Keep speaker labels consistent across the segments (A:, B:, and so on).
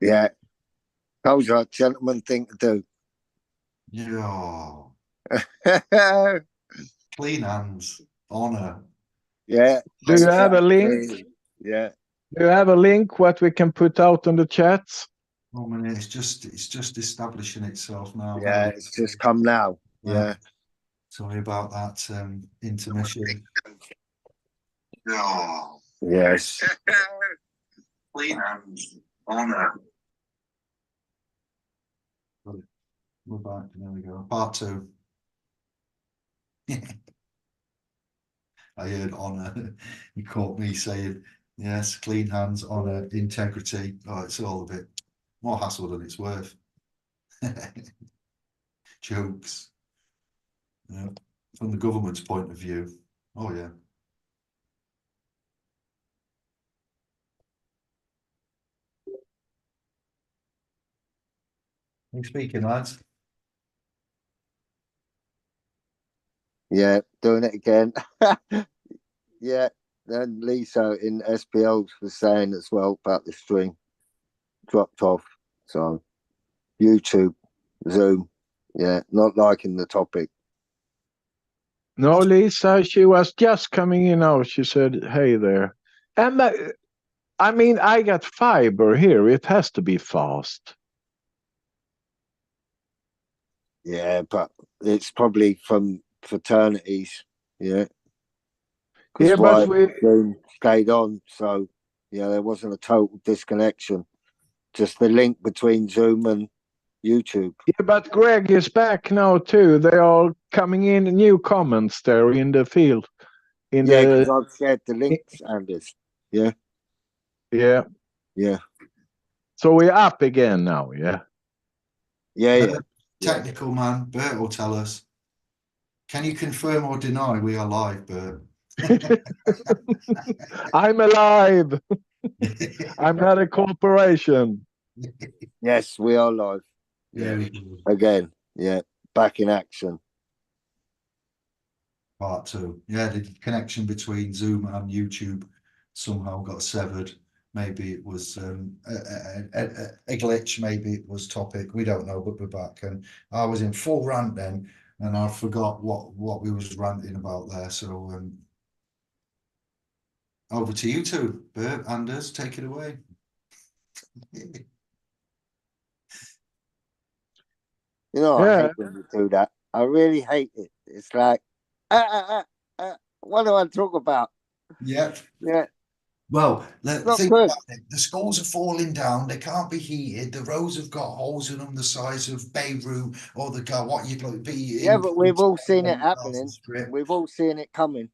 A: Yeah. Those are a gentleman thing to
B: Yeah.
A: do.
B: Clean hands. Honor.
A: Yeah.
C: Do you have a link?
A: Yeah.
C: Do you have a link what we can put out on the chats?
B: Oh man, it's just establishing itself now.
A: Yeah. It's just come now. Yeah.
B: Sorry about that intermission. Yeah.
A: Yes.
B: Clean hands. Honor. We're back. There we go. Part 2. I heard honor. You caught me saying, yes, clean hands, honor, integrity. Oh, it's all a bit more hassle than it's worth. Jokes. Yeah. From the government's point of view. Oh, yeah. You speaking, lads?
A: Yeah. Doing it again. Yeah. Then Lisa in SPL was saying as well about the stream dropped off. So YouTube, Zoom. Yeah. Not liking the topic.
C: No, Lisa, she was just coming in now. She said, hey there. And I mean, I got fiber here. It has to be fast.
A: Yeah, but it's probably from fraternities. Yeah.
C: Yeah, but
A: Zoom stayed on. So, yeah, there wasn't a total disconnection. Just the link between Zoom and YouTube.
C: Yeah, but Greg is back now too. They are coming in new comments there in the field.
A: Yeah, because I've shared the links, Anders. Yeah.
C: Yeah.
A: Yeah.
C: So we're up again now, yeah?
A: Yeah.
B: Technical man, Bert will tell us. Can you confirm or deny we are live, Bert?
C: I'm alive. I'm not a corporation.
A: Yes, we are live.
B: Yeah.
A: Again. Yeah. Back in action.
B: Part 2. Yeah, the connection between Zoom and YouTube somehow got severed. Maybe it was a glitch, maybe it was topic. We don't know, but we're back. And I was in full rant then, and I forgot what we was ranting about there. So over to you two, Bert, Anders, take it away.
A: You know, I hate when you do that. I really hate it. It's like, what do I talk about?
B: Yeah.
A: Yeah.
B: Well, think about it. The schools are falling down. They can't be heated. The roads have got holes in them the size of Beirut or what you'd like be.
A: Yeah, but we've all seen it happening. We've all seen it coming.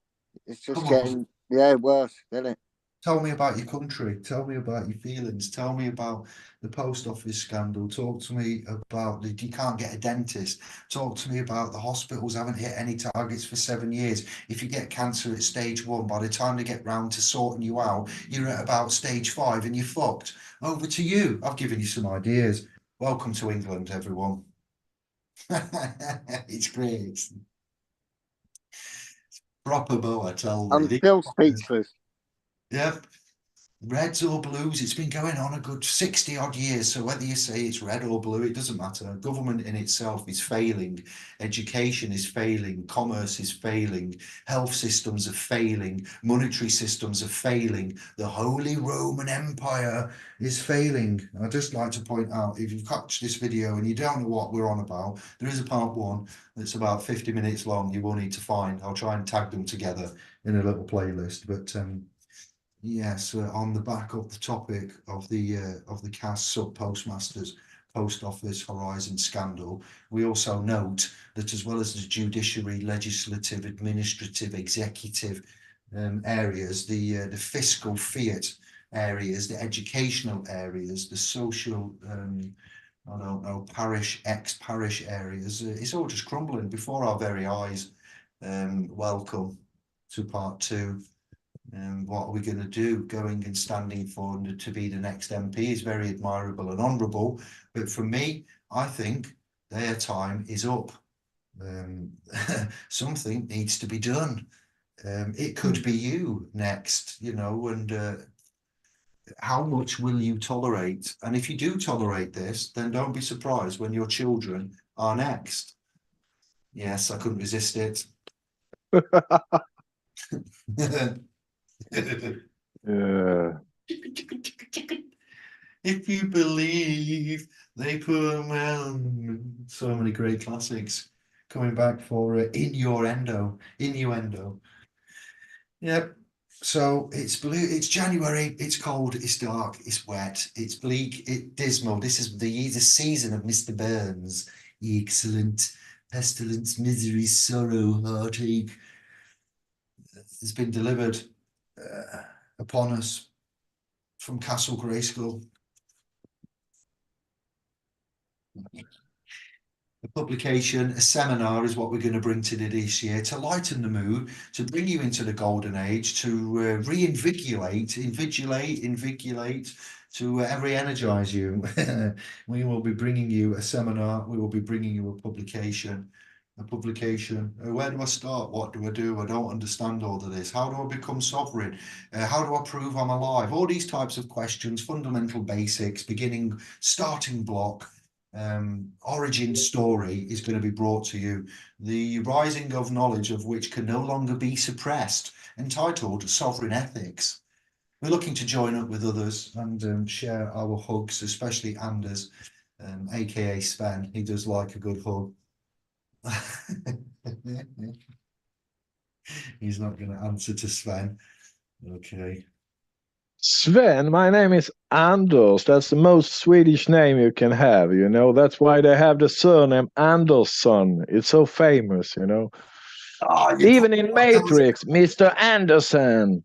A: It's just getting worse, isn't it?
B: Tell me about your country. Tell me about your feelings. Tell me about the post office scandal. Talk to me about you can't get a dentist. Talk to me about the hospitals haven't hit any targets for 7 years. If you get cancer at stage 1, by the time they get round to sorting you out, you're at about stage 5 and you're fucked. Over to you. I've given you some ideas. Welcome to England, everyone. It's great. It's proper bow, I tell you.
A: I'm still speechless.
B: Yep. Reds or blues, it's been going on a good 60 odd years. So whether you say it's red or blue, it doesn't matter. Government in itself is failing. Education is failing. Commerce is failing. Health systems are failing. Monetary systems are failing. The Holy Roman Empire is failing. I'd just like to point out, if you've watched this video and you don't know what we're on about, there is a part 1 that's about 50 minutes long. You will need to find. I'll try and tag them together in a little playlist. But yes, on the back of the topic of the CAS sub-postmasters post office horizon scandal, we also note that as well as the judiciary, legislative, administrative, executive areas, the fiscal fiat areas, the educational areas, the social, I don't know, parish, ex-parish areas, it's all just crumbling before our very eyes. Welcome to part 2. What are we going to do? Going and standing for to be the next MP is very admirable and honourable, but for me, I think their time is up. Something needs to be done. It could be you next, and how much will you tolerate? And if you do tolerate this, then don't be surprised when your children are next. Yes, I couldn't resist it.
C: Yeah.
B: If you believe they put so many great classics coming back for innuendo. Yep. So it's blue, it's January, it's cold, it's dark, it's wet, it's bleak, it's dismal. This is the season of Mr. Burns. Excellent. Pestilence, misery, sorrow, heartache has been delivered upon us from Castle Grayskull. A publication, a seminar is what we're going to bring to this year to lighten the mood, to bring you into the golden age, to reinvigorate, to re-energize you. We will be bringing you a seminar. We will be bringing you a publication. Where do I start? What do I do? I don't understand all of this. How do I become sovereign? How do I prove I'm alive? All these types of questions, fundamental basics, beginning, starting block. Origin story is going to be brought to you. The rising of knowledge of which can no longer be suppressed, entitled Sovereign Ethics. We're looking to join up with others and share our hugs, especially Anders, aka Sven. He does like a good hug. He's not going to answer to Sven. Okay.
C: Sven, my name is Anders. That's the most Swedish name you can have, you know. That's why they have the surname Andersson. It's so famous, you know.
B: Oh,
C: Even in Matrix, Mr. Anderson.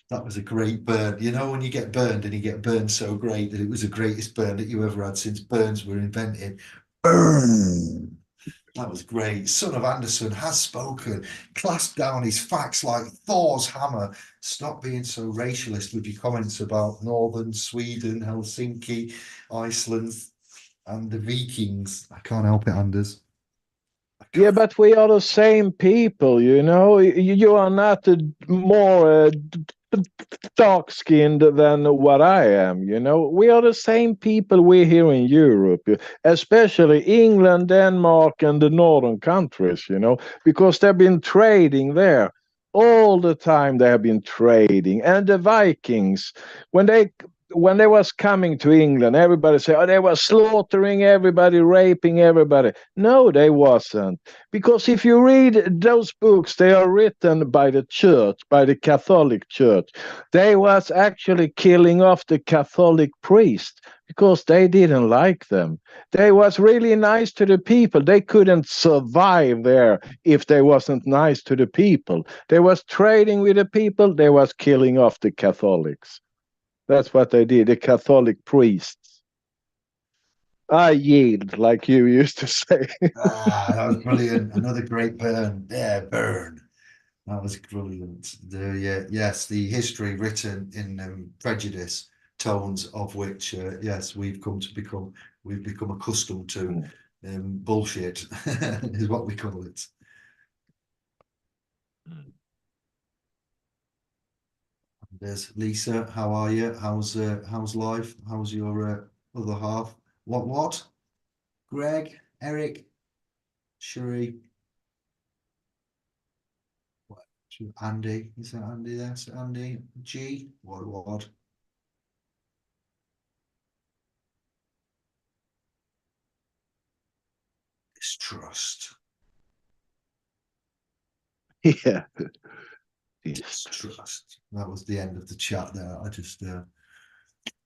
B: That was a great burn. You know, when you get burned and you get burned so great that it was the greatest burn that you ever had since burns were invented. Burn. That was great. Son of Anderson has spoken, clasped down his facts like Thor's hammer. Stop being so racialist with your comments about Northern Sweden, Helsinki, Iceland, and the Vikings. I can't help it, Anders.
C: Yeah, but we are the same people, you know. You are not more dark-skinned than what I am, you know. We are the same people we're here in Europe, especially England, Denmark, and the northern countries, you know, because they've been trading there all the time. They have been trading, and the Vikings, when they was coming to England, everybody said, oh, they were slaughtering everybody, raping everybody. No, they wasn't. Because if you read those books, they are written by the church, by the Catholic Church. They was actually killing off the Catholic priests because they didn't like them. They was really nice to the people. They couldn't survive there if they wasn't nice to the people. They was trading with the people. They was killing off the Catholics. That's what they did, the Catholic priests. I yield, like you used to say.
B: That was brilliant. Another great burn. Yeah, burn. That was brilliant. Yes, the history written in prejudice tones of which, yes, we've become accustomed to. Bullshit is what we call it. There's Lisa. How are you? How's life? How's your other half? What? Greg, Eric, Sherry, Andy. Is that Andy there? Is it Andy? G. What? Distrust.
C: Yeah.
B: Distrust. That was the end of the chat there. I just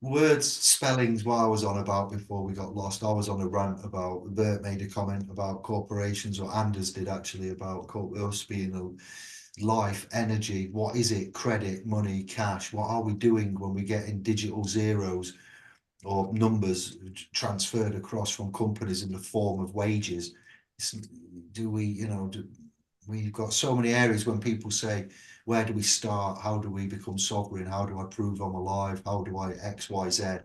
B: words, spellings, what I was on about before we got lost. I was on a rant about, Bert made a comment about corporations, or Anders did actually, about us being a life, energy. What is it? Credit, money, cash. What are we doing when we get in digital zeros or numbers transferred across from companies in the form of wages? Do we, we've got so many areas when people say, where do we start? How do we become sovereign? How do I prove I'm alive? How do I X, Y, Z?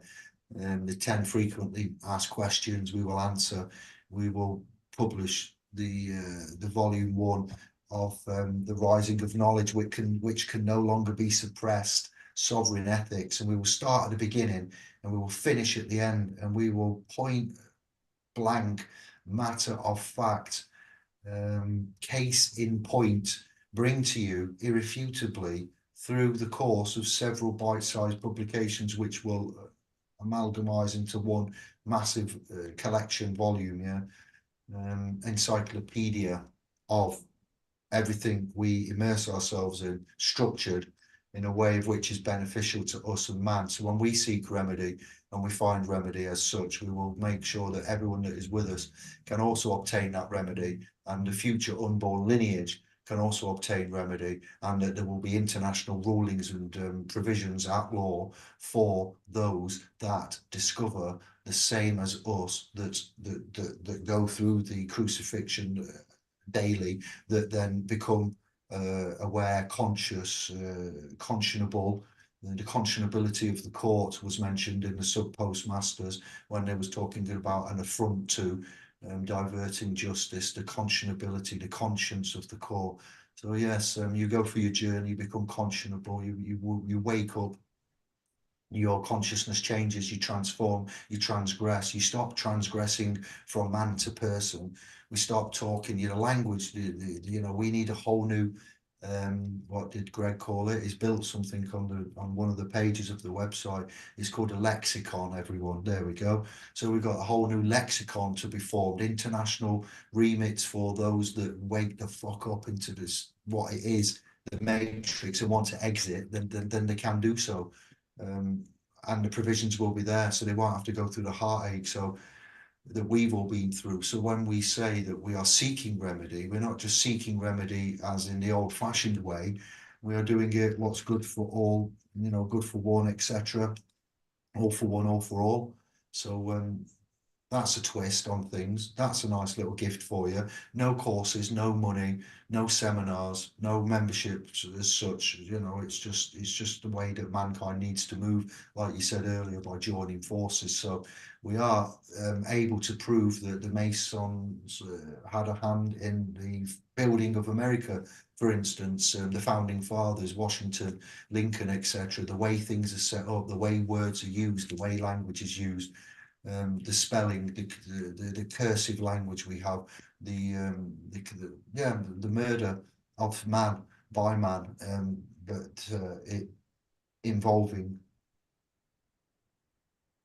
B: The 10 frequently asked questions we will answer. We will publish the volume 1 of the rising of knowledge, which can no longer be suppressed. sovereign ethics, and we will start at the beginning and we will finish at the end, and we will point blank, matter of fact, case in point, bring to you irrefutably through the course of several bite-sized publications, which will amalgamize into one massive collection volume, encyclopedia of everything we immerse ourselves in, structured in a way of which is beneficial to us and man. So when we seek remedy and we find remedy as such, we will make sure that everyone that is with us can also obtain that remedy, and the future unborn lineage can also obtain remedy, and that there will be international rulings and provisions at law for those that discover the same as us, that go through the crucifixion daily, that then become aware, conscious, conscionable. The conscionability of the court was mentioned in the sub-postmasters when they was talking about an affront to diverting justice, the conscionability, the conscience of the court. So yes, you go for your journey, you become conscionable, you wake up, your consciousness changes, you transform, you transgress, you stop transgressing from man to person. We start talking, language, we need a whole new, what did Greg call it? He's built something on one of the pages of the website. It's called a lexicon, everyone. There we go. So we've got a whole new lexicon to be formed, international remits for those that wake the fuck up into this, what it is, the matrix, and want to exit, then they can do so. And the provisions will be there, so they won't have to go through the heartache that we've all been through. So when we say that we are seeking remedy, we're not just seeking remedy as in the old-fashioned way. We are doing it what's good for all, good for one, etc. All for one, all for all. So that's a twist on things. That's a nice little gift for you. No courses, no money, no seminars, no memberships as such. It's just the way that mankind needs to move, like you said earlier, by joining forces. So we are able to prove that the Masons had a hand in the building of America, for instance, the founding fathers, Washington, Lincoln, etc. The way things are set up, the way words are used, the way language is used. The spelling, the cursive language we have, the murder of man by man, but it involving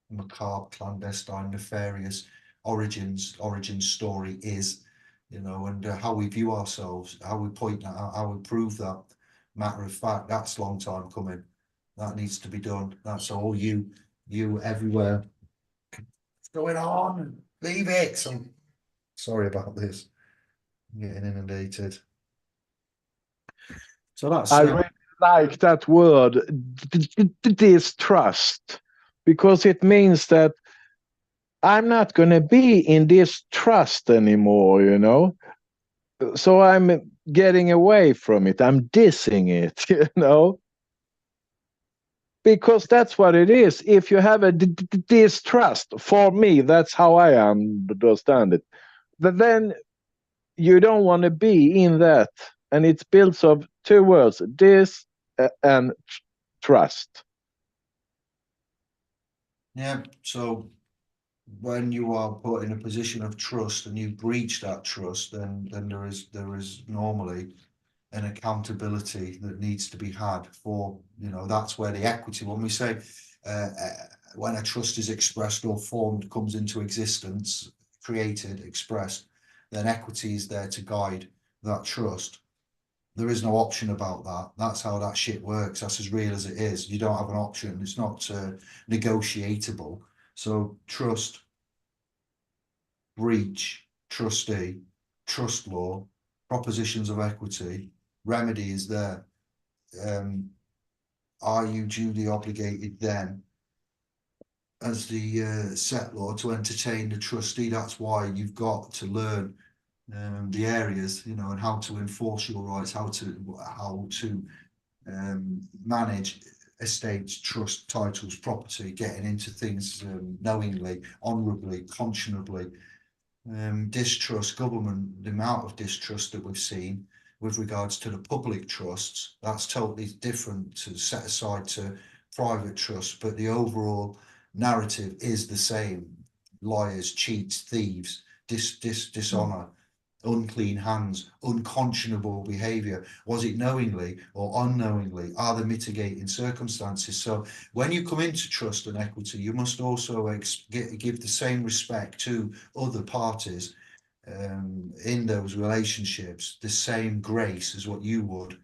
B: macabre, clandestine, nefarious origin story is, and how we view ourselves, how we point that out, how we prove that matter of fact. That's a long time coming. That needs to be done. That's all you everywhere. Going on, leave it. Sorry about this. I'm getting inundated. So that's
C: I really like that word, distrust, because it means that I'm not going to be in distrust anymore, So I'm getting away from it. I'm dissing it, because that's what it is. If you have a distrust, for me, that's how I understand it. But then you don't want to be in that, and it's built of two words: dis and trust.
B: Yeah. So when you are put in a position of trust and you breach that trust, then there is normally an accountability that needs to be had for, that's where the equity, when we say when a trust is expressed or formed, comes into existence, created, expressed, then equity is there to guide that trust. There is no option about that. That's how that shit works. That's as real as it is. You don't have an option. It's not negotiable. So trust, breach, trustee, trust law, propositions of equity, remedy is there. Are you duly obligated then as the settlor to entertain the trustee? That's why you've got to learn the areas, and how to enforce your rights, how to manage estates, trust, titles, property, getting into things knowingly, honourably, conscionably. Distrust, government, the amount of distrust that we've seen with regards to the public trusts. That's totally different to set aside to private trusts, but the overall narrative is the same. Liars, cheats, thieves, dishonor, unclean hands, unconscionable behavior. Was it knowingly or unknowingly? Are there mitigating circumstances? So when you come into trust and equity, you must also give the same respect to other parties in those relationships, the same grace as what you would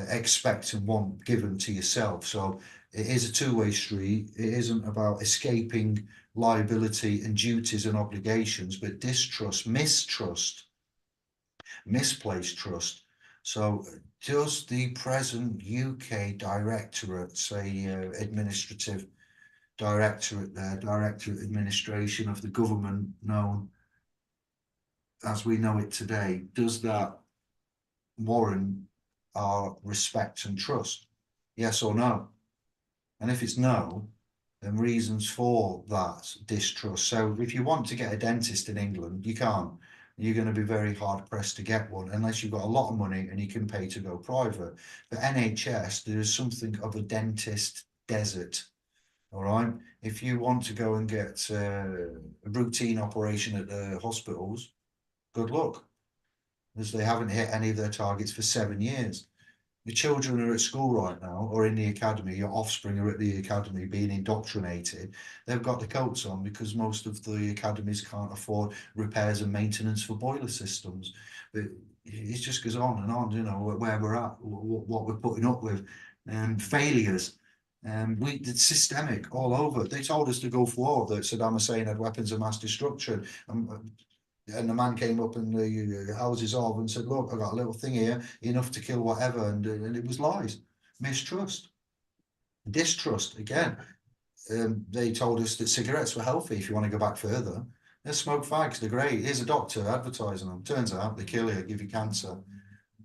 B: expect and want given to yourself. So it is a two-way street. It isn't about escaping liability and duties and obligations, but distrust, mistrust, misplaced trust. So does the present UK directorate, say administrative directorate there, directorate administration of the government known as we know it today, does that warrant our respect and trust? Yes or no? And if it's no, then reasons for that distrust. So if you want to get a dentist in England, you can't. You're going to be very hard pressed to get one unless you've got a lot of money and you can pay to go private. For NHS, there is something of a dentist desert. All right. If you want to go and get a routine operation at the hospitals, good luck, as they haven't hit any of their targets for 7 years. Your children are at school right now or in the academy, your offspring are at the academy being indoctrinated. They've got the coats on because most of the academies can't afford repairs and maintenance for boiler systems. But it just goes on and on, you know, where we're at, what we're putting up with, and failures. It's systemic all over. They told us to go for war, that Saddam Hussein had weapons of mass destruction. And the man came up in the houses of and said, look, I got a little thing here, enough to kill whatever. And it was lies, mistrust, distrust. Again, they told us that cigarettes were healthy. If you want to go back further, they smoke fags, they're great. Here's a doctor advertising them. Turns out they kill you, give you cancer.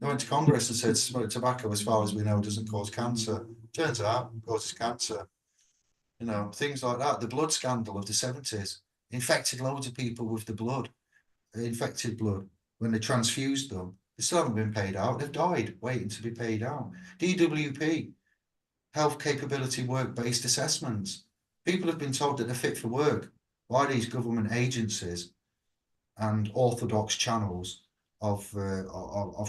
B: They went to Congress and said smoke tobacco, as far as we know, doesn't cause cancer. Turns out it causes cancer. You know, things like that. The blood scandal of the 70s infected loads of people with the blood. Infected blood, when they transfused them, they still haven't been paid out. They've died waiting to be paid out. DWP, health capability work-based assessments. People have been told that they're fit for work by these government agencies and orthodox channels of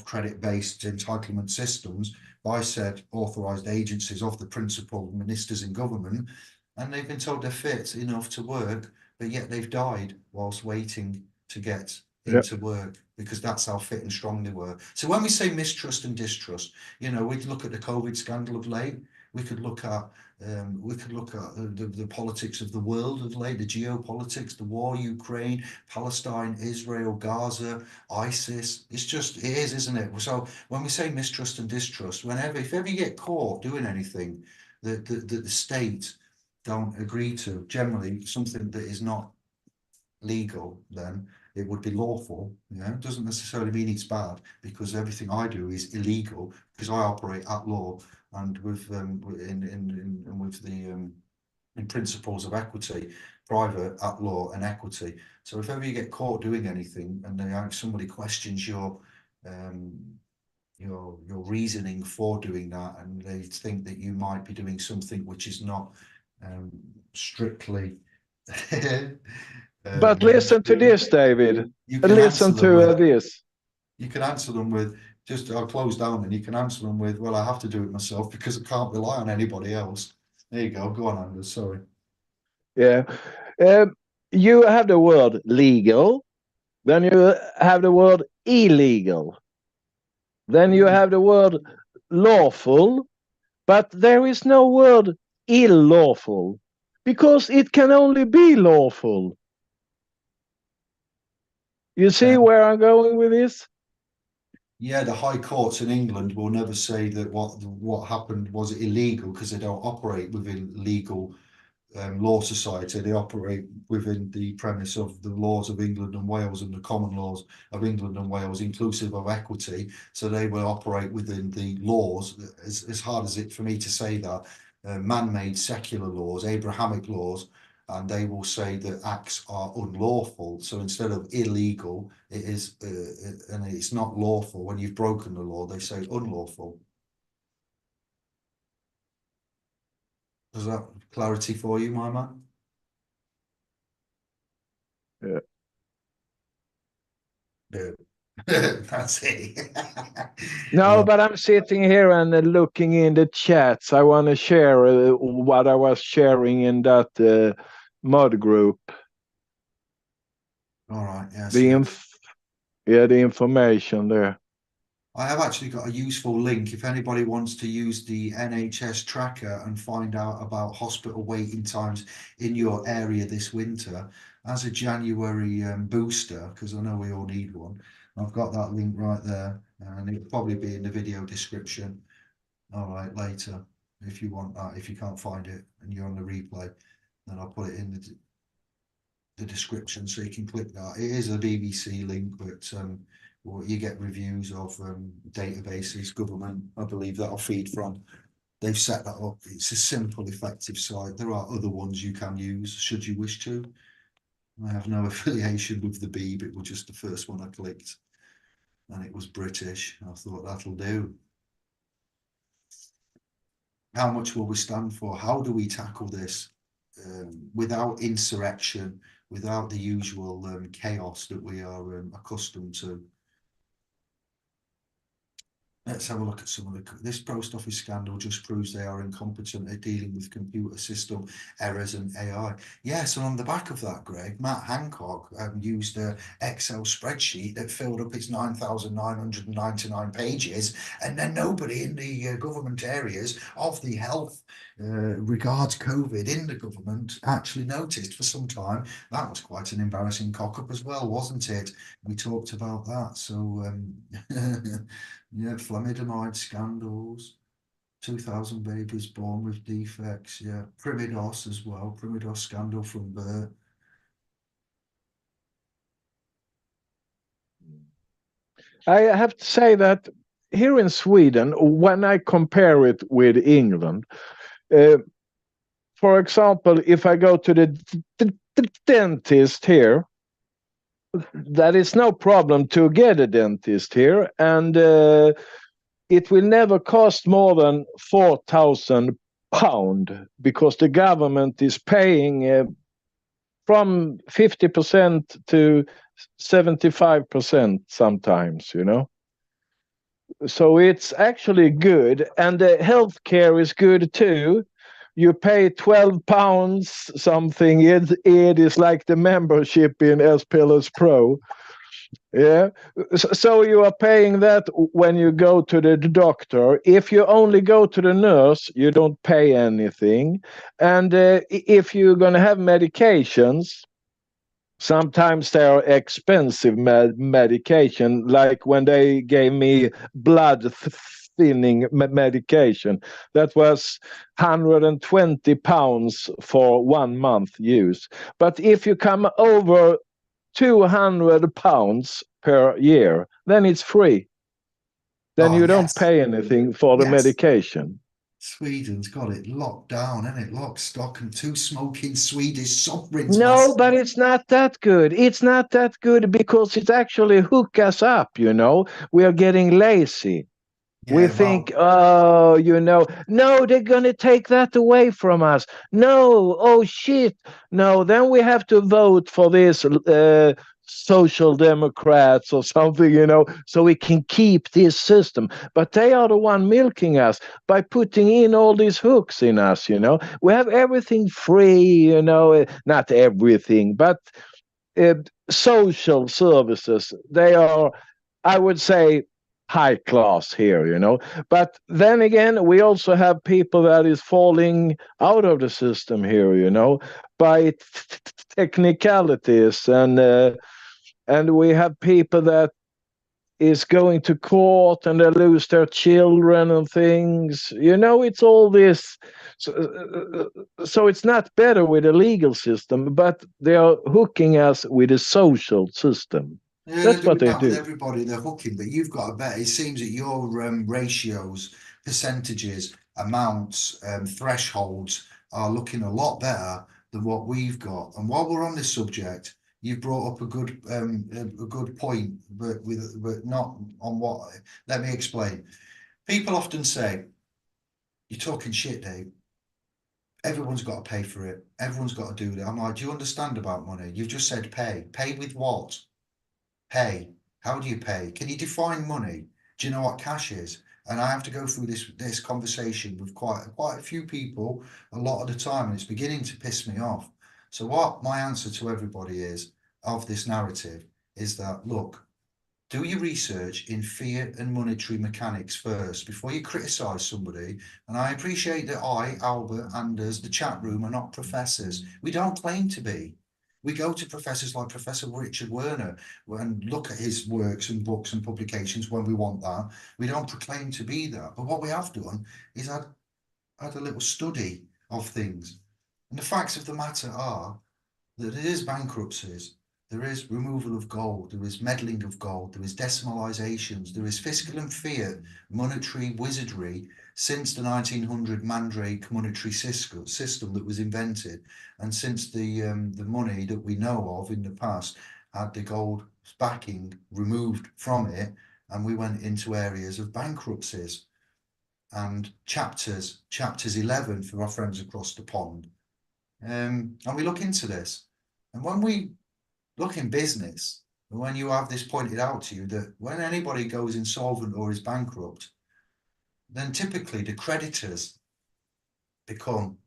B: credit-based entitlement systems by said authorised agencies of the principal ministers in government, and they've been told they're fit enough to work, but yet they've died whilst waiting to get into work, because that's how fit and strong they were. So when we say mistrust and distrust, you know, we could look at the COVID scandal of late. We could look at the politics of the world of late, the geopolitics, the war, Ukraine, Palestine, Israel, Gaza, ISIS. It's just, it is, isn't it? So when we say mistrust and distrust, if ever you get caught doing anything that the state don't agree to, generally something that is not legal, then it would be lawful. Yeah, it doesn't necessarily mean it's bad, because everything I do is illegal because I operate at law and with in principles of equity, private, at law, and equity. So if ever you get caught doing anything and somebody questions your reasoning for doing that, and they think that you might be doing something which is not strictly
C: but listen to this, David.
B: You can
C: listen to this.
B: You can answer them with, just I'll close down, and you can answer them with, well, I have to do it myself because I can't rely on anybody else. There you go. Go on, Anders. Sorry.
C: Yeah. You have the word legal, then you have the word illegal, then you have the word lawful, but there is no word unlawful, because it can only be lawful. You see where I'm going with this?
B: Yeah, the high courts in England will never say that what happened was illegal, because they don't operate within legal law society. They operate within the premise of the laws of England and Wales and the common laws of England and Wales, inclusive of equity. So they will operate within the laws, as hard as it for me to say that, man-made secular laws, Abrahamic laws and they will say that acts are unlawful. So instead of illegal, it is, and it's not lawful. When you've broken the law, they say unlawful. Does that clarity for you, my man?
C: Yeah.
B: That's it.
C: No,
B: Yeah.
C: but I'm sitting here and looking in the chats. I want to share what I was sharing in that mod group.
B: All right. Yeah.
C: The information there.
B: I have actually got a useful link if anybody wants to use the NHS tracker and find out about hospital waiting times in your area this winter as a January booster, because I know we all need one. I've got that link right there, and it'll probably be in the video description. All right, later, if you want that. If you can't find it and you're on the replay, then I'll put it in the description so you can click that. It is a BBC link, but you get reviews of databases, government, I believe that'll feed from. They've set that up. It's a simple, effective site. There are other ones you can use should you wish to. I have no affiliation with the Beeb. It was just the first one I clicked, and it was British. I thought that'll do. How much will we stand for? How do we tackle this without insurrection, without the usual chaos that we are accustomed to? Let's have a look at some of this post office scandal just proves they are incompetent at dealing with computer system errors and AI. Yes, and on the back of that, Greg, Matt Hancock used an Excel spreadsheet that filled up its 9,999 pages, and then nobody in the government areas of the health regards COVID in the government actually noticed for some time. That was quite an embarrassing cock-up as well, wasn't it? We talked about that. So yeah, thalidomide scandals, 2,000 babies born with defects. Yeah, Primidos as well. Primidos scandal from birth.
C: I have to say that here in Sweden, when I compare it with England, for example, if I go to the dentist here, that is no problem to get a dentist here, and it will never cost more than £4,000 because the government is paying from 50% to 75% sometimes, you know. So it's actually good, and the healthcare is good too. You pay £12 something. It is like the membership in SPLS Pro. Yeah. So you are paying that when you go to the doctor. If you only go to the nurse, you don't pay anything. And if you're going to have medications, sometimes they are expensive medication, like when they gave me blood thinning medication. That was £120 for 1 month use. But if you come over £200 per year, then it's free. Then
B: Oh,
C: you don't
B: yes.
C: pay anything for the
B: Yes.
C: medication.
B: Sweden's got it locked down, isn't it? Lock, stock, and two smoking Swedish sovereigns.
C: No, but it's not that good. It's not that good because it actually hook us up, you know. We are getting lazy. We
B: Yeah,
C: think,
B: well,
C: oh, you know, no, they're going to take that away from us. No, oh, shit. No, then we have to vote for this social democrats or something, you know, so we can keep this system. But they are the one milking us by putting in all these hooks in us, you know. We have everything free, you know, not everything, but social services. They are, I would say, high class here, you know. But then again, we also have people that is falling out of the system here, you know, by technicalities, and we have people that is going to court and they lose their children and things, you know. It's all this, so it's not better with a legal system, but they are hooking us with a social system.
B: yeah,
C: That's
B: they're
C: what
B: doing
C: they
B: that with
C: do.
B: everybody. They're hooking, but you've got to bet. It seems that your ratios, percentages, amounts, thresholds are looking a lot better than what we've got. And while we're on this subject, you've brought up a good point, but not on what. Let me explain. People often say, "You're talking shit, Dave. Everyone's got to pay for it. Everyone's got to do that." I'm like, "Do you understand about money? You've just said pay. Pay with what? Pay. How do you pay? Can you define money? Do you know what cash is?" And I have to go through this conversation with quite a few people a lot of the time, and it's beginning to piss me off. So what my answer to everybody is of this narrative is that, look, do your research in fiat and monetary mechanics first before you criticize somebody. And I appreciate that I, Albert, Anders, the chat room are not professors. We don't claim to be. We go to professors like Professor Richard Werner and look at his works and books and publications when we want that. We don't proclaim to be that. But what we have done is had a little study of things. And the facts of the matter are that there is bankruptcies, there is removal of gold, there is meddling of gold, there is decimalizations, there is fiscal and fiat monetary wizardry since the 1900 Mandrake monetary system that was invented, and since the money that we know of in the past had the gold backing removed from it, and we went into areas of bankruptcies. And chapters 11 for our friends across the pond. And we look into this. And when we look in business, and when you have this pointed out to you, that when anybody goes insolvent or is bankrupt, then typically the creditors become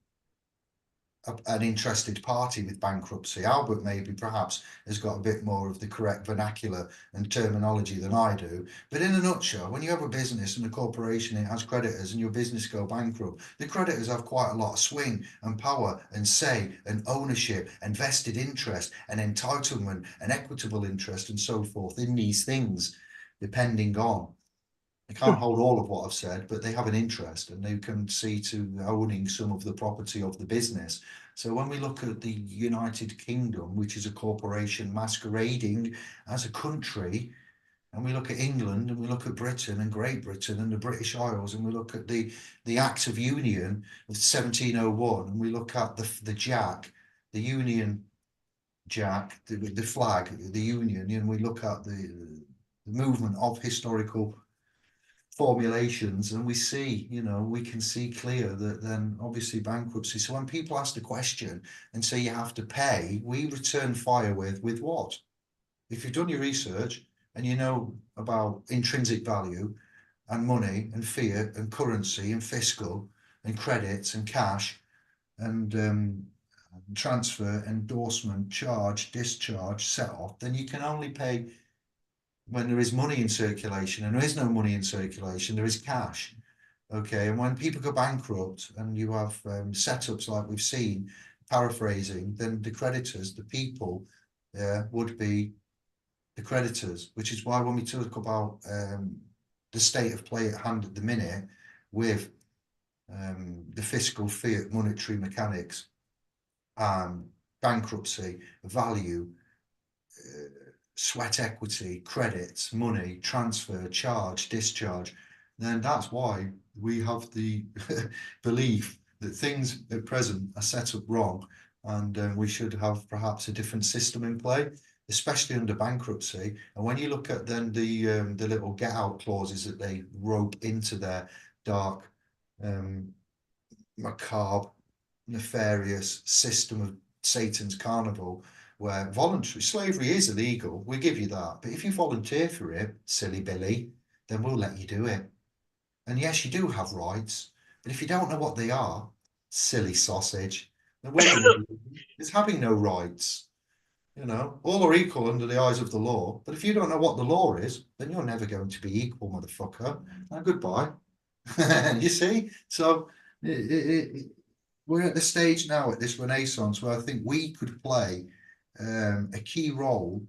B: an interested party with bankruptcy. Albert maybe perhaps has got a bit more of the correct vernacular and terminology than I do. But in a nutshell, when you have a business and a corporation, it has creditors and your business go bankrupt, the creditors have quite a lot of swing and power and say and ownership and vested interest and entitlement and equitable interest and so forth in these things, depending on. They can't hold all of what I've said, but they have an interest and they can see to owning some of the property of the business. So when we look at the United Kingdom, which is a corporation masquerading as a country, and we look at England and we look at Britain and Great Britain and the British Isles, and we look at the Act of Union of 1701, and we look at the Jack, the Union Jack, the flag, the Union, and we look at the movement of historical formulations, and we see, we can see clear that then obviously bankruptcy. So when people ask the question and say you have to pay, we return fire with what? If you've done your research and you know about intrinsic value and money and fiat and currency and fiscal and credits and cash and transfer, endorsement, charge, discharge, set off, then you can only pay when there is money in circulation, and there is no money in circulation, there is cash. Okay, and when people go bankrupt and you have setups like we've seen, paraphrasing, then the creditors, the people, would be the creditors, which is why when we talk about the state of play at hand at the minute with the fiscal fiat monetary mechanics, bankruptcy, value, sweat equity, credits, money, transfer, charge, discharge, then that's why we have the belief that things at present are set up wrong, and we should have perhaps a different system in play, especially under bankruptcy. And when you look at then the little get out clauses that they rope into their dark, macabre, nefarious system of Satan's carnival, where voluntary slavery is illegal, we give you that. But if you volunteer for it, silly Billy, then we'll let you do it. And yes, you do have rights, but if you don't know what they are, silly sausage, then it's having no rights. All are equal under the eyes of the law. But if you don't know what the law is, then you're never going to be equal, motherfucker. Now, goodbye. You see? So we're at the stage now at this renaissance where I think we could play a key role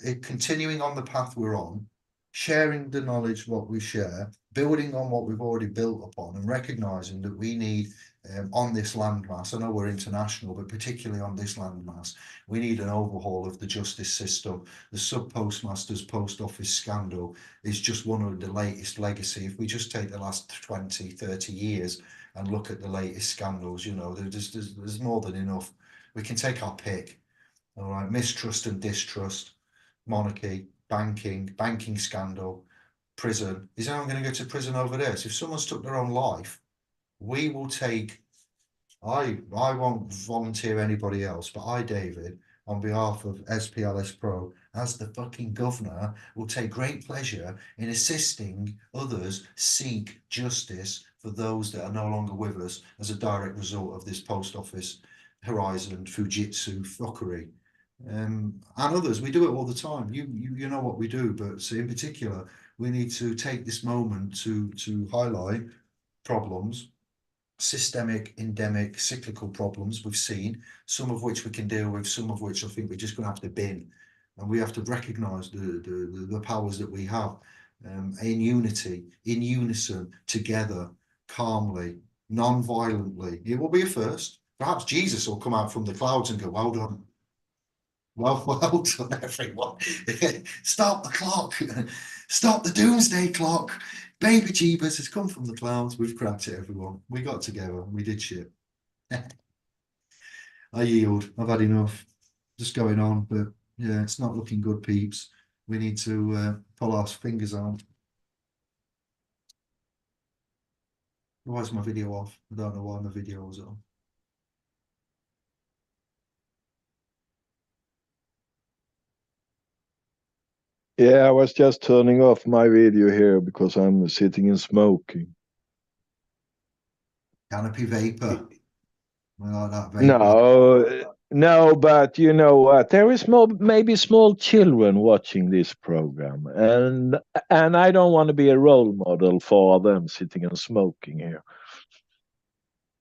B: in continuing on the path we're on, sharing the knowledge what we share, building on what we've already built upon, and recognizing that we need on this landmass, I know we're international, but particularly on this landmass, we need an overhaul of the justice system. The sub-postmasters post office scandal is just one of the latest legacy. If we just take the last 20, 30 years and look at the latest scandals, there's more than enough We can take our pick. All right, mistrust and distrust, monarchy, banking scandal, prison. Is anyone going to go to prison over this? If someone's took their own life, we will take. I won't volunteer anybody else, but I, David, on behalf of SPLS Pro, as the fucking governor, will take great pleasure in assisting others seek justice for those that are no longer with us as a direct result of this post office Horizon Fujitsu fuckery. And others, we do it all the time. You know what we do, but so in particular, we need to take this moment to highlight problems, systemic, endemic, cyclical problems we've seen, some of which we can deal with, some of which I think we're just going to have to bin, and we have to recognise the powers that we have in unity, in unison, together, calmly, non-violently. It will be a first. Perhaps Jesus will come out from the clouds and go, "Well done." Well done, everyone. Stop the clock. Stop the doomsday clock. Baby Jeebus has come from the clouds. We've cracked it, everyone. We got together. We did shit. I yield. I've had enough. Just going on, but yeah, it's not looking good, peeps. We need to pull our fingers out. Why is my video off? I don't know why my video was on.
C: Yeah, I was just turning off my video here because I'm sitting and smoking.
B: Canopy vapor. I like that vapor.
C: No, but you know what? There is maybe small children watching this program, and I don't want to be a role model for them sitting and smoking here.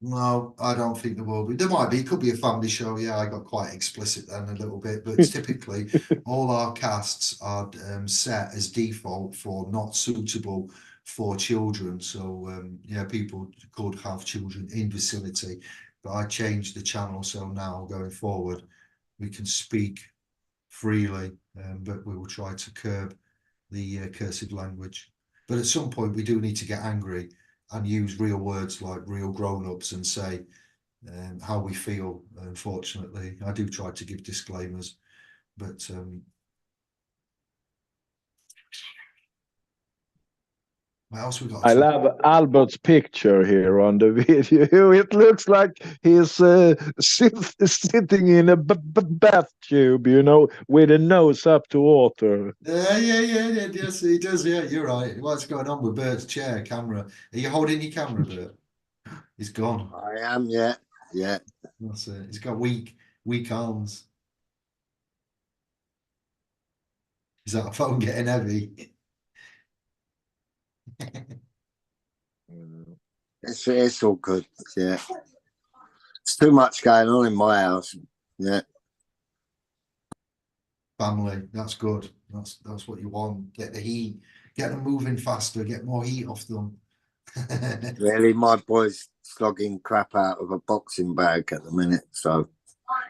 B: No, I don't think there will be. There might be. It could be a family show. Yeah, I got quite explicit then a little bit. But typically, all our casts are set as default for not suitable for children. So, yeah, people could have children in vicinity. But I changed the channel. So now going forward, we can speak freely, but we will try to curb the cursive language. But at some point, we do need to get angry and use real words like real grown-ups and say how we feel. Unfortunately, I do try to give disclaimers, but what else we got?
C: I love Albert's picture here on the video. It looks like he's sitting in a bath tube, you know, with a nose up to water.
B: Yeah, yes, he does. Yeah, you're right. What's going on with Bert's chair camera? Are you holding your camera, Bert? He's gone.
A: I am, yeah.
B: That's it. He's got weak arms. Is that phone getting heavy?
A: It's all good. Yeah, it's too much going on in my house. Yeah,
B: Family, that's good. That's what you want. Get the heat, get them moving faster, get more heat off them.
A: really, my boy's slogging crap out of a boxing bag at the minute, so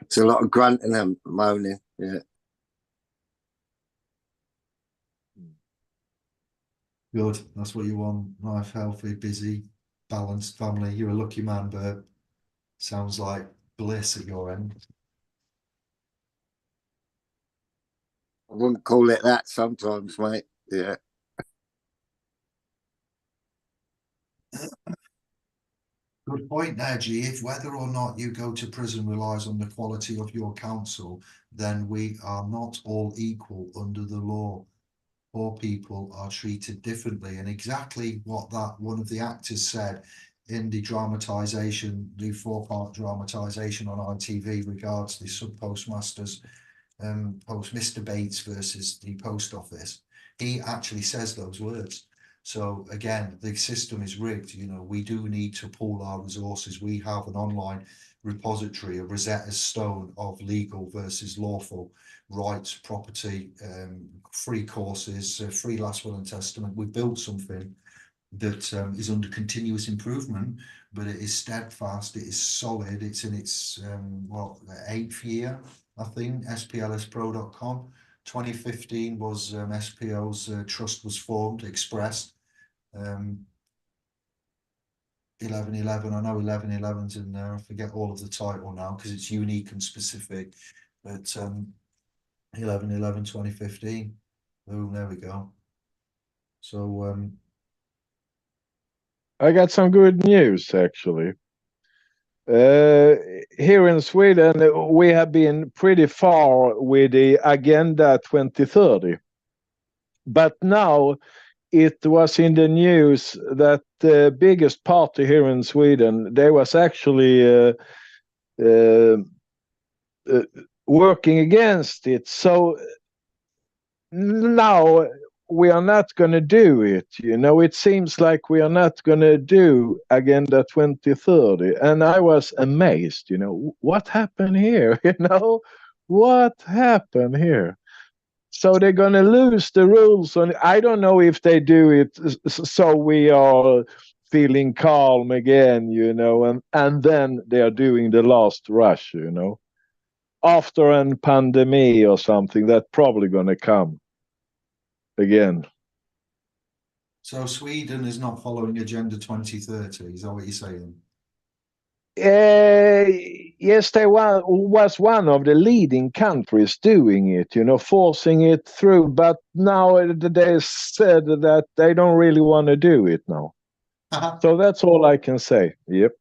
A: it's a lot of grunting and moaning. Yeah.
B: Good. That's what you want. Life, healthy, busy, balanced family. You're a lucky man, Bert. Sounds like bliss at your end.
A: I wouldn't call it that sometimes, mate. Yeah.
B: Good point there, G. If whether or not you go to prison relies on the quality of your counsel, then we are not all equal under the law. Poor people are treated differently. And exactly what that one of the actors said in the dramatization, the 4-part dramatization on ITV regards the sub-postmasters, post Mr. Bates versus the post office. He actually says those words. So again, the system is rigged. You know, we do need to pool our resources. We have an online repository, a Rosetta Stone of legal versus lawful rights, property, free courses, free last will and testament. We've built something that is under continuous improvement, but it is steadfast, it is solid, it's in its 8th year, I think. SPLSpro.com. 2015 was SPO's trust was formed, expressed. 11-11. I know 11-11's in there. I forget all of the title now because it's unique and specific. But 11-11 2015. Boom, there we go. So
C: I got some good news actually. Here in Sweden, we have been pretty far with the Agenda 2030. But now it was in the news that the biggest party here in Sweden, they was actually uh, uh, working against it. So now we are not going to do it. It seems like we are not going to do Agenda 2030. And I was amazed, what happened here? What happened here? So they're going to lose the rules. And I don't know if they do it so we are feeling calm again, and then they are doing the last rush, after a pandemic or something that's probably going to come again.
B: so Sweden is not following Agenda 2030. Is that what you're saying?
C: Yes, they was one of the leading countries doing it, forcing it through. But now they said that they don't really want to do it now. So that's all I can say. Yep.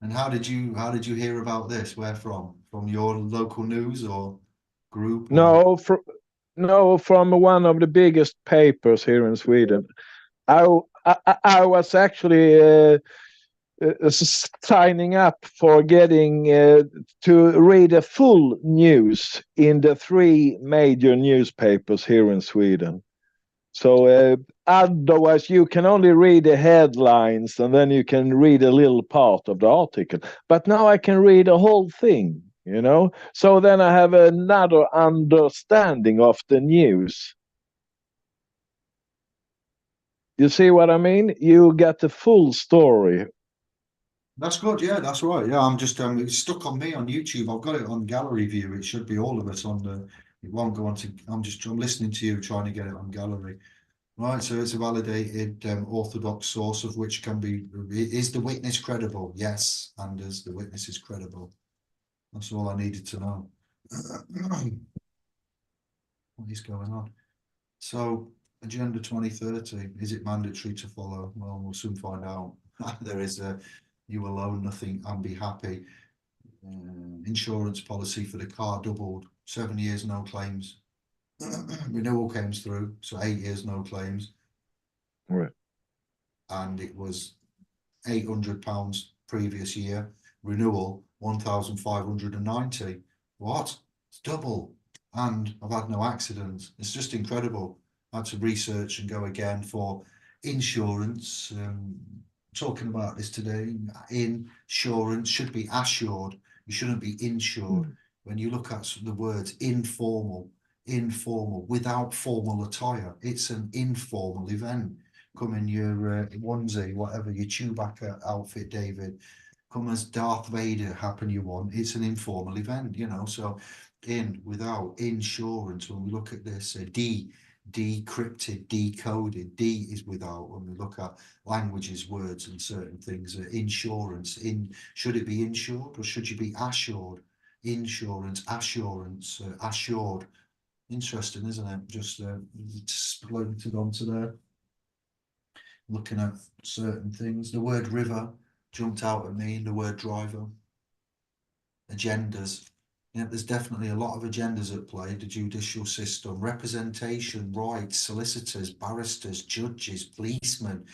B: And how did you hear about this? Where from? From your local news or group? Or...
C: No, from one of the biggest papers here in Sweden. I was actually signing up for getting to read a full news in the 3 major newspapers here in Sweden. So otherwise you can only read the headlines and then you can read a little part of the article. But now I can read the whole thing, So then I have another understanding of the news. You see what I mean? You get the full story.
B: That's good. Yeah, that's right. Yeah, I'm just it's stuck on me on YouTube. I've got it on gallery view. It should be all of it on the. It won't go on to. I'm listening to you trying to get it on gallery. Right. So it's a validated orthodox source of which can be. Is the witness credible? Yes, and is the witness is credible? That's all I needed to know. What is going on? So Agenda 2030, is it mandatory to follow? Well, we'll soon find out. There is a you will own nothing and be happy. Insurance policy for the car doubled. 7 years, no claims. Renewal came through, so 8 years, no claims.
C: Right.
B: And it was £800 previous year. Renewal 1,590. What? It's double. And I've had no accidents. It's just incredible. I had to research and go again for insurance. Talking about this today. Insurance should be assured. You shouldn't be insured. When you look at the words informal, without formal attire, it's an informal event. Come in your onesie, whatever, your Chewbacca outfit, David. Come as Darth Vader, happen you want. It's an informal event, So without insurance, when we look at this, decrypted, decoded. D is without. When we look at languages, words, and certain things, insurance. Should it be insured or should you be assured? Insurance, assurance, assured. Interesting, isn't it? Just floated onto there. Looking at certain things. The word river jumped out at me, and the word driver. Agendas. Yeah, there's definitely a lot of agendas at play. The judicial system, representation, rights, solicitors, barristers, judges, policemen,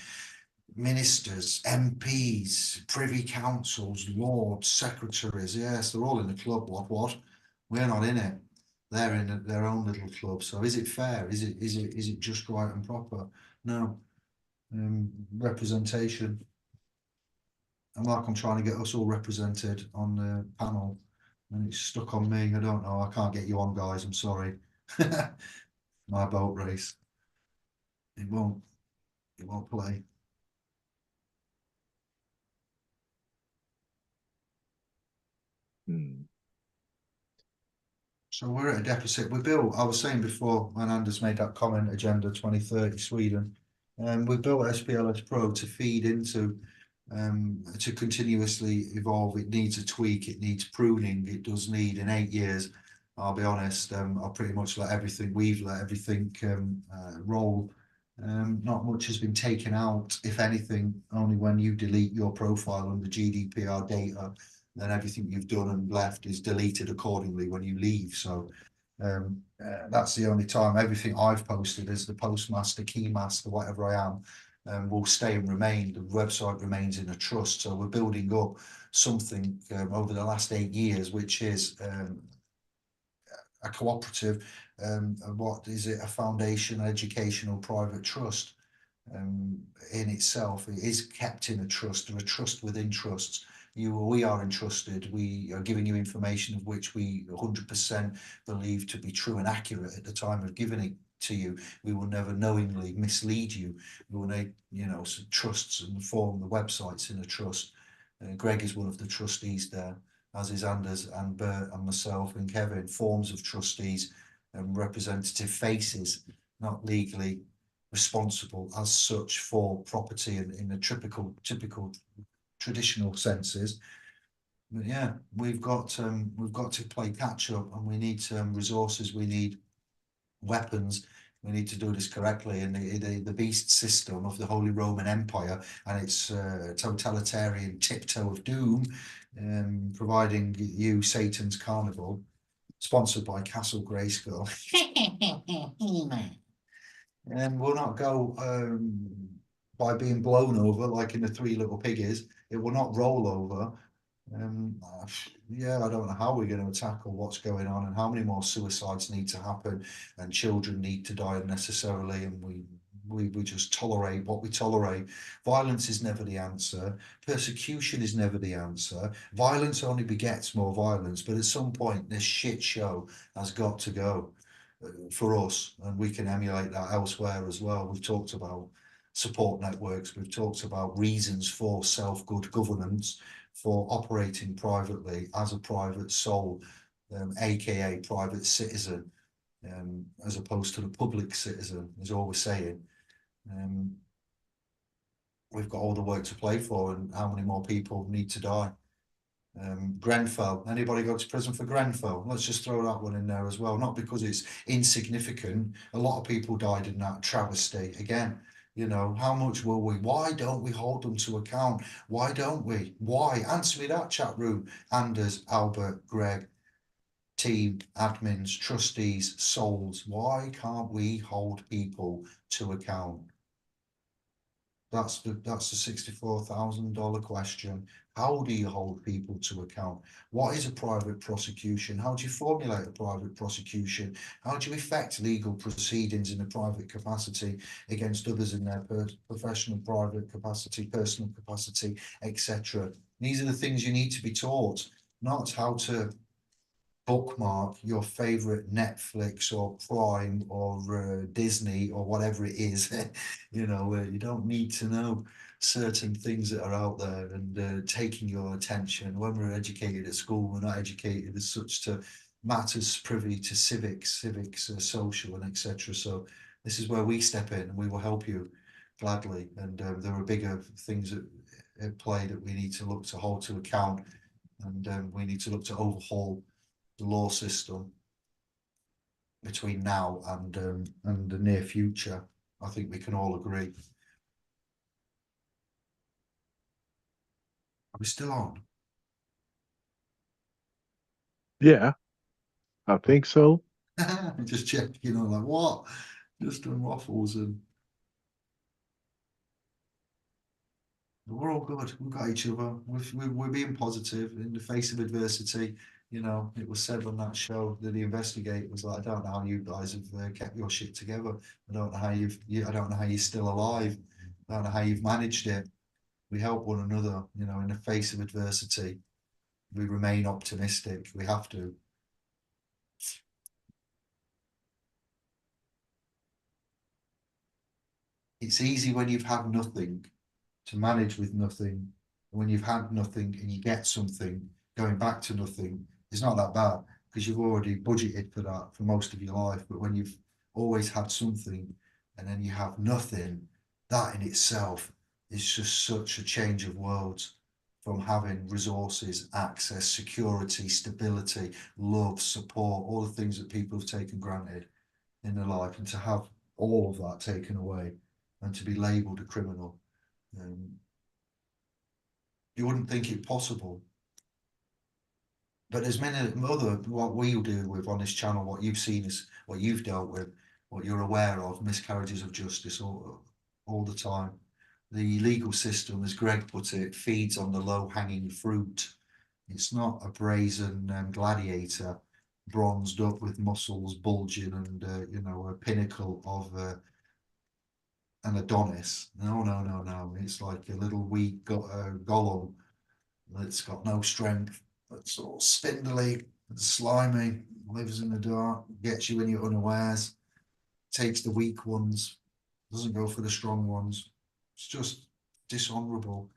B: ministers, MPs, privy councils, lords, secretaries. Yes, they're all in the club. What? We're not in it. They're in their own little club. So is it fair? Is it just right and proper? No. Representation. And like I'm trying to get us all represented on the panel, and it's stuck on me. I don't know. I can't get you on, guys. I'm sorry. My boat race. It won't play. So we're at a deficit. I was saying before when Anders made that comment, Agenda 2030 Sweden, we built SPLS Pro to feed into to continuously evolve. It needs a tweak, it needs pruning, it does need. In 8 years, I'll be honest, I'll pretty much we've let everything roll. Not much has been taken out, if anything. Only when you delete your profile under GDPR data, then everything you've done and left is deleted accordingly when you leave. So that's the only time. Everything I've posted as the postmaster, keymaster, whatever I am, will stay and remain. The website remains in a trust. So we're building up something over the last 8 years, which is a cooperative, what is it, a foundation, educational private trust. In itself, it is kept in a trust, or a trust within trusts. We are entrusted. We are giving you information of which we 100% believe to be true and accurate at the time of giving it to you. We will never knowingly mislead you. We will make, trusts and form the websites in a trust. Greg is one of the trustees there, as is Anders and Bert and myself and Kevin, forms of trustees and representative faces, not legally responsible as such for property in the typical traditional senses. But yeah, we've got to play catch up, and we need resources, we need weapons. We need to do this correctly. And the beast system of the Holy Roman Empire and its totalitarian tiptoe of doom, providing you Satan's carnival, sponsored by Castle Grayskull. And will not go by being blown over like in the Three Little Piggies. It will not roll over. Yeah, I don't know how we're going to tackle what's going on and how many more suicides need to happen and children need to die unnecessarily, and we just tolerate what we tolerate. Violence is never the answer. Persecution is never the answer. Violence only begets more violence, but at some point this shit show has got to go for us, and we can emulate that elsewhere as well. We've talked about support networks, we've talked about reasons for self-good governance, for operating privately as a private soul, aka private citizen, as opposed to the public citizen, is all we're saying. We've got all the work to play for, and how many more people need to die. Grenfell, anybody go to prison for Grenfell? Let's just throw that one in there as well, not because it's insignificant. A lot of people died in that travesty. Again, how much will we? Why don't we hold them to account? Why don't we? Why? Answer me that, chat room. Anders, Albert, Greg, team, admins, trustees, souls. Why can't we hold people to account? That's the $64,000 question. How do you hold people to account? What is a private prosecution? How do you formulate a private prosecution? How do you effect legal proceedings in a private capacity against others in their professional, private capacity, personal capacity, etc.? These are the things you need to be taught, not how to bookmark your favorite Netflix or Prime or Disney or whatever it is. You don't need to know certain things that are out there and taking your attention. When we're educated at school, we're not educated as such to matters privy to civics, social, and etc. So this is where we step in, and we will help you gladly. And there are bigger things at play that we need to look to hold to account, and we need to look to overhaul the law system between now and the near future. I think we can all agree. Are we still on?
C: Yeah, I think so.
B: Just checking, like what? Just doing waffles, and we're all good. We've got each other. We're being positive in the face of adversity. It was said on that show that the investigator was like, I don't know how you guys have kept your shit together. I don't know how I don't know how you're still alive. I don't know how you've managed it. We help one another, in the face of adversity. We remain optimistic. We have to. It's easy when you've had nothing to manage with nothing. When you've had nothing and you get something, going back to nothing, it's not that bad because you've already budgeted for that for most of your life. But when you've always had something and then you have nothing, that in itself it's just such a change of worlds from having resources, access, security, stability, love, support, all the things that people have taken granted in their life, and to have all of that taken away and to be labelled a criminal. You wouldn't think it possible. But there's many other, what we do with on this channel, what you've seen is what you've dealt with, what you're aware of, miscarriages of justice all the time. The legal system, as Greg put it, feeds on the low-hanging fruit. It's not a brazen gladiator, bronzed up with muscles bulging and, you know, a pinnacle of an Adonis. No, no, no, no. It's like a little weak golem that's got no strength, that's all spindly and slimy, lives in the dark, gets you in your unawares, takes the weak ones, doesn't go for the strong ones. It's just dishonorable.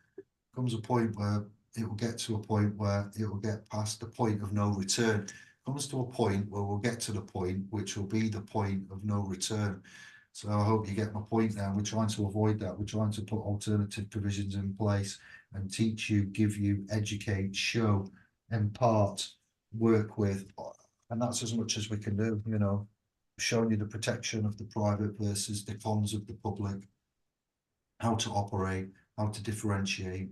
B: Comes a point where it will get to a point where it will get past the point of no return. Comes to a point where we'll get to the point which will be the point of no return. So I hope you get my point now. We're trying to avoid that. We're trying to put alternative provisions in place and teach you, give you, educate, show, impart, work with. And that's as much as we can do, you know, showing you the protection of the private versus the cons of the public, how to operate, how to differentiate.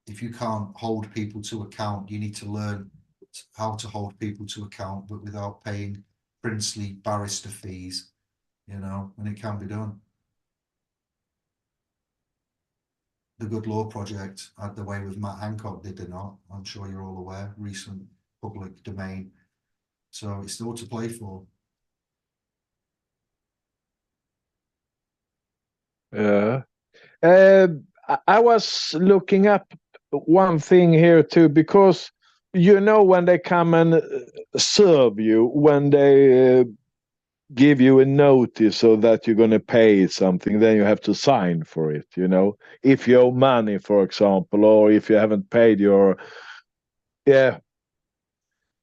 B: If you can't hold people to account, you need to learn how to hold people to account, but without paying princely barrister fees, you know, and it can be done. The Good Law Project had the way with Matt Hancock, did they not? I'm sure you're all aware, recent public domain. So it's still to play for.
C: Yeah. I was looking up one thing here too, because you know when they come and serve you, when they give you a notice so that you're going to pay something, then you have to sign for it, you know, if you owe money, for example, or if you haven't paid your, yeah.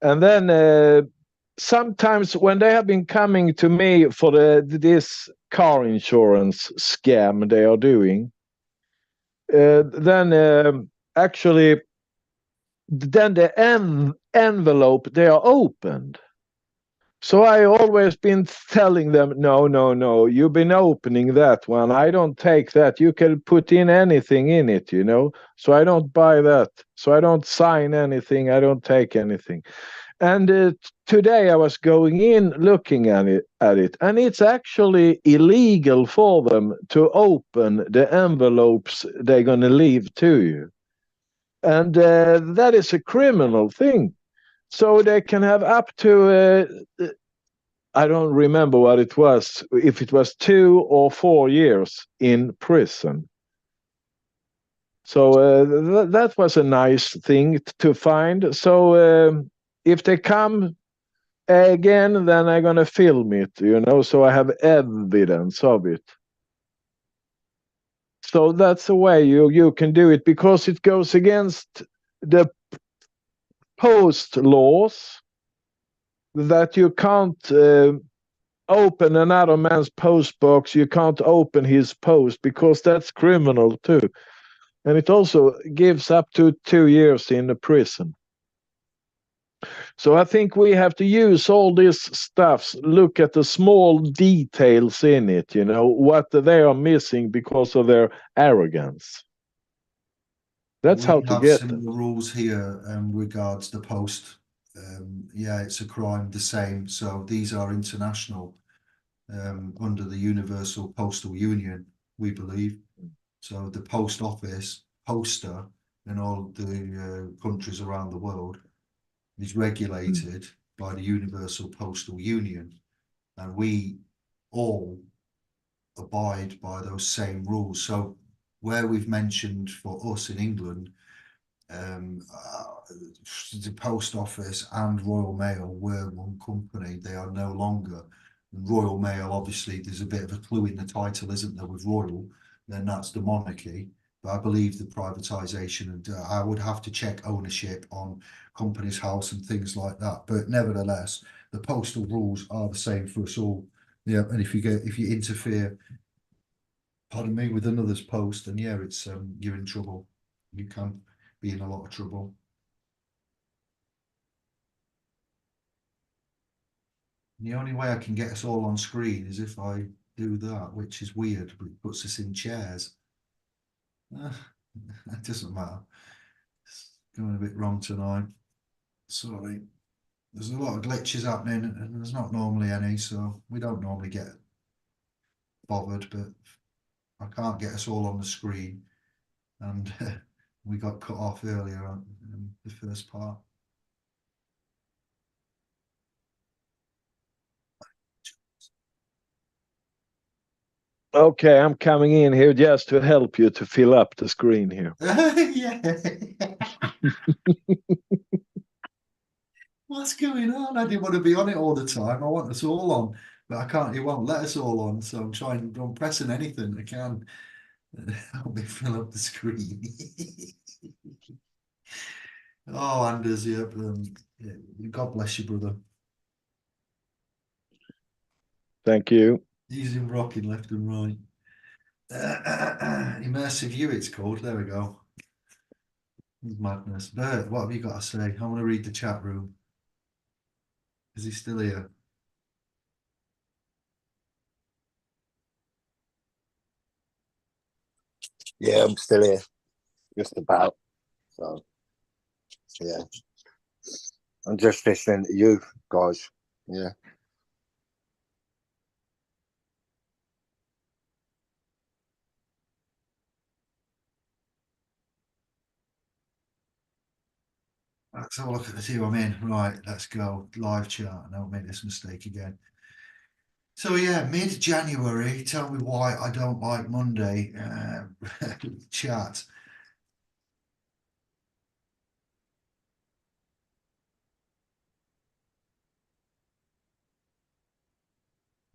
C: And then sometimes when they have been coming to me for this car insurance scam they are doing, then actually then the envelope they are opened. So I always been telling them, no, no, no, you've been opening that one. I don't take that. You can put in anything in it, you know. So I don't buy that. So I don't sign anything. I don't take anything. And today I was going in looking at it, and it's actually illegal for them to open the envelopes they're going to leave to you. And that is a criminal thing. So they can have up to, I don't remember what it was, if it was 2 or 4 years in prison. So that was a nice thing to find. So if they come again, then I'm going to film it, you know, so I have evidence of it. So that's the way you can do it, because it goes against the post laws that you can't open another man's post box. You can't open his post, because that's criminal too. And it also gives up to 2 years in the prison. So I think we have to use all this stuff, look at the small details in it, you know, what they are missing because of their arrogance. That's how to get them.
B: We have similar rules here regards the post. Yeah, it's a crime the same. So these are international under the Universal Postal Union, we believe. So the post office poster in all the countries around the world is regulated by the Universal Postal Union, and we all abide by those same rules. So where we've mentioned for us in England, the post office and Royal Mail were one company. They are no longer. Royal Mail, obviously, there's a bit of a clue in the title, isn't there, with Royal? Then that's the monarchy. But I believe the privatisation, and I would have to check ownership on Companies House and things like that. But nevertheless, the postal rules are the same for us all. Yeah, and if you interfere pardon me, with another's post, and yeah, it's you're in trouble. You can be in a lot of trouble. The only way I can get us all on screen is if I do that, which is weird, but it puts us in chairs. It doesn't matter. It's going a bit wrong tonight. Sorry. There's a lot of glitches happening, and there's not normally any, so we don't normally get bothered, but I can't get us all on the screen, and we got cut off earlier on in the first part.
C: Okay, I'm coming in here just to help you to fill up the screen here.
B: Yeah. What's going on? I didn't want to be on it all the time. I want us all on, but I can't. It won't let us all on, so I'm pressing anything I can. Help me fill up the screen. Oh, Anders, yeah, God bless you, brother.
C: Thank you.
B: He's in rocking left and right. Immersive view, it's called. There we go. Madness. Bert, what have you got to say? I want to read the chat room. Is he still here?
A: Yeah, I'm still here. Just about. So, yeah. I'm just listening to you guys. Yeah.
B: Let's have a look at the two I'm in. Right, let's go. Live chat. I don't make this mistake again. So yeah, mid-January, tell me why I don't like Monday chat.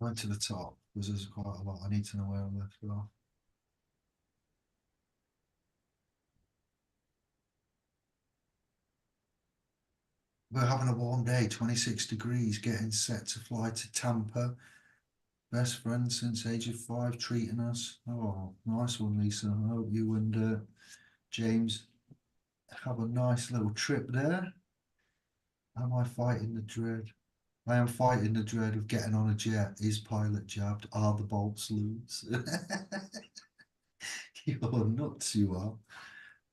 B: Went to the top because there's quite a lot. I need to know where I left off. We're having a warm day, 26 degrees, getting set to fly to Tampa. Best friend since age of 5, treating us. Oh, nice one, Lisa. I hope you and James have a nice little trip there. Am I fighting the dread? I am fighting the dread of getting on a jet. Is pilot jabbed? Are the bolts loose? You're nuts, you are.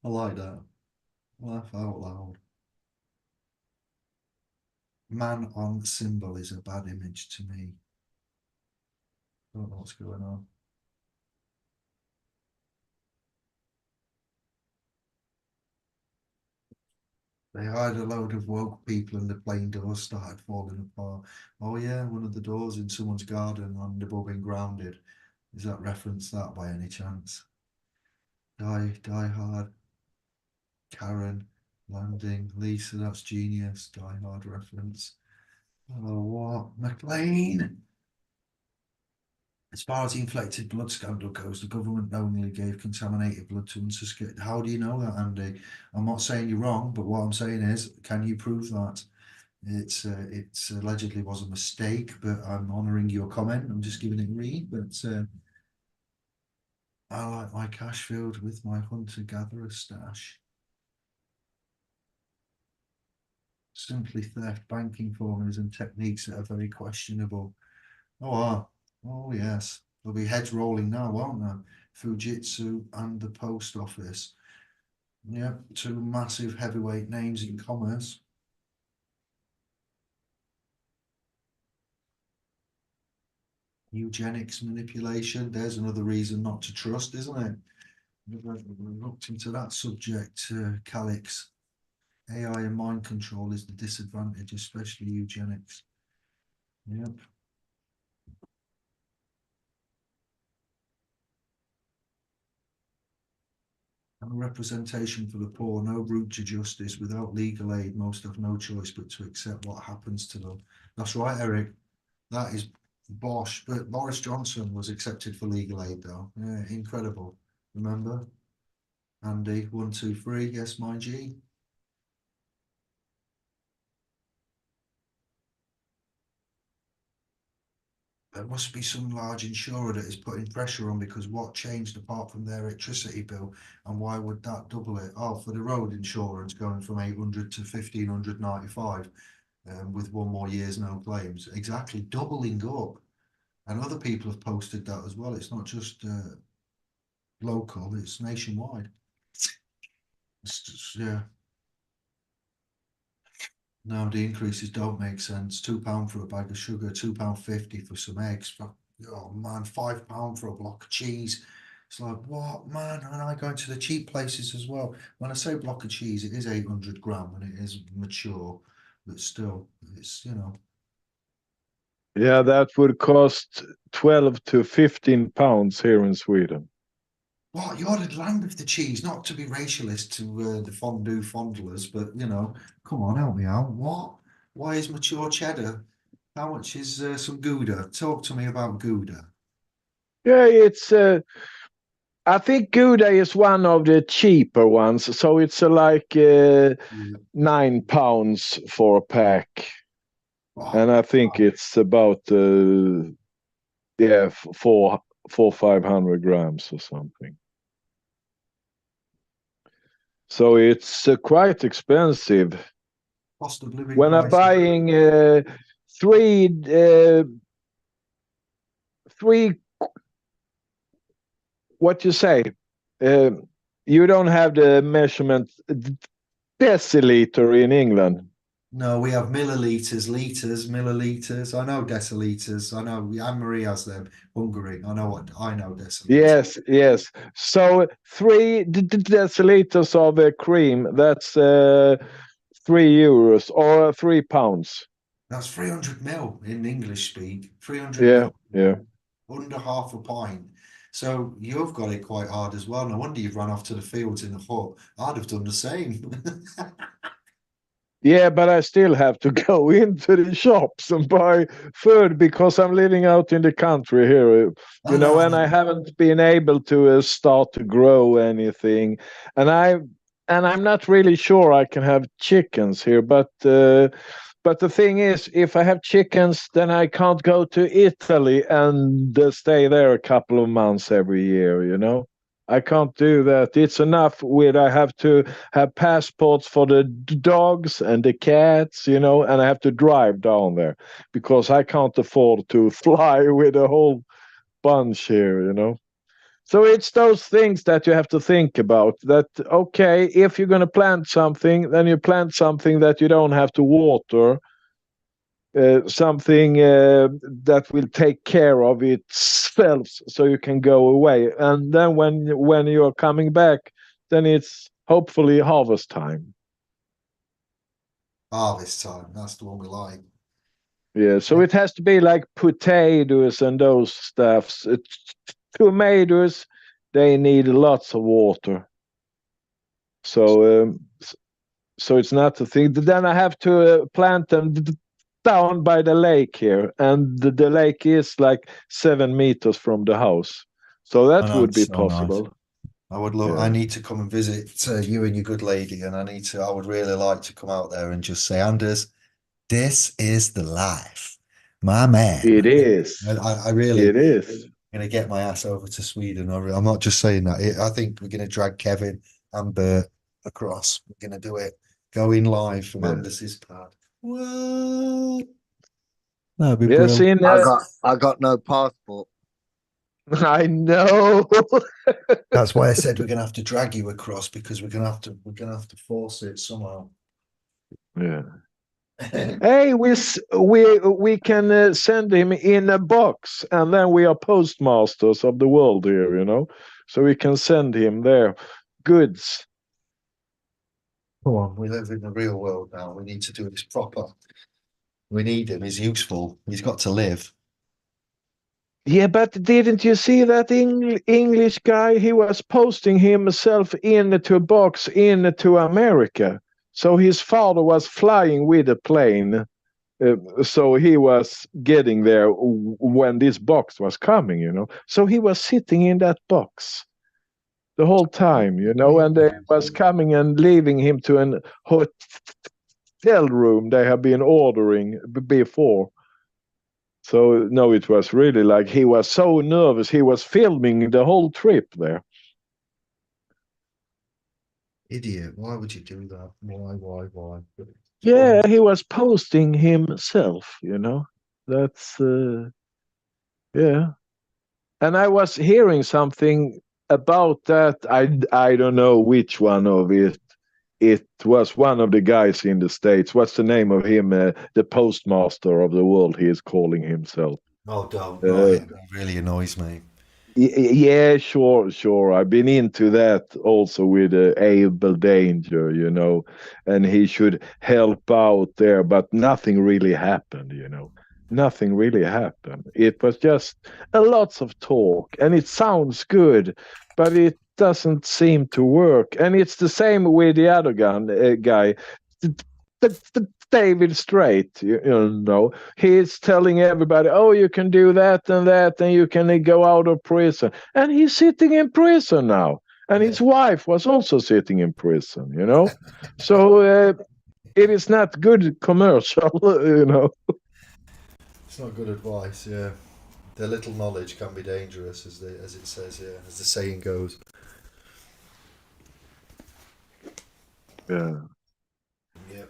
B: I like that. Laugh out loud. Man on symbol is a bad image to me. Don't know what's going on. They hired a load of woke people and the plane doors started falling apart. Oh yeah, one of the doors in someone's garden on the bobbing grounded. Is that reference that by any chance? Die Hard. Karen, landing. Lisa, that's genius. Die Hard reference. Oh, what? McLean! As far as the inflected blood scandal goes, the government knowingly gave contaminated blood to unsuspected. How do you know that, Andy? I'm not saying you're wrong, but what I'm saying is, can you prove that? It's allegedly was a mistake, but I'm honouring your comment. I'm just giving it a read. But I like my cash filled with my hunter-gatherer stash. Simply theft, banking formulas and techniques that are very questionable. Oh yes. There'll be heads rolling now, won't there? Fujitsu and the post office. Yep, two massive heavyweight names in commerce. Eugenics manipulation. There's another reason not to trust, isn't it? We've looked into that subject, Calix. AI and mind control is the disadvantage, especially eugenics. Yep. And representation for the poor, no route to justice. Without legal aid, most have no choice but to accept what happens to them. That's right, Eric. That is bosh. But Boris Johnson was accepted for legal aid, though. Yeah, incredible. Remember? Andy, 1, 2, 3. Yes, my G. there must be some large insurer that is putting pressure on, because what changed apart from their electricity bill, and why would that double it? Oh, for the road insurance going from 800 to 1595, with 1 more year's no claims, exactly doubling up. And other people have posted that as well. It's not just local; it's nationwide. It's just, yeah. No, the increases don't make sense. £2 for a bag of sugar, £2.50 for some eggs. Oh man, £5 for a block of cheese. It's like, what, man? And I go to the cheap places as well. When I say block of cheese, it is 800 gram and it is mature, but still, it's, you know.
C: Yeah, that would cost 12 to 15 pounds here in Sweden.
B: What, you're the land of the cheese, not to be racialist to the fondue fondlers, but, you know, come on, help me out. What? Why is mature cheddar? How much is some Gouda? Talk to me about Gouda.
C: Yeah, it's I think Gouda is one of the cheaper ones, so it's like
B: Yeah.
C: £9 for a pack,
B: Wow.
C: and I think it's about yeah, 500 grams or something. So it's quite expensive.
B: Cost of living
C: When I'm
B: crisis.
C: buying three three, what you say, uh, you don't have the measurement deciliter in England.
B: No, we have milliliters, liters, milliliters. I know deciliters. I know Anne-Marie has them. Hungary. I know deciliters.
C: Yes. So 3 deciliters of cream, that's €3 or £3.
B: That's 300 mil in English speak. 300
C: Yeah,
B: mil,
C: yeah.
B: under half a pint. So you've got it quite hard as well. No wonder you've run off to the fields in the hut. I'd have done the same.
C: Yeah, but I still have to go into the shops and buy food because I'm living out in the country here,
B: I know.
C: and I haven't been able to start to grow anything. And I'm not really sure I can have chickens here, but the thing is, if I have chickens, then I can't go to Italy and stay there a couple of months every year. I can't do that. It's enough with I have to have passports for the dogs and the cats, and I have to drive down there because I can't afford to fly with a whole bunch here. So it's those things that you have to think about that, okay, if you're going to plant something, then you plant something that you don't have to water, something that will take care of itself so you can go away, and then when you're coming back, then it's hopefully harvest time.
B: Harvest time. That's the one we like.
C: Yeah, so it has to be like potatoes and those stuffs. Tomatoes, they need lots of water, so so it's not a thing. Then I have to plant them down by the lake here, and the lake is like 7 meters from the house, so
B: I
C: that
B: know,
C: would
B: it's
C: be
B: so nice.
C: possible.
B: I would love. I
C: Yeah,
B: need to come and visit you and your good lady, and I would really like to come out there and just say, Anders, this is the life, my man.
C: it is.
B: I really
C: It is.
B: gonna get my ass over to Sweden. I'm not just saying that. I think we're gonna drag Kevin and Bert across. We're gonna do it. Go in live from
C: Yeah.
B: Anders's pad. What? That'd be
C: Yes,
B: brilliant.
A: I got no passport.
C: I know.
B: That's why I said we're gonna have to drag you across, because we're gonna have to force it somehow.
C: Yeah. Hey, we can send him in a box, and then we are postmasters of the world here, so we can send him their goods.
B: Come on, we live in the real world now. We need to do this proper. We need him. He's useful. He's got to live.
C: Yeah, but didn't you see that English guy? He was posting himself into a box into America. So his father was flying with a plane. So he was getting there when this box was coming. So he was sitting in that box the whole time, and they was coming and leaving him to an hotel room they have been ordering before. So no, it was really like he was so nervous. He was filming the whole trip there.
B: Idiot. Why would you do that? Why?
C: Yeah, he was posting himself, That's yeah. And I was hearing something about that. I don't know which one of it. It was one of the guys in the States. What's the name of him? The postmaster of the world, he is calling himself.
B: Oh, don't. Oh,
C: Uh,
B: it really annoys me.
C: Yeah, sure. I've been into that also with Abel Danger, and he should help out there, but nothing really happened. Nothing really happened. It was just a lots of talk, and it sounds good, but it doesn't seem to work. And it's the same with the other guy, the David Straight, he's telling everybody, oh, you can do that, and you can go out of prison. And he's sitting in prison now. And his wife was also sitting in prison. So it is not good commercial.
B: It's not good advice, yeah. The little knowledge can be dangerous, as it says, yeah, as the saying goes.
C: Yeah.
B: Yep.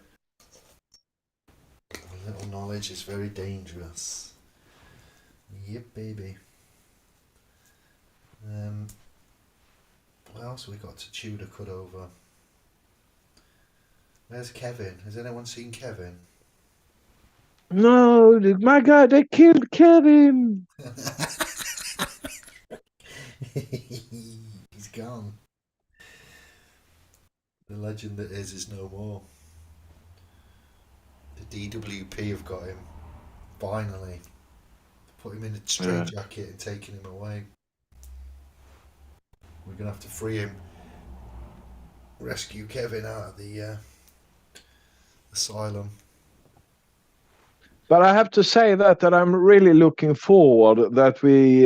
B: A little knowledge is very dangerous. Yep, baby. What else have we got to chew the cud over? Where's Kevin? Has anyone seen Kevin?
C: No, my God, they killed Kevin.
B: He's gone. The legend that is no more. The DWP have got him. Finally. Put him in a straitjacket and taken him away. We're going to have to free him. Rescue Kevin out of the asylum.
C: But I have to say that I'm really looking forward that we,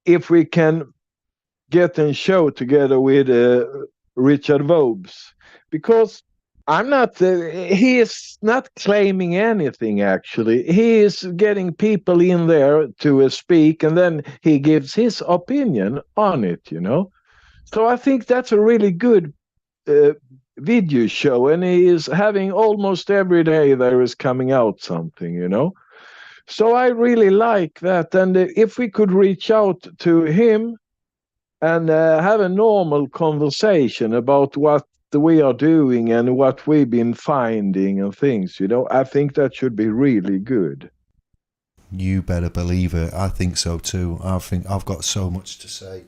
C: if we can get a show together with Richard Vobes, because he is not claiming anything actually. He is getting people in there to speak, and then he gives his opinion on it. So I think that's a really good video show, and he is having almost every day there is coming out something. So I really like that, and if we could reach out to him and have a normal conversation about what we are doing and what we've been finding and things, I think that should be really good.
B: You better believe it. I think so too. I think I've got so much to say.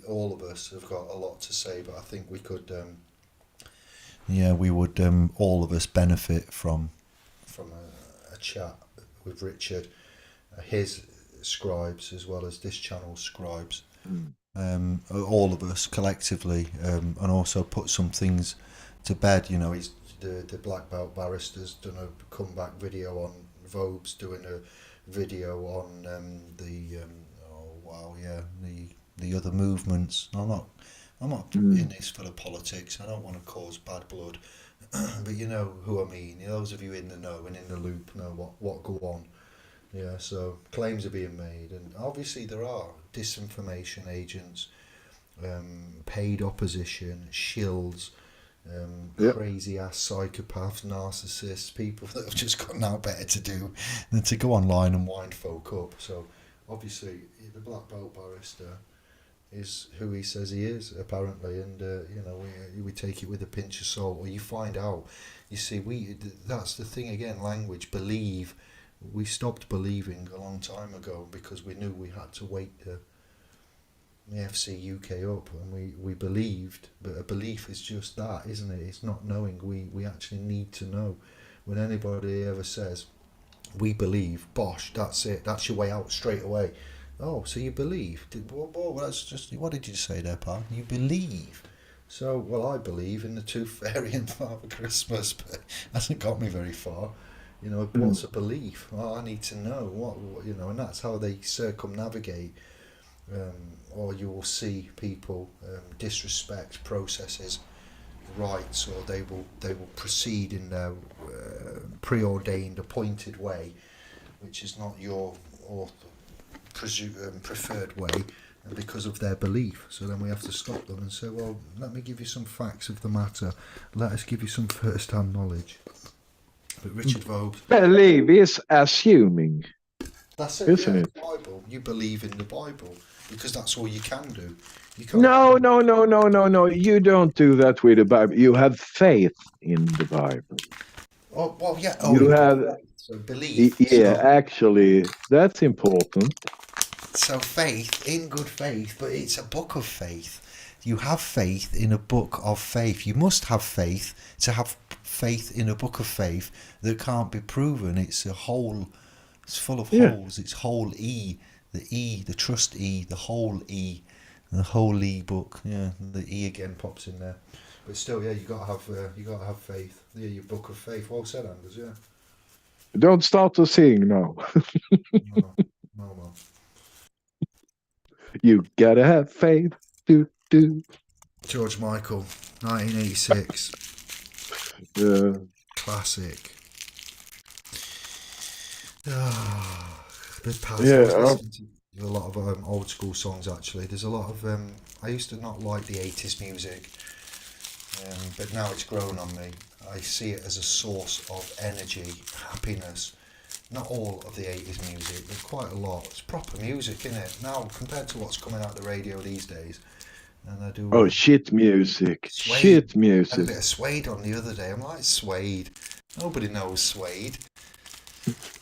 B: All of us have got a lot to say, but I think we could, we would, all of us benefit from a chat with Richard, his scribes as well as this channel's scribes. All of us collectively, and also put some things to bed. He's the black belt barrister's done a comeback video on Vobes, doing a video on the other movements. I'm not in this for the politics. I don't want to cause bad blood, but you know who I mean. Those of you in the know and in the loop know what go on. Yeah, so claims are being made, and obviously there are disinformation agents, paid opposition, shills, crazy ass psychopaths, narcissists, people that have just got now better to do than to go online and wind folk up. So obviously the black belt barrister is who he says he is, apparently, and we take it with a pinch of salt. Or you find out, you see, that's the thing again. Language, believe. We stopped believing a long time ago because we knew we had to wake the FC UK up, and we believed, but a belief is just that, isn't it? It's not knowing. We actually need to know. When anybody ever says we believe, bosh, that's it, that's your way out straight away. Oh, so you believe? Well, that's just, what did you say there, pal? You believe. So, well, I believe in the Tooth Fairy and Father Christmas, but it hasn't got me very far. What's a belief? Well, I need to know what and that's how they circumnavigate. Or you will see people disrespect processes, rights, or they will proceed in their preordained, appointed way, which is not your preferred way, and because of their belief. So then we have to stop them and say, well, let me give you some facts of the matter. Let us give you some first-hand knowledge. But Richard Vogue...
C: Believe is assuming.
B: That's it,
C: isn't
B: yeah,
C: it?
B: the Bible. You believe in the Bible because that's all you can do. You can't...
C: No. You don't do that with the Bible. You have faith in the Bible.
B: Oh, well, yeah.
C: You have...
B: So belief.
C: Yeah, actually, that's important.
B: So faith, in good faith, but it's a book of faith. You have faith in a book of faith. You must have faith to have faith in a book of faith that can't be proven. It's a whole... It's full of holes. It's whole E, the trust E, the whole E, the whole E book. Yeah, the E again pops in there. But still, yeah, you gotta have faith. Yeah, your book of faith. Well said, Anders. Yeah.
C: Don't start to sing now.
B: No.
C: You gotta have faith. Do.
B: George Michael, 1986. Classic. Bit past.
C: Yeah,
B: I was listening to a lot of old school songs actually. There's a lot of I used to not like the 80s music, but now it's grown on me. I see it as a source of energy, happiness. Not all of the 80s music, but quite a lot. It's proper music, isn't it? Now compared to what's coming out the radio these days. And I do.
C: Oh, shit music.
B: Suede.
C: Shit
B: I had a
C: music.
B: bit of Suede on the other day. I'm like, Suede. Nobody knows Suede.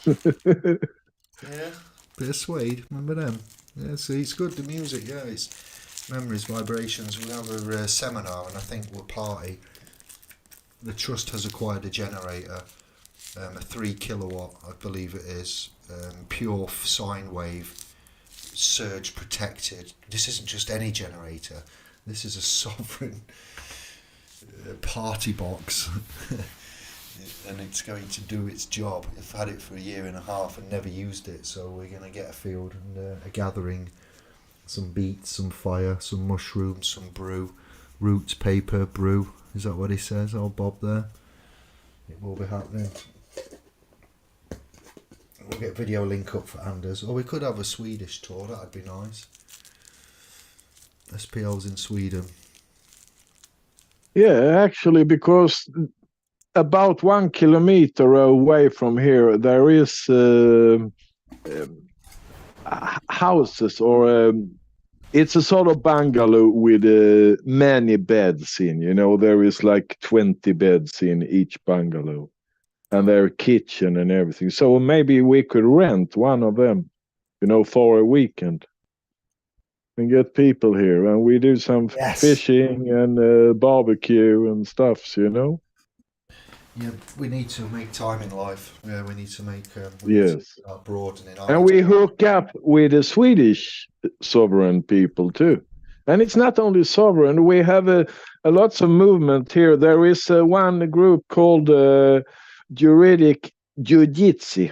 B: Yeah, bit of Suede, remember them? Yeah, see, it's good, the music, yeah, it's memories, vibrations. We have a seminar and I think we'll party. The Trust has acquired a generator, a 3 kilowatt, I believe it is, pure sine wave, surge protected. This isn't just any generator, this is a sovereign party box. And it's going to do its job. I've had it for 1.5 years and never used it, so we're going to get a field and a gathering, some beets, some fire, some mushrooms, some brew, roots, paper, brew. Is that what he says, old Bob there? It will be happening. We'll get video link up for Anders. Or we could have a Swedish tour, that'd be nice. SPL's in Sweden.
C: Yeah, actually, because about 1 kilometer away from here, there is houses, or it's a sort of bungalow with many beds in. You know, there is like 20 beds in each bungalow, and their kitchen and everything. So maybe we could rent one of them, you know, for a weekend. And get people here, and we do some fishing and barbecue and stuff, you know.
B: Yeah, we need to make time in life. Yeah, we need to make
C: yes,
B: broadening.
C: And we hook up with the Swedish sovereign people too. And it's not only sovereign. We have a lots of movement here. There is one group called Juridic Jiu-Jitsu.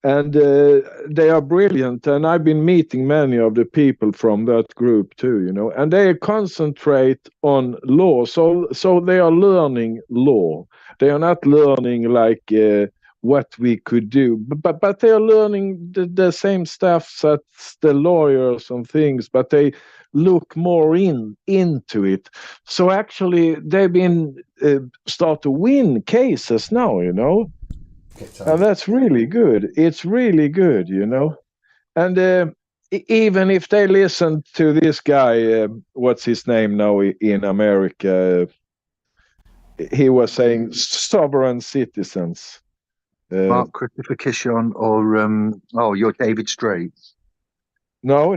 C: And they are brilliant, and I've been meeting many of the people from that group too, you know, and they concentrate on law. So they are learning law. They are not learning like what we could do, but they are learning the same stuff as the lawyers and things, but they look more into it. So actually, they've been start to win cases now, you know. And that's really good. It's really good, you know. And even if they listen to this guy, what's his name now in America? He was saying sovereign citizens.
D: Mark Christopher or you're David Straits.
C: No.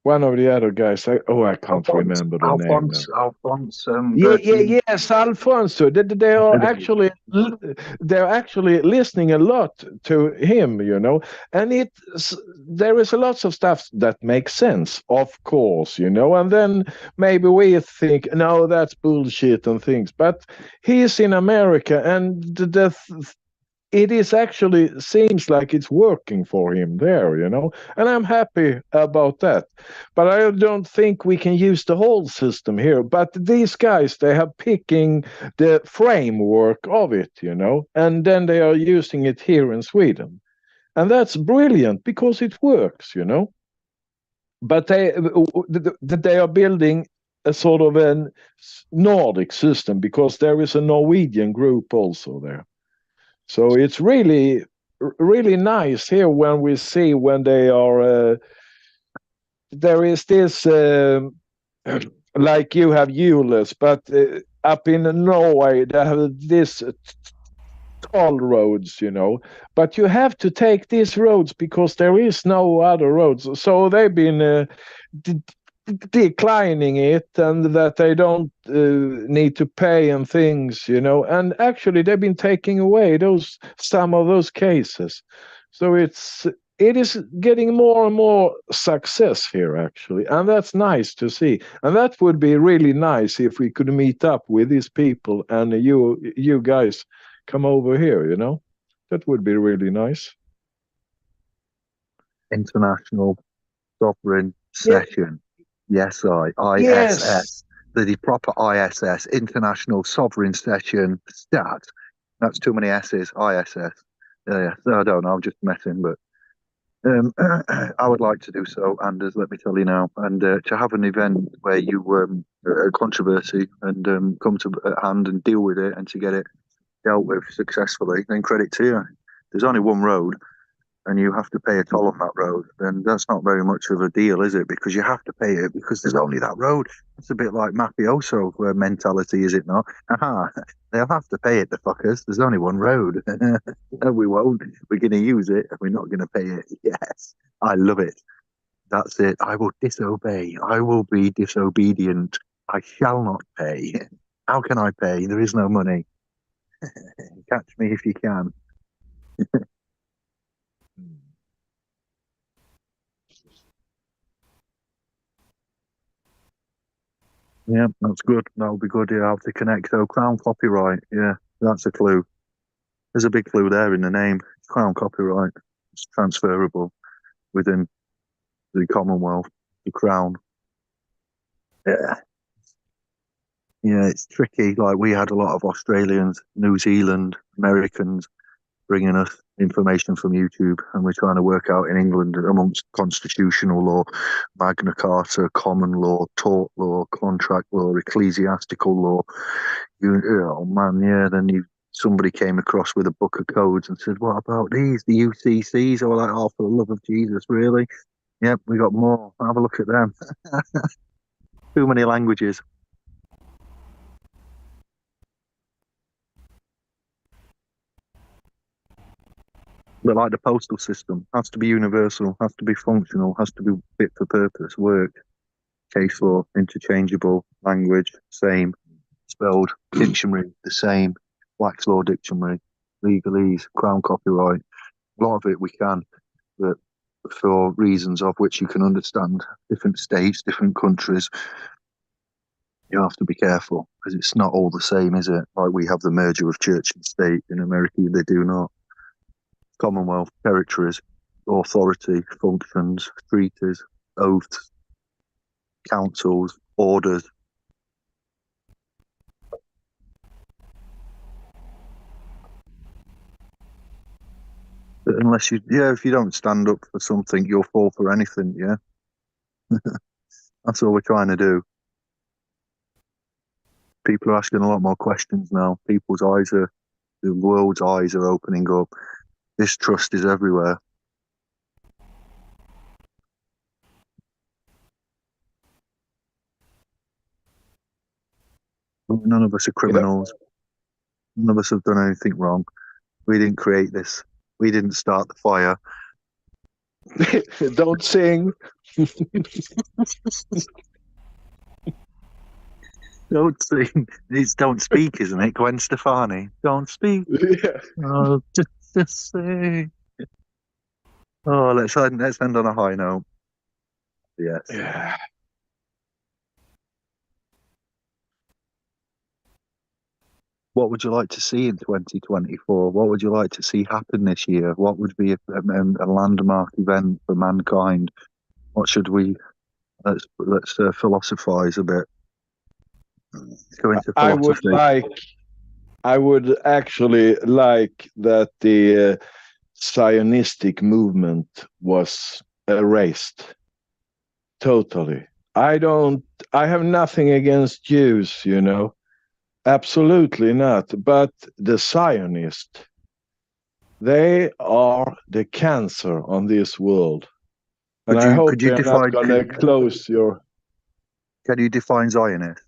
C: One of the other guys. I can't remember the name now.
D: Alphonse.
C: Yes, Alfonso. They're actually listening a lot to him, you know, and there is a lot of stuff that makes sense, of course, you know, and then maybe we think, no, that's bullshit and things, but he's in America, and it is actually seems like it's working for him there, and I'm happy about that. But I don't think we can use the whole system here. But these guys, they have picking the framework of it, and then they are using it here in Sweden. And that's brilliant because it works. But they are building a sort of a Nordic system because there is a Norwegian group also there. So it's really, really nice here when we see when they are. There is this, like you have Jules, but up in Norway they have this toll roads. But you have to take these roads because there is no other roads. So they've been declining it, and that they don't need to pay and things, and actually they've been taking away some of those cases. So it is getting more and more success here, actually, and that's nice to see. And that would be really nice if we could meet up with these people and you guys come over here. That would be really nice.
D: International sovereign
C: Yeah.
D: session. Yes, ISS.
C: Yes.
D: The proper ISS, International Sovereign Session, stat. That's too many S's, ISS. Yeah, I don't know, I'm just messing, but I would like to do so, Anders, let me tell you now. And to have an event where you a controversy and come to hand and deal with it and to get it dealt with successfully, then credit to you. There's only one road, and you have to pay a toll on that road, then that's not very much of a deal, is it? Because you have to pay it because there's only that road. It's a bit like mafioso mentality, is it not? Aha, they'll have to pay it, the fuckers. There's only one road. No, we won't. We're going to use it, and we're not going to pay it. Yes, I love it. That's it. I will disobey. I will be disobedient. I shall not pay. How can I pay? There is no money. Catch me if you can. Yeah, that's good. That'll be good. Yeah, I'll have to connect. So, Crown copyright. Yeah, that's a clue. There's a big clue there in the name. Crown copyright. It's transferable within the Commonwealth, the Crown. Yeah. Yeah, it's tricky. Like, we had a lot of Australians, New Zealand, Americans bringing us information from YouTube, and we're trying to work out in England amongst constitutional law, Magna Carta, common law, tort law, contract law, ecclesiastical law. Oh man, yeah. Then somebody came across with a book of codes and said, "What about these? The UCCs?" Or like, "Oh, for the love of Jesus, really?" Yep, we got more. Have a look at them. Too many languages. But like the postal system, has to be universal, has to be functional, has to be fit for purpose, work, case law, interchangeable, language, same, spelled, dictionary, the same, Black's Law Dictionary, legalese, Crown copyright. A lot of it we can, but for reasons of which you can understand, different states, different countries, you have to be careful because it's not all the same, is it? Like we have the merger of church and state in America, they do not. Commonwealth, territories, authority, functions, treaties, oaths, councils, orders. But unless if you don't stand up for something, you'll fall for anything, yeah? That's all we're trying to do. People are asking a lot more questions now. The world's eyes are opening up. Distrust is everywhere. None of us are criminals. None of us have done anything wrong. We didn't create this. We didn't start the fire.
C: Don't sing.
D: Don't sing. It's don't speak, isn't it? Gwen Stefani. Don't speak.
C: Yeah.
D: Oh, just say. Oh, let's end on a high note. Yes.
C: Yeah.
D: What would you like to see in 2024? What would you like to see happen this year? What would be a landmark event for mankind? What should we? Let's philosophize a bit. Let's go into
C: I would
D: philosophy.
C: I would actually like that the Zionistic movement was erased totally. I have nothing against Jews, absolutely not. But the Zionists, they are the cancer on this world. And I hope
D: could you
C: they're not
D: define?
C: going to close your.
D: Can you define Zionist?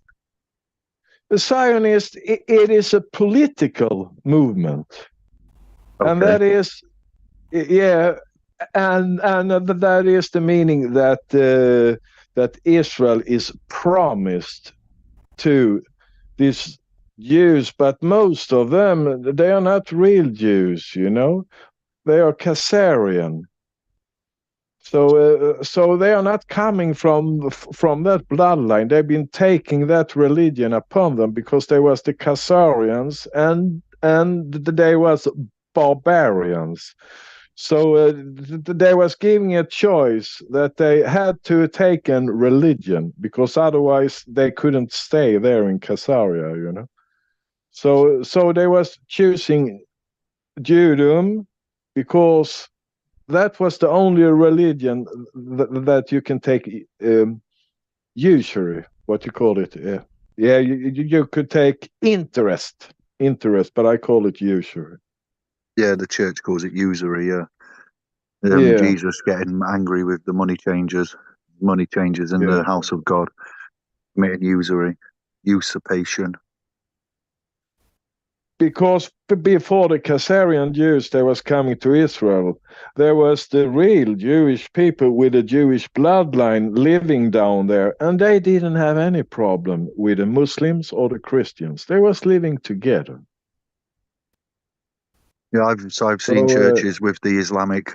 C: The Zionist, it is a political movement.
D: Okay.
C: And that is, yeah, and that is the meaning that that Israel is promised to these Jews, but most of them, they are not real Jews, they are Khazarian. So they are not coming from that bloodline. They've been taking that religion upon them because they was the Khazarians and they was barbarians. So they was giving a choice that they had to take a religion because otherwise they couldn't stay there in Khazaria, So they was choosing Judaism because that was the only religion that you can take usury, what you call it. Yeah, you could take interest, but I call it usury.
D: Yeah, the church calls it usury. Yeah.
C: Yeah.
D: Jesus getting angry with the money changers in the house of God, committing usury, usurpation.
C: Because before the Khazarian Jews they was coming to Israel, there was the real Jewish people with a Jewish bloodline living down there, and they didn't have any problem with the Muslims or the Christians. They was living together.
D: Yeah, I've seen churches with the Islamic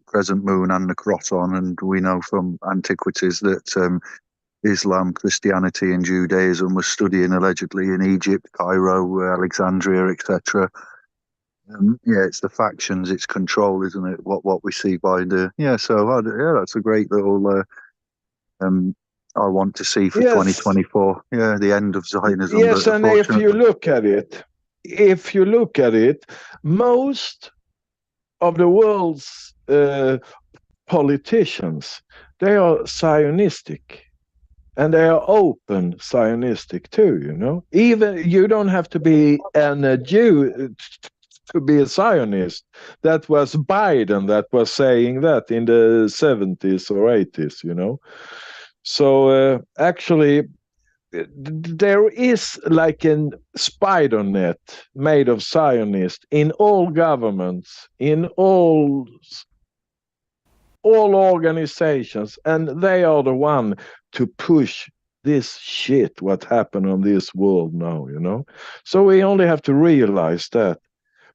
D: crescent moon and the cross on, and we know from antiquities that Islam, Christianity, and Judaism was studying allegedly in Egypt, Cairo, Alexandria, etc. Yeah, it's the factions, it's control, isn't it? What we see by the that's a great little. I want to see for 2024. Yeah, the end of Zionism.
C: Yes, and if you look at it, most of the world's politicians, they are Zionistic. And they are open Zionistic too, Even you don't have to be a Jew to be a Zionist. That was Biden that was saying that in the 70s or 80s, So actually, there is like a spider net made of Zionists in all governments, in all organizations, and they are the one to push this shit what happened on this world now. So we only have to realize that,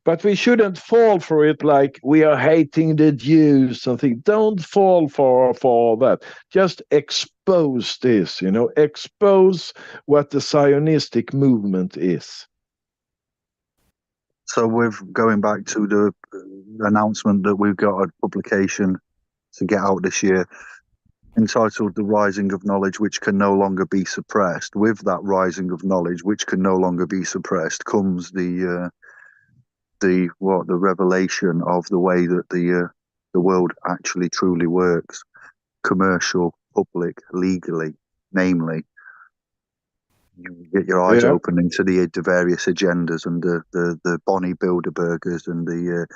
C: but we shouldn't fall for it like we are hating the Jews and think. Don't fall for all that. Just expose this, expose what the Zionistic movement is.
D: So with going back to the announcement that we've got a publication to get out this year entitled The Rising of Knowledge Which Can No Longer Be Suppressed. With that rising of knowledge which can no longer be suppressed comes the revelation of the way that the world actually truly works, commercial, public, legally, namely. You get your eyes open into the various agendas and the Bonnie Bilderbergers and the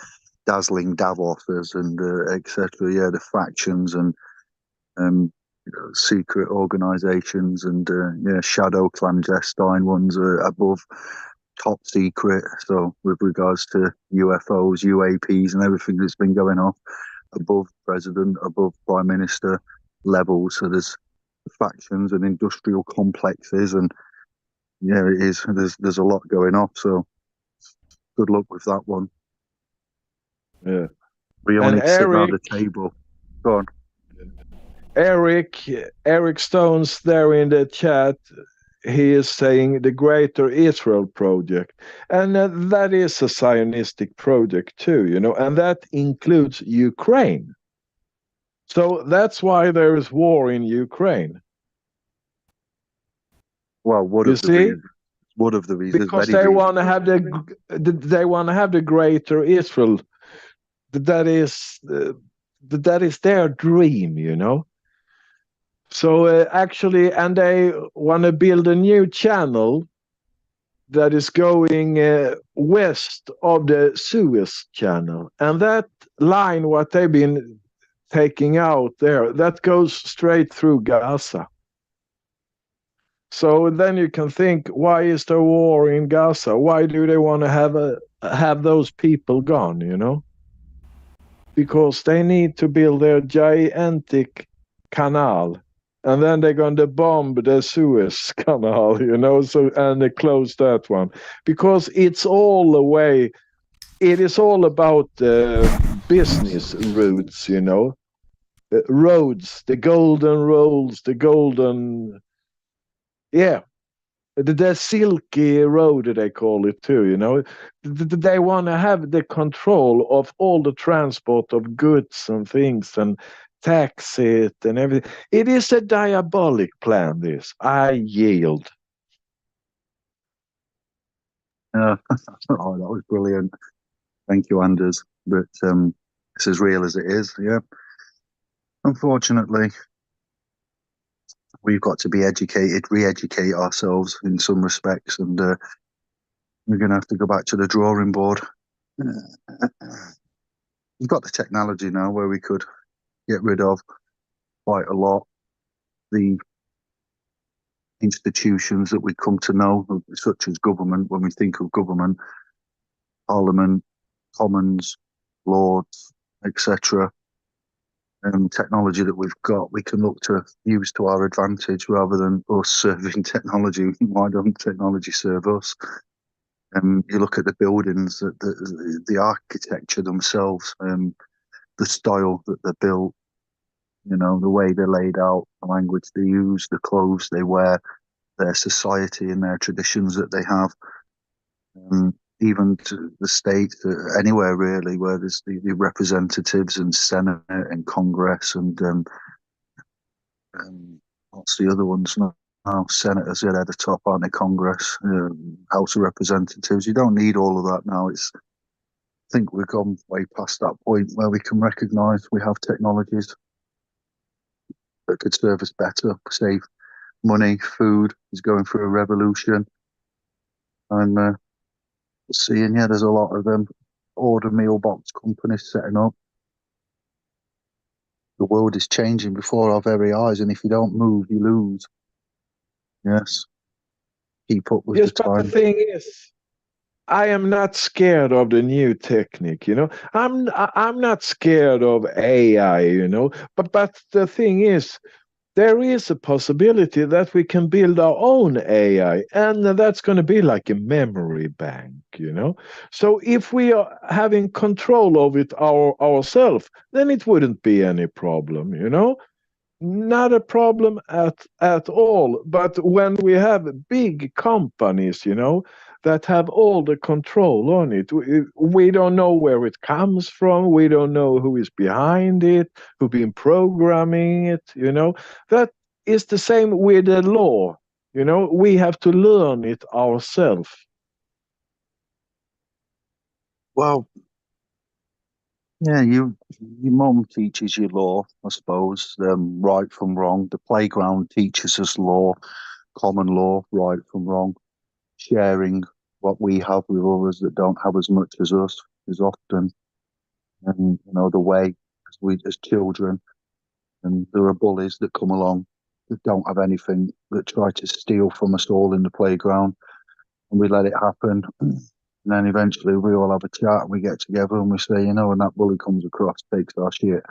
D: dazzling Davosers and etc. Yeah, the factions and secret organizations and shadow clandestine ones above top secret. So with regards to UFOs, UAPs, and everything that's been going on above president, above prime minister levels. So there's factions and industrial complexes, and it is. There's a lot going on. So good luck with that one.
C: Yeah.
D: We all need to sit around the table. Go on.
C: Eric Stones there in the chat. he is saying the Greater Israel Project, and that is a Zionistic project too, and that includes Ukraine. So that's why there is war in Ukraine.
D: Well, one of the reasons,
C: because they want to have the Greater Israel. That is their dream. So actually, and they want to build a new channel that is going west of the Suez Channel, and that line, what they've been taking out there, that goes straight through Gaza. So then you can think, why is there war in Gaza? Why do they want to have those people gone? Because they need to build their gigantic canal, and then they're going to bomb the Suez Canal, so, and they close that one, because it's all the way. It is all about business routes, roads, the golden roads, the silky road, they call it too. They want to have the control of all the transport of goods and things and tax it and everything. It is a diabolic plan, this. I yield.
D: Oh, that was brilliant. Thank you, Anders. But it's as real as it is, yeah. Unfortunately, we've got to be educated, re-educate ourselves in some respects, and we're going to have to go back to the drawing board. We've got the technology now where we could get rid of quite a lot the institutions that we come to know, such as government. When we think of government, Parliament, Commons, Lords, etc., technology that we've got, we can look to use to our advantage rather than us serving technology. Why don't technology serve us? You look at the buildings, the architecture themselves, the style that they're built, the way they're laid out, the language they use, the clothes they wear, their society and their traditions that they have. Even to the state, anywhere really, where there's the representatives and Senate and Congress and what's the other ones now? Senators are at the top, aren't they? Congress, House of Representatives. You don't need all of that now. I think we've gone way past that point where we can recognise we have technologies that could serve us better, save money. Food is going through a revolution. I'm seeing, there's a lot of them order meal box companies setting up. The world is changing before our very eyes, and if you don't move, you lose. Yes. Keep up with the time.
C: But the thing is, I am not scared of the new technique, I'm not scared of AI, but the thing is, there is a possibility that we can build our own AI, and that's going to be like a memory bank, So if we are having control of it ourselves, then it wouldn't be any problem, Not a problem at all. But when we have big companies, that have all the control on it, we don't know where it comes from. We don't know who is behind it, who been programming it, That is the same with the law, We have to learn it ourselves.
D: Well, yeah, your mum teaches you law, I suppose, right from wrong. The playground teaches us law, common law, right from wrong. Sharing what we have with others that don't have as much as us is often, the way as children. And there are bullies that come along that don't have anything, that try to steal from us all in the playground, and we let it happen. And then eventually we all have a chat and we get together and we say, when that bully comes across, takes our shit,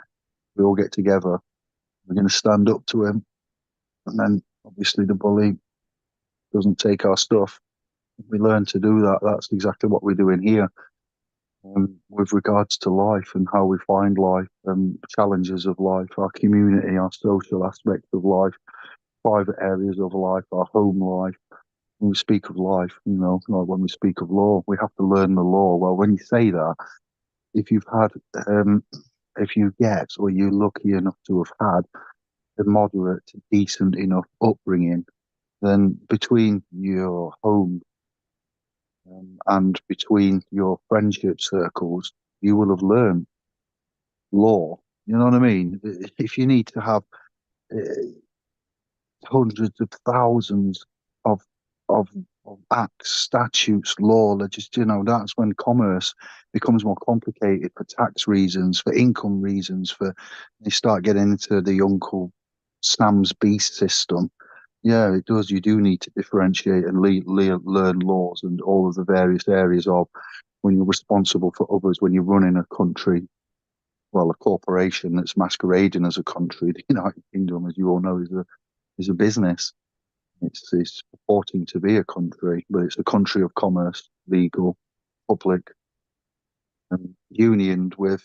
D: we all get together. We're going to stand up to him. And then obviously the bully doesn't take our stuff. We learn to do that. That's exactly what we're doing here. With regards to life and how we find life, challenges of life, our community, our social aspect of life, private areas of life, our home life. When we speak of life, like when we speak of law, we have to learn the law. Well, when you say that, if you've had, if you get, or you're lucky enough to have had a moderate, decent enough upbringing, then between your home and between your friendship circles, you will have learned law. You know what I mean? If you need to have uh, hundreds of thousands of of acts, statutes, law, that's when commerce becomes more complicated for tax reasons, for income reasons, for you start getting into the Uncle Sam's beast system. Yeah, it does. You do need to differentiate and learn laws and all of the various areas of when you're responsible for others, when you're running a country, well, a corporation that's masquerading as a country. The United Kingdom, as you all know, is a business. It's purporting to be a country, but it's a country of commerce, legal, public, and unioned with